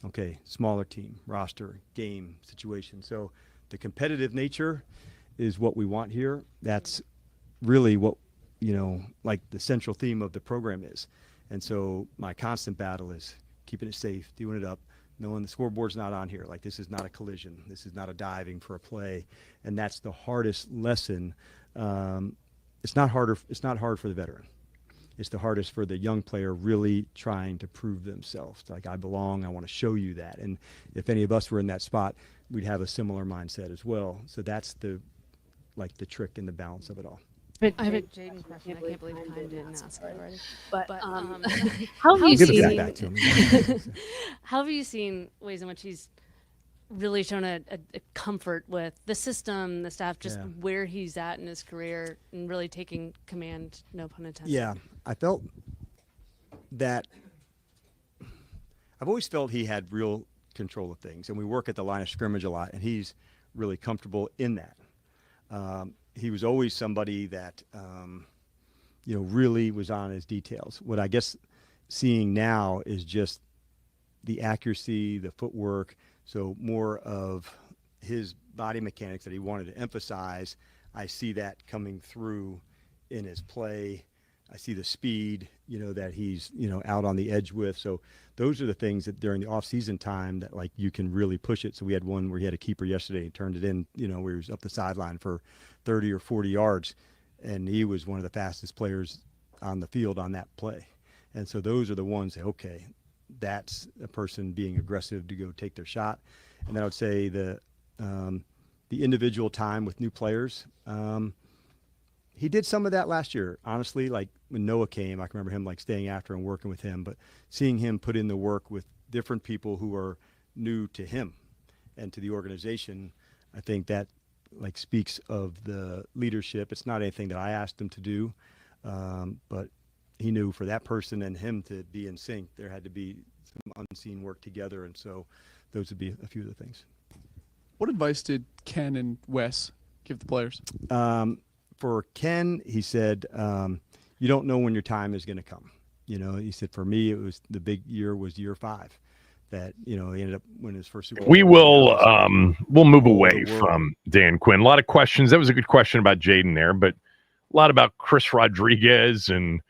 Okay. Smaller team, roster, game situation. So the competitive nature is what we want here. That's really what, like the central theme of the program is. And so my constant battle is keeping it safe, doing it up, knowing the scoreboard's not on here. Like this is not a collision. This is not a diving for a play. And that's the hardest lesson. It's not hard for the veteran. It's the hardest for the young player really trying to prove themselves. Like I belong, I want to show you that. And if any of us were in that spot, we'd have a similar mindset as well. So that's the trick and the balance of it all. I have a Jaden question. I can't believe Quinn didn't ask it already. But how have you seen ways in which he's really shown a comfort with the system, the staff, just where he's at in his career and really taking command, no pun intended? Yeah, I felt that I've always felt he had real control of things, and we work at the line of scrimmage a lot, and he's really comfortable in that. He was always somebody that, really was on his details. What I guess seeing now is just the accuracy, the footwork, so more of his body mechanics that he wanted to emphasize. I see that coming through in his play. I see the speed, that he's, out on the edge with. So those are the things that during the off-season time that like you can really push it. So we had one where he had a keeper yesterday and turned it in, where he was up the sideline for 30 or 40 yards. and he was one of the fastest players on the field on that play. And so those are the ones that, okay, that's a person being aggressive to go take their shot. And then I would say the individual time with new players. He did some of that last year, honestly. Like when Noah came, I can remember him like staying after and working with him, but seeing him put in the work with different people who are new to him and to the organization, I think that like speaks of the leadership. It's not anything that I asked him to do, but he knew for that person and him to be in sync, there had to be some unseen work together. And so those would be a few of the things. What advice did Ken and Wes give the players? For Ken, he said, you don't know when your time is going to come. You know, he said, for me, it was the big year was year 5 that, you know, he ended up winning his first Super Bowl. We will we'll move away from Dan Quinn. A lot of questions. That was a good question about Jaden there, but a lot about Chris Rodriguez and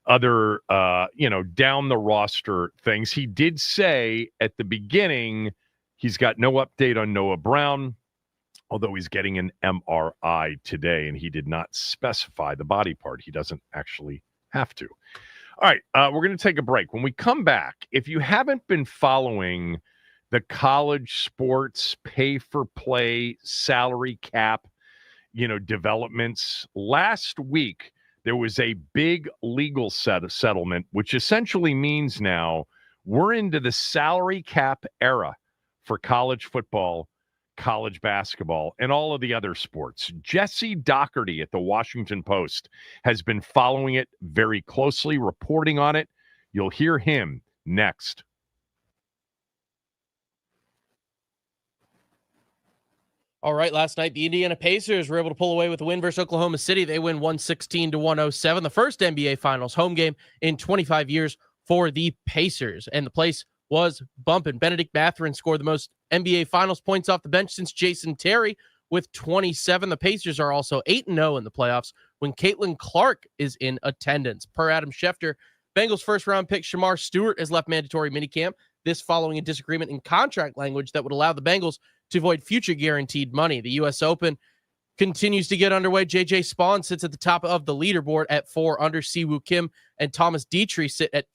other, down the roster things. He did say at the beginning he's got no update on Noah Brown, although he's getting an MRI today, and he did not specify the body part. He doesn't actually have to. All right, we're going to take a break. When we come back, if you haven't been following the college sports pay-for-play salary cap, developments, last week there was a big legal settlement, which essentially means now we're into the salary cap era for college football, college basketball, and all of the other sports. Jesse Doherty at the Washington Post has been following it very closely, reporting on it. You'll hear him next. All right, last night, the Indiana Pacers were able to pull away with a win versus Oklahoma City. They win 116-107, the first NBA Finals home game in 25 years for the Pacers. And the place was bumping. Benedict Mathurin scored the most NBA Finals points off the bench since Jason Terry with 27. The Pacers are also 8-0 in the playoffs when Caitlin Clark is in attendance. Per Adam Schefter, Bengals first-round pick Shamar Stewart has left mandatory minicamp, this following a disagreement in contract language that would allow the Bengals to avoid future guaranteed money. The U.S. Open continues to get underway. J.J. Spawn sits at the top of the leaderboard at 4 under. Siwoo Kim and Thomas Dietrich sit at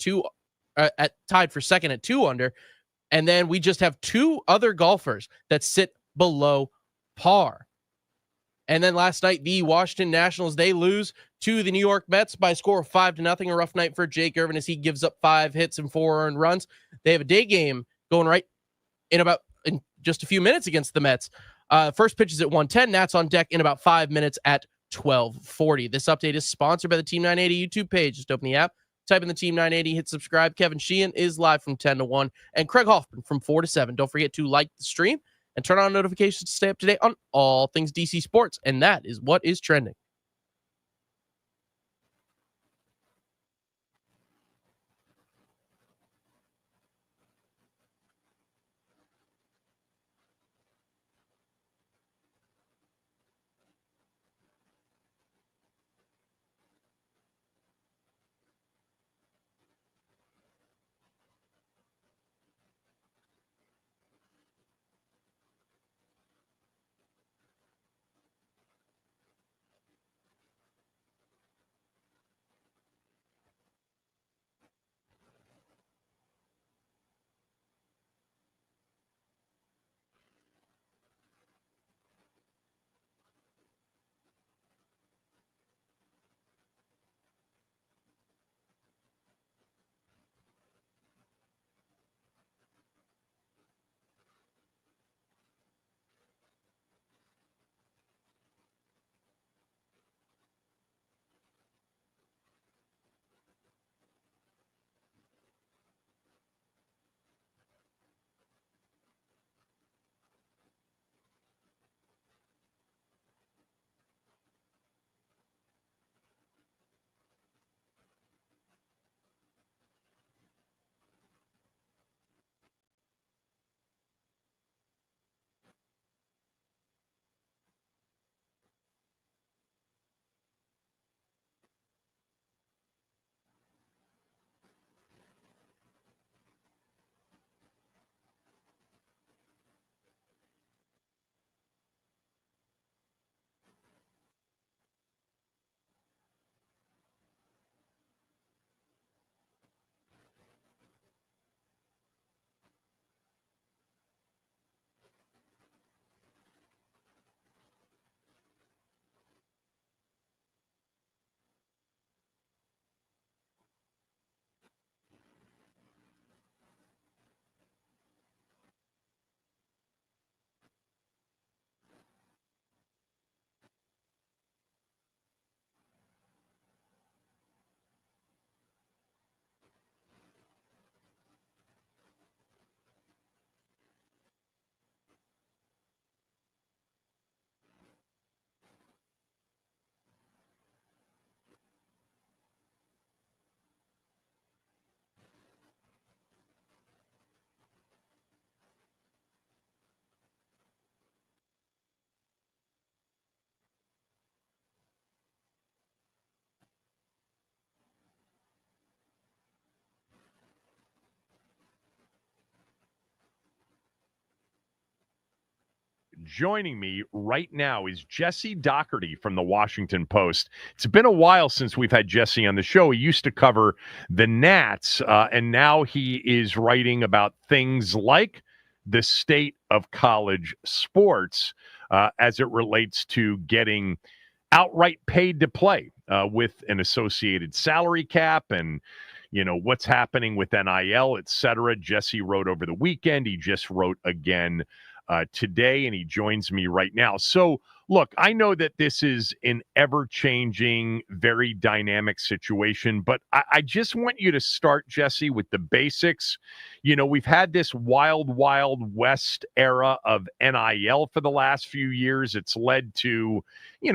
tied for second at 2 under. And then we just have 2 other golfers that sit below par. And then last night, the Washington Nationals, they lose to the New York Mets by a score of 5-0. A rough night for Jake Irvin as he gives up 5 hits and 4 earned runs. They have a day game going right in just a few minutes against the Mets. First pitch is at 1:10. Nats on deck in about 5 minutes at 12:40. This update is sponsored by the Team 980 YouTube page. Just open the app, type in the Team 980, hit subscribe. Kevin Sheehan is live from 10 to 1, and Craig Hoffman from 4 to 7. Don't forget to like the stream and turn on notifications to stay up to date on all things DC sports. And that is what is trending. Joining me right now is Jesse Doherty from the Washington Post. It's been a while since we've had Jesse on the show. He used to cover the Nats, and now he is writing about things like the state of college sports as it relates to getting outright paid to play with an associated salary cap and what's happening with NIL, et cetera. Jesse wrote over the weekend. He just wrote again today, and he joins me right now. So, look, I know that this is an ever-changing, very dynamic situation, but I just want you to start, Jesse, with the basics. We've had this wild, wild west era of NIL for the last few years. It's led to,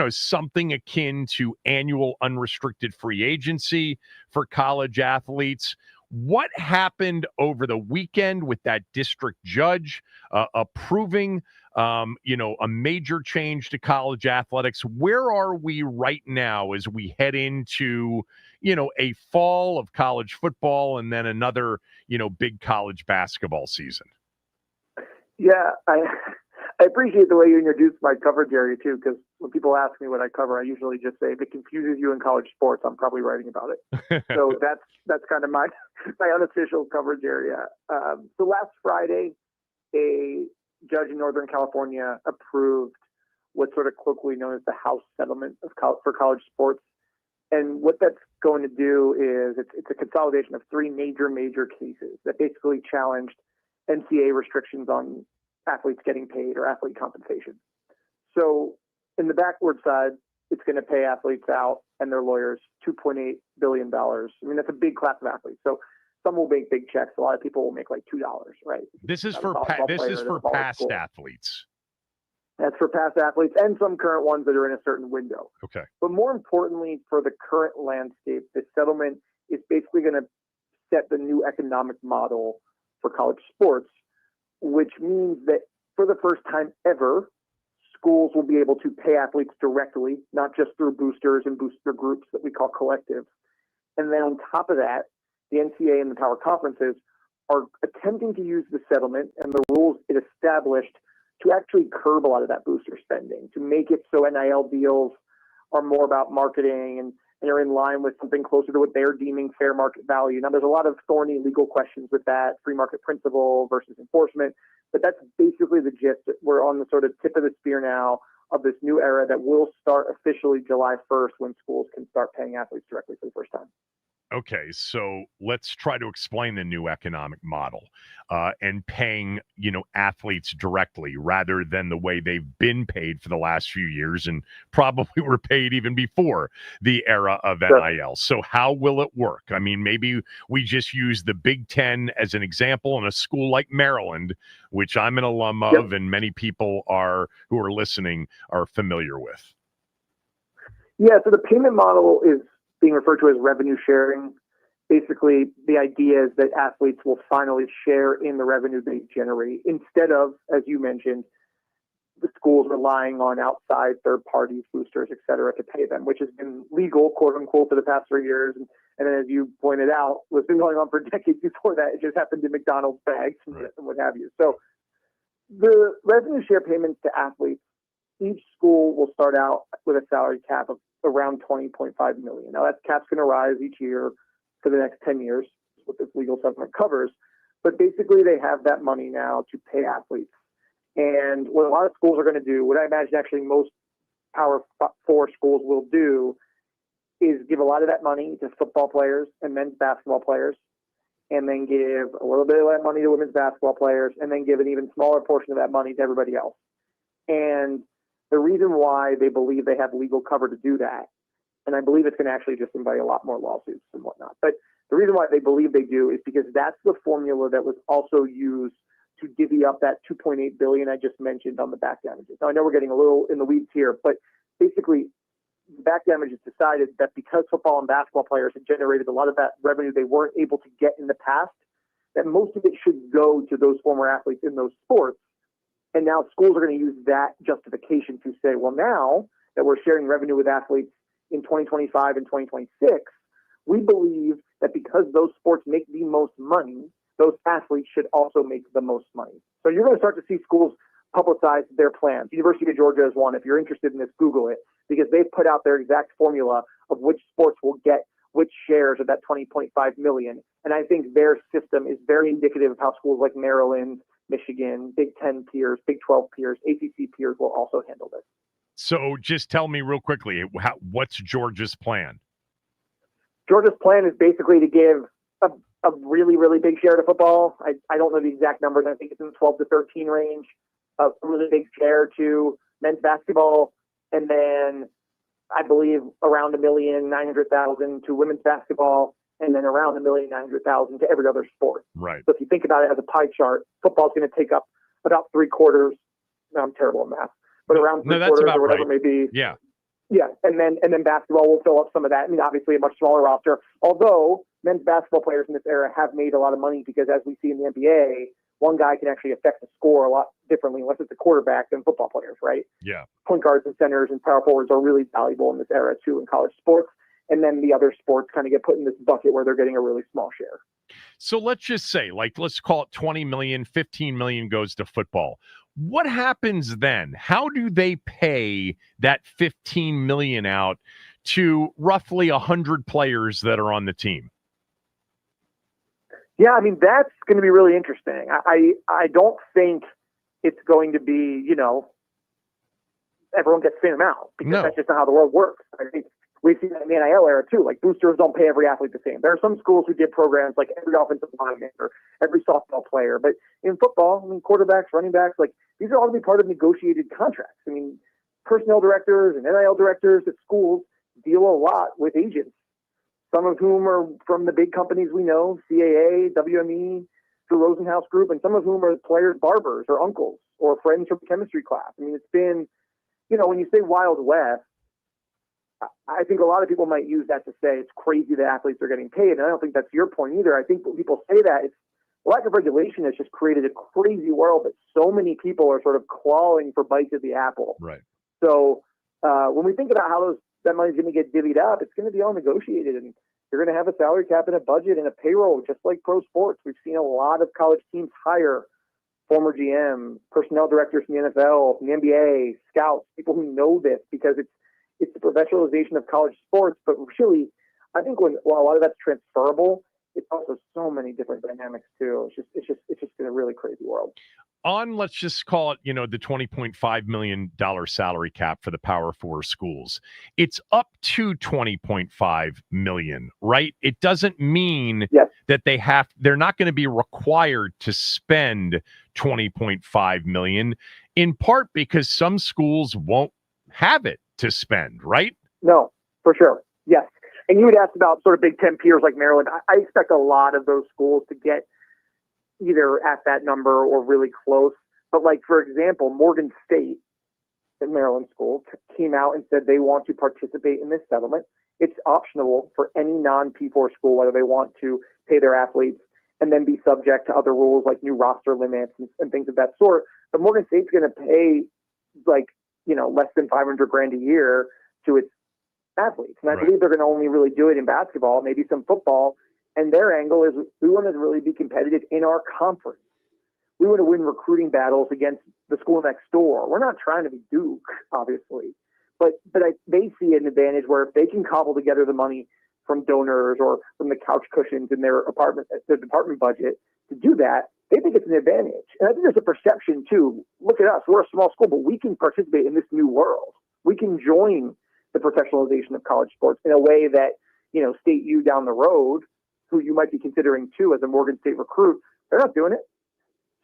something akin to annual unrestricted free agency for college athletes. What happened over the weekend with that district judge approving, a major change to college athletics? Where are we right now as we head into, a fall of college football and then another, big college basketball season? Yeah, I appreciate the way you introduced my coverage area too, because when people ask me what I cover, I usually just say, if it confuses you in college sports, I'm probably writing about it. So that's kind of my unofficial coverage area. So last Friday, a judge in Northern California approved what's sort of colloquially known as the House settlement for college sports. And what that's going to do is it's a consolidation of three major cases that basically challenged NCAA restrictions on athletes getting paid or athlete compensation. So in the backward side, it's going to pay athletes out and their lawyers $2.8 billion. I mean, that's a big class of athletes. So some will make big checks. A lot of people will make like $2, right? This is for past athletes. That's for past athletes and some current ones that are in a certain window. Okay. But more importantly, for the current landscape, the settlement is basically going to set the new economic model for college sports, which means that for the first time ever, schools will be able to pay athletes directly, not just through boosters and booster groups that we call collectives. And then on top of that, the NCAA and the power conferences are attempting to use the settlement and the rules it established to actually curb a lot of that booster spending, to make it so NIL deals are more about marketing and are in line with something closer to what they're deeming fair market value. Now, there's a lot of thorny legal questions with that, free market principle versus enforcement, but that's basically the gist. We're on the sort of tip of the spear now of this new era that will start officially July 1st when schools can start paying athletes directly for the first time. Okay, so let's try to explain the new economic model and paying, athletes directly rather than the way they've been paid for the last few years and probably were paid even before the era of NIL. So how will it work? I mean, maybe we just use the Big Ten as an example in a school like Maryland, which I'm an alum of and many people who are listening are familiar with. Yeah, so the payment model is being referred to as revenue sharing. Basically, the idea is that athletes will finally share in the revenue they generate instead of, as you mentioned, the schools relying on outside third parties, boosters, et cetera, to pay them, which has been legal, quote unquote, for the past 3 years. And then, as you pointed out, was been going on for decades before that. It just happened in McDonald's bags and what have you. So the revenue share payments to athletes, each school will start out with a salary cap of around $20.5 million. Now, that cap's going to rise each year for the next 10 years, what this legal settlement covers. But basically, they have that money now to pay athletes. And what a lot of schools are going to do, what I imagine actually most Power 4 schools will do, is give a lot of that money to football players and men's basketball players, and then give a little bit of that money to women's basketball players, and then give an even smaller portion of that money to everybody else. And the reason why they believe they have legal cover to do that, and I believe it's going to actually just invite a lot more lawsuits and whatnot, but the reason why they believe they do is because that's the formula that was also used to divvy up that $2.8 billion I just mentioned on the back damages. Now, I know we're getting a little in the weeds here, but basically, back damages decided that because football and basketball players had generated a lot of that revenue they weren't able to get in the past, that most of it should go to those former athletes in those sports. And now schools are going to use that justification to say, well, now that we're sharing revenue with athletes in 2025 and 2026, we believe that because those sports make the most money, those athletes should also make the most money. So you're going to start to see schools publicized their plans. University of Georgia is one. If you're interested in this, Google it, because they've put out their exact formula of which sports will get which shares of that 20.5 million. And I think their system is very indicative of how schools like Maryland, Michigan, Big 10 peers, Big 12 peers, ACC peers will also handle this. So just tell me real quickly, what's Georgia's plan? Georgia's plan is basically to give a really, really big share to football. I don't know the exact numbers. I think it's in the 12 to 13 range. A really big share to men's basketball. And then I believe around 1,900,000 to women's basketball. And then around 1,900,000 to every other sport. Right. So if you think about it as a pie chart, football's going to take up about 3/4. No, I'm terrible at math, but around 3/4 or whatever it may be. Yeah. Yeah, and then basketball will fill up some of that. I mean, obviously a much smaller roster. Although men's basketball players in this era have made a lot of money because, as we see in the NBA, one guy can actually affect the score a lot differently, unless it's a quarterback, than football players, right? Yeah. Point guards and centers and power forwards are really valuable in this era too in college sports. And then the other sports kind of get put in this bucket where they're getting a really small share. So let's just say, let's call it 20 million, 15 million goes to football. What happens then? How do they pay that 15 million out to roughly 100 players that are on the team? Yeah, I mean, that's going to be really interesting. I don't think it's going to be, everyone gets the same amount, because that's just not how the world works. I think we've seen that in the NIL era too. Like, boosters don't pay every athlete the same. There are some schools who did programs like every offensive lineman or every softball player. But in football, I mean, quarterbacks, running backs, like, these are all to be part of negotiated contracts. I mean, personnel directors and NIL directors at schools deal a lot with agents, some of whom are from the big companies we know, CAA, WME, the Rosenhaus Group, and some of whom are players' barbers or uncles or friends from chemistry class. I mean, it's been, when you say Wild West, I think a lot of people might use that to say it's crazy that athletes are getting paid. And I don't think that's your point either. I think when people say that, it's lack of regulation has just created a crazy world that so many people are sort of clawing for bites at the apple. Right. So when we think about how that money's going to get divvied up, it's going to be all negotiated, and you're going to have a salary cap and a budget and a payroll, just like pro sports. We've seen a lot of college teams hire former GM, personnel directors from the NFL, from the NBA, scouts, people who know this, because it's the professionalization of college sports. But really, I think while a lot of that's transferable, it's also so many different dynamics too. It's just been a really crazy world. On, let's just call it, the $20.5 million salary cap for the Power 4 schools. It's up to $20.5 million, right? It doesn't mean that they're not going to be required to spend $20.5 million, in part because some schools won't have it to spend, right? No, for sure. Yes. And you had asked about sort of Big 10 peers like Maryland. I expect a lot of those schools to get either at that number or really close. But, like, for example, Morgan State, the Maryland school, came out and said they want to participate in this settlement. It's optional for any non-P4 school, whether they want to pay their athletes and then be subject to other rules like new roster limits and things of that sort. But Morgan State's going to pay, less than $500,000 a year to its athletes. And I believe they're going to only really do it in basketball, maybe some football. And their angle is we want to really be competitive in our conference. We want to win recruiting battles against the school next door. We're not trying to be Duke, obviously. But they see an advantage where if they can cobble together the money from donors or from the couch cushions in their department budget to do that, they think it's an advantage. And I think there's a perception, too. Look at us. We're a small school, but we can participate in this new world. We can join the professionalization of college sports in a way that, State U down the road, who you might be considering, too, as a Morgan State recruit, they're not doing it.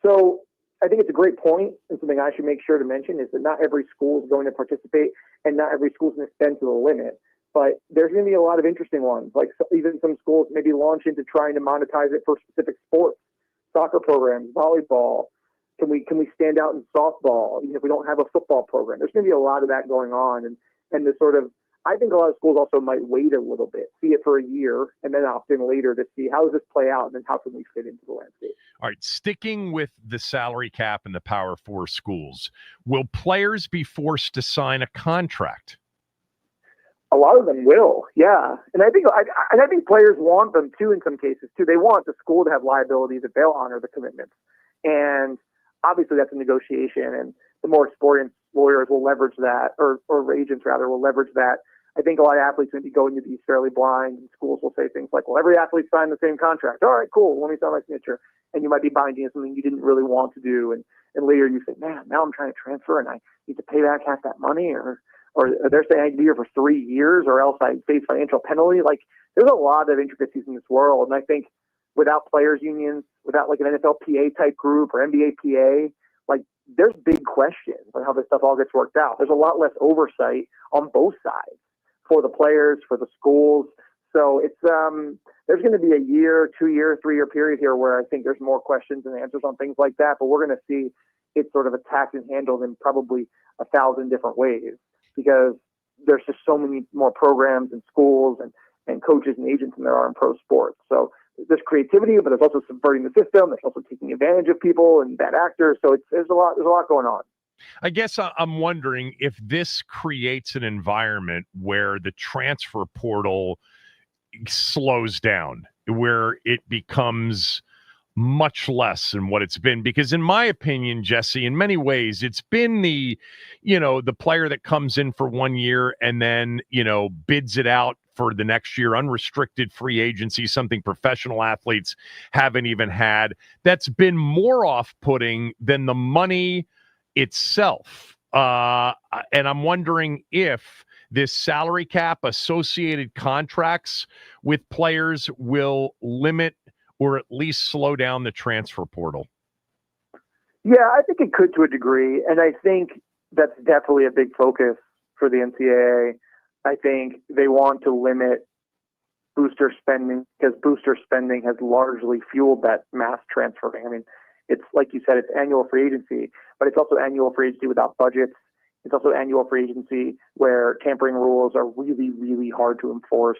So I think it's a great point, and something I should make sure to mention is that not every school is going to participate, and not every school is going to spend to the limit. But there's going to be a lot of interesting ones, like even some schools maybe launch into trying to monetize it for specific sports. Soccer programs, volleyball. Can we stand out in softball, even if we don't have a football program? There's going to be a lot of that going on, and the sort of, I think a lot of schools also might wait a little bit, see it for a year, and then opt in later to see how does this play out, and then how can we fit into the landscape. All right, sticking with the salary cap and the Power 4 schools, will players be forced to sign a contract? A lot of them will, yeah. And I think players want them too in some cases too. They want the school to have liabilities that they'll honor the commitments. And obviously that's a negotiation, and the more experienced lawyers will leverage that, or agents rather will leverage that. I think a lot of athletes may be going to these fairly blind, and schools will say things like, well, every athlete signed the same contract. All right, cool. Let me sign my signature. And you might be binding something you didn't really want to do. And later you say, man, now I'm trying to transfer and I need to pay back half that money, or they're saying I can be here for 3 years or else I face financial penalty. Like, there's a lot of intricacies in this world. And I think without players unions, without like an NFLPA type group or NBAPA, like, there's big questions on how this stuff all gets worked out. There's a lot less oversight on both sides for the players, for the schools. So it's there's going to be a year, 2 year, 3 year period here where I think there's more questions and answers on things like that. But we're going to see it sort of attacked and handled in probably 1,000 different ways, because there's just so many more programs and schools and coaches and agents than there are in pro sports. So there's creativity, but there's also subverting the system. There's also taking advantage of people and bad actors. So there's a lot going on. I guess I'm wondering if this creates an environment where the transfer portal slows down, where it becomes much less than what it's been. Because in my opinion, Jesse, in many ways, it's been the player that comes in for 1 year and then, bids it out for the next year, unrestricted free agency, something professional athletes haven't even had. That's been more off-putting than the money itself. And I'm wondering if this salary cap, associated contracts with players will limit or at least slow down the transfer portal. Yeah, I think it could to a degree. And I think that's definitely a big focus for the NCAA. I think they want to limit booster spending, because booster spending has largely fueled that mass transferring. I mean, it's like you said, it's annual free agency, but it's also annual free agency without budgets. It's also annual free agency where tampering rules are really, really hard to enforce.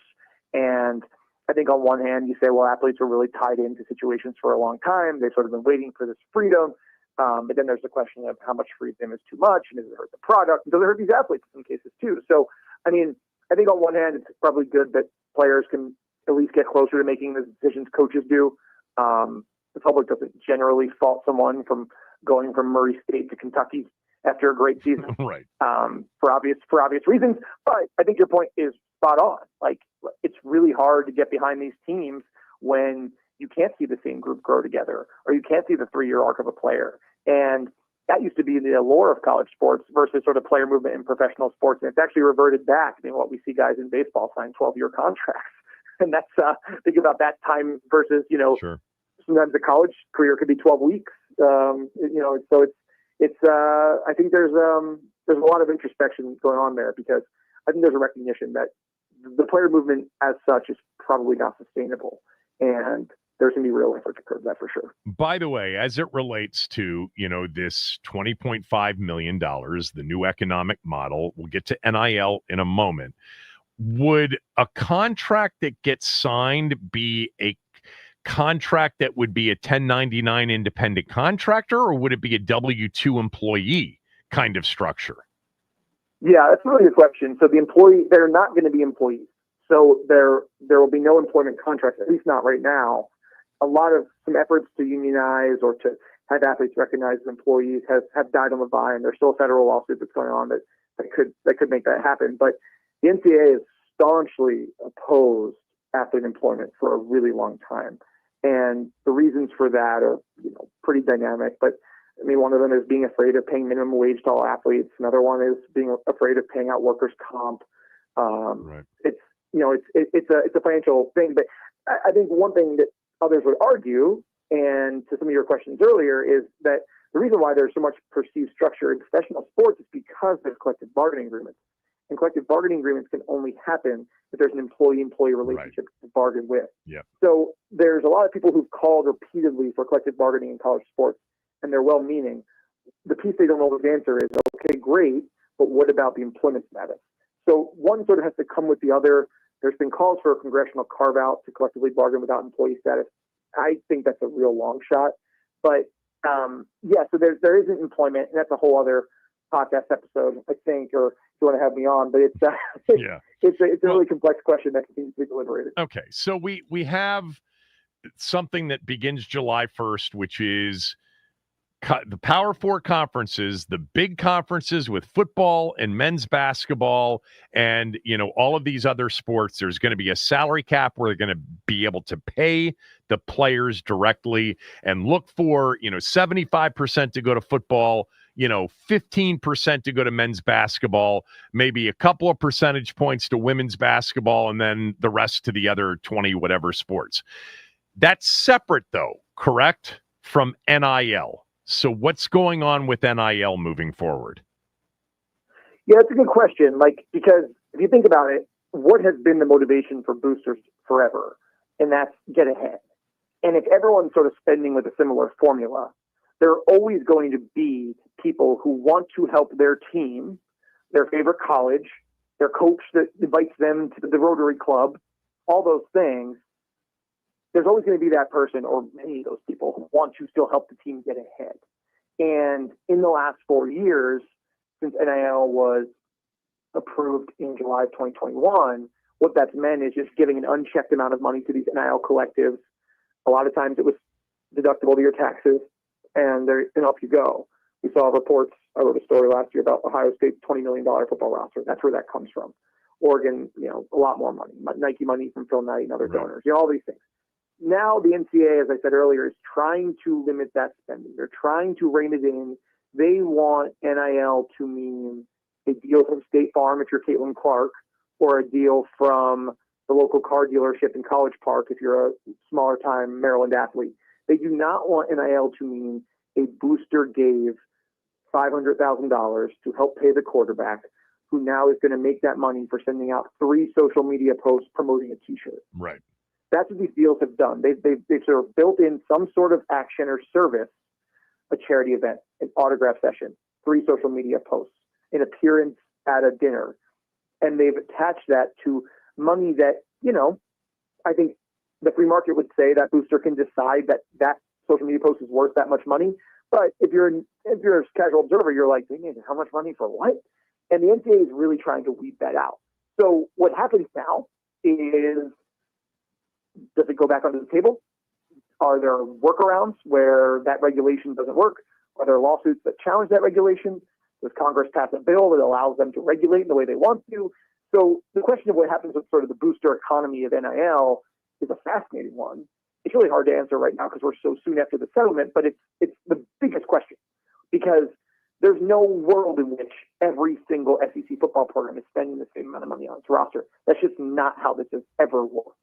And I think on one hand, you say, well, athletes are really tied into situations for a long time. They've sort of been waiting for this freedom. But then there's the question of how much freedom is too much, and does it hurt the product? And does it hurt these athletes in some cases too? So, I mean, I think on one hand, it's probably good that players can at least get closer to making the decisions coaches do. The public doesn't generally fault someone from going from Murray State to Kentucky after a great season, right? For obvious reasons. But I think your point is spot on. Like, it's really hard to get behind these teams when you can't see the same group grow together, or you can't see the 3-year arc of a player. And that used to be the allure of college sports versus sort of player movement in professional sports. And it's actually reverted back. I mean, what we see guys in baseball sign 12-year contracts. And that's, think about that time versus, sure. Sometimes the college career could be 12 weeks. So it's I think there's a lot of introspection going on there, because I think there's a recognition that the player movement as such is probably not sustainable. And there's going to be real effort to curb that for sure. By the way, as it relates to, this $20.5 million, the new economic model, we'll get to NIL in a moment. Would a contract that gets signed be a contract that would be a 1099 independent contractor, or would it be a W-2 employee kind of structure? Yeah, that's a really good question. So they're not going to be employees. So there will be no employment contracts, at least not right now. A lot of some efforts to unionize or to have athletes recognized as employees have died on the vine. There's still a federal lawsuit that's going on that could make that happen. But the NCAA is staunchly opposed athlete employment for a really long time. And the reasons for that are, pretty dynamic. But I mean, one of them is being afraid of paying minimum wage to all athletes. Another one is being afraid of paying out workers' comp. Right. It's a financial thing. But I think one thing that others would argue, and to some of your questions earlier, is that the reason why there's so much perceived structure in professional sports is because there's collective bargaining agreements. And collective bargaining agreements can only happen if there's an employee-employee relationship to bargain with. Yeah. So there's a lot of people who've called repeatedly for collective bargaining in college sports, and they're well-meaning. The piece they don't always answer is, okay, great, but what about the employment status? So one sort of has to come with the other. There's been calls for a congressional carve-out to collectively bargain without employee status. I think that's a real long shot. But, so there isn't employment, and that's a whole other podcast episode, I think, or if you want to have me on. But it's a really complex question that continues to be deliberated. Okay, so we have something that begins July 1st, which is the Power Four conferences, the big conferences with football and men's basketball and, all of these other sports, there's going to be a salary cap where they're going to be able to pay the players directly and look for, 75% to go to football, 15% to go to men's basketball, maybe a couple of percentage points to women's basketball, and then the rest to the other 20 whatever sports. That's separate, though, correct, from NIL. So what's going on with NIL moving forward? Yeah, it's a good question. Because if you think about it, what has been the motivation for boosters forever? And that's get ahead. And if everyone's sort of spending with a similar formula, there are always going to be people who want to help their team, their favorite college, their coach that invites them to the Rotary Club, all those things. There's always going to be that person or many of those people who want to still help the team get ahead. And in the last 4 years, since NIL was approved in July of 2021, what that's meant is just giving an unchecked amount of money to these NIL collectives. A lot of times it was deductible to your taxes, and off you go. We saw reports. I wrote a story last year about Ohio State's $20 million football roster. That's where that comes from. Oregon, a lot more money. Nike money from Phil Knight and other donors. All these things. Now the NCAA, as I said earlier, is trying to limit that spending. They're trying to rein it in. They want NIL to mean a deal from State Farm if you're Caitlin Clark, or a deal from the local car dealership in College Park if you're a smaller time Maryland athlete. They do not want NIL to mean a booster gave $500,000 to help pay the quarterback, who now is going to make that money for sending out 3 social media posts promoting a T-shirt. Right. That's what these deals have done. They've sort of built in some sort of action or service, a charity event, an autograph session, 3 social media posts, an appearance at a dinner. And they've attached that to money that, I think the free market would say that booster can decide that social media post is worth that much money. But if you're a casual observer, you're like, how much money for what? And the NCAA is really trying to weed that out. So what happens now is, does it go back onto the table? Are there workarounds where that regulation doesn't work? Are there lawsuits that challenge that regulation? Does Congress pass a bill that allows them to regulate the way they want to? So the question of what happens with sort of the booster economy of NIL is a fascinating one. It's really hard to answer right now because we're so soon after the settlement, but it's the biggest question because there's no world in which every single SEC football program is spending the same amount of money on its roster. That's just not how this has ever worked,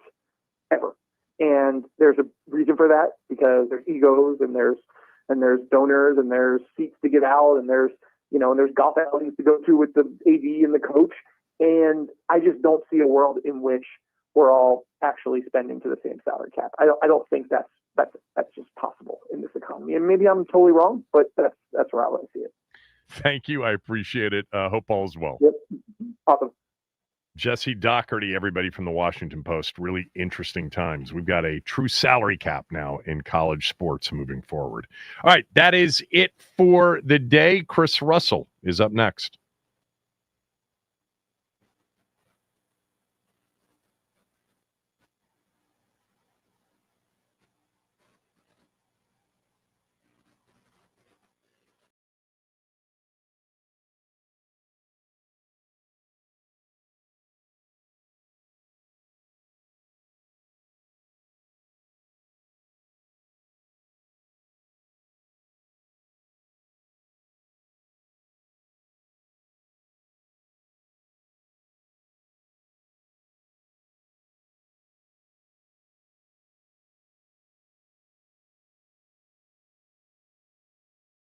ever. And there's a reason for that because there's egos and there's donors and there's seats to give out and there's golf outings to go to with the AD and the coach. And I just don't see a world in which we're all actually spending to the same salary cap. I don't think that's just possible in this economy. And maybe I'm totally wrong, but that's where I want to see it. Thank you. I appreciate it. Hope all is well. Yep. Awesome. Jesse Doherty, everybody from the Washington Post. Really interesting times. We've got a true salary cap now in college sports moving forward. All right, that is it for the day. Chris Russell is up next.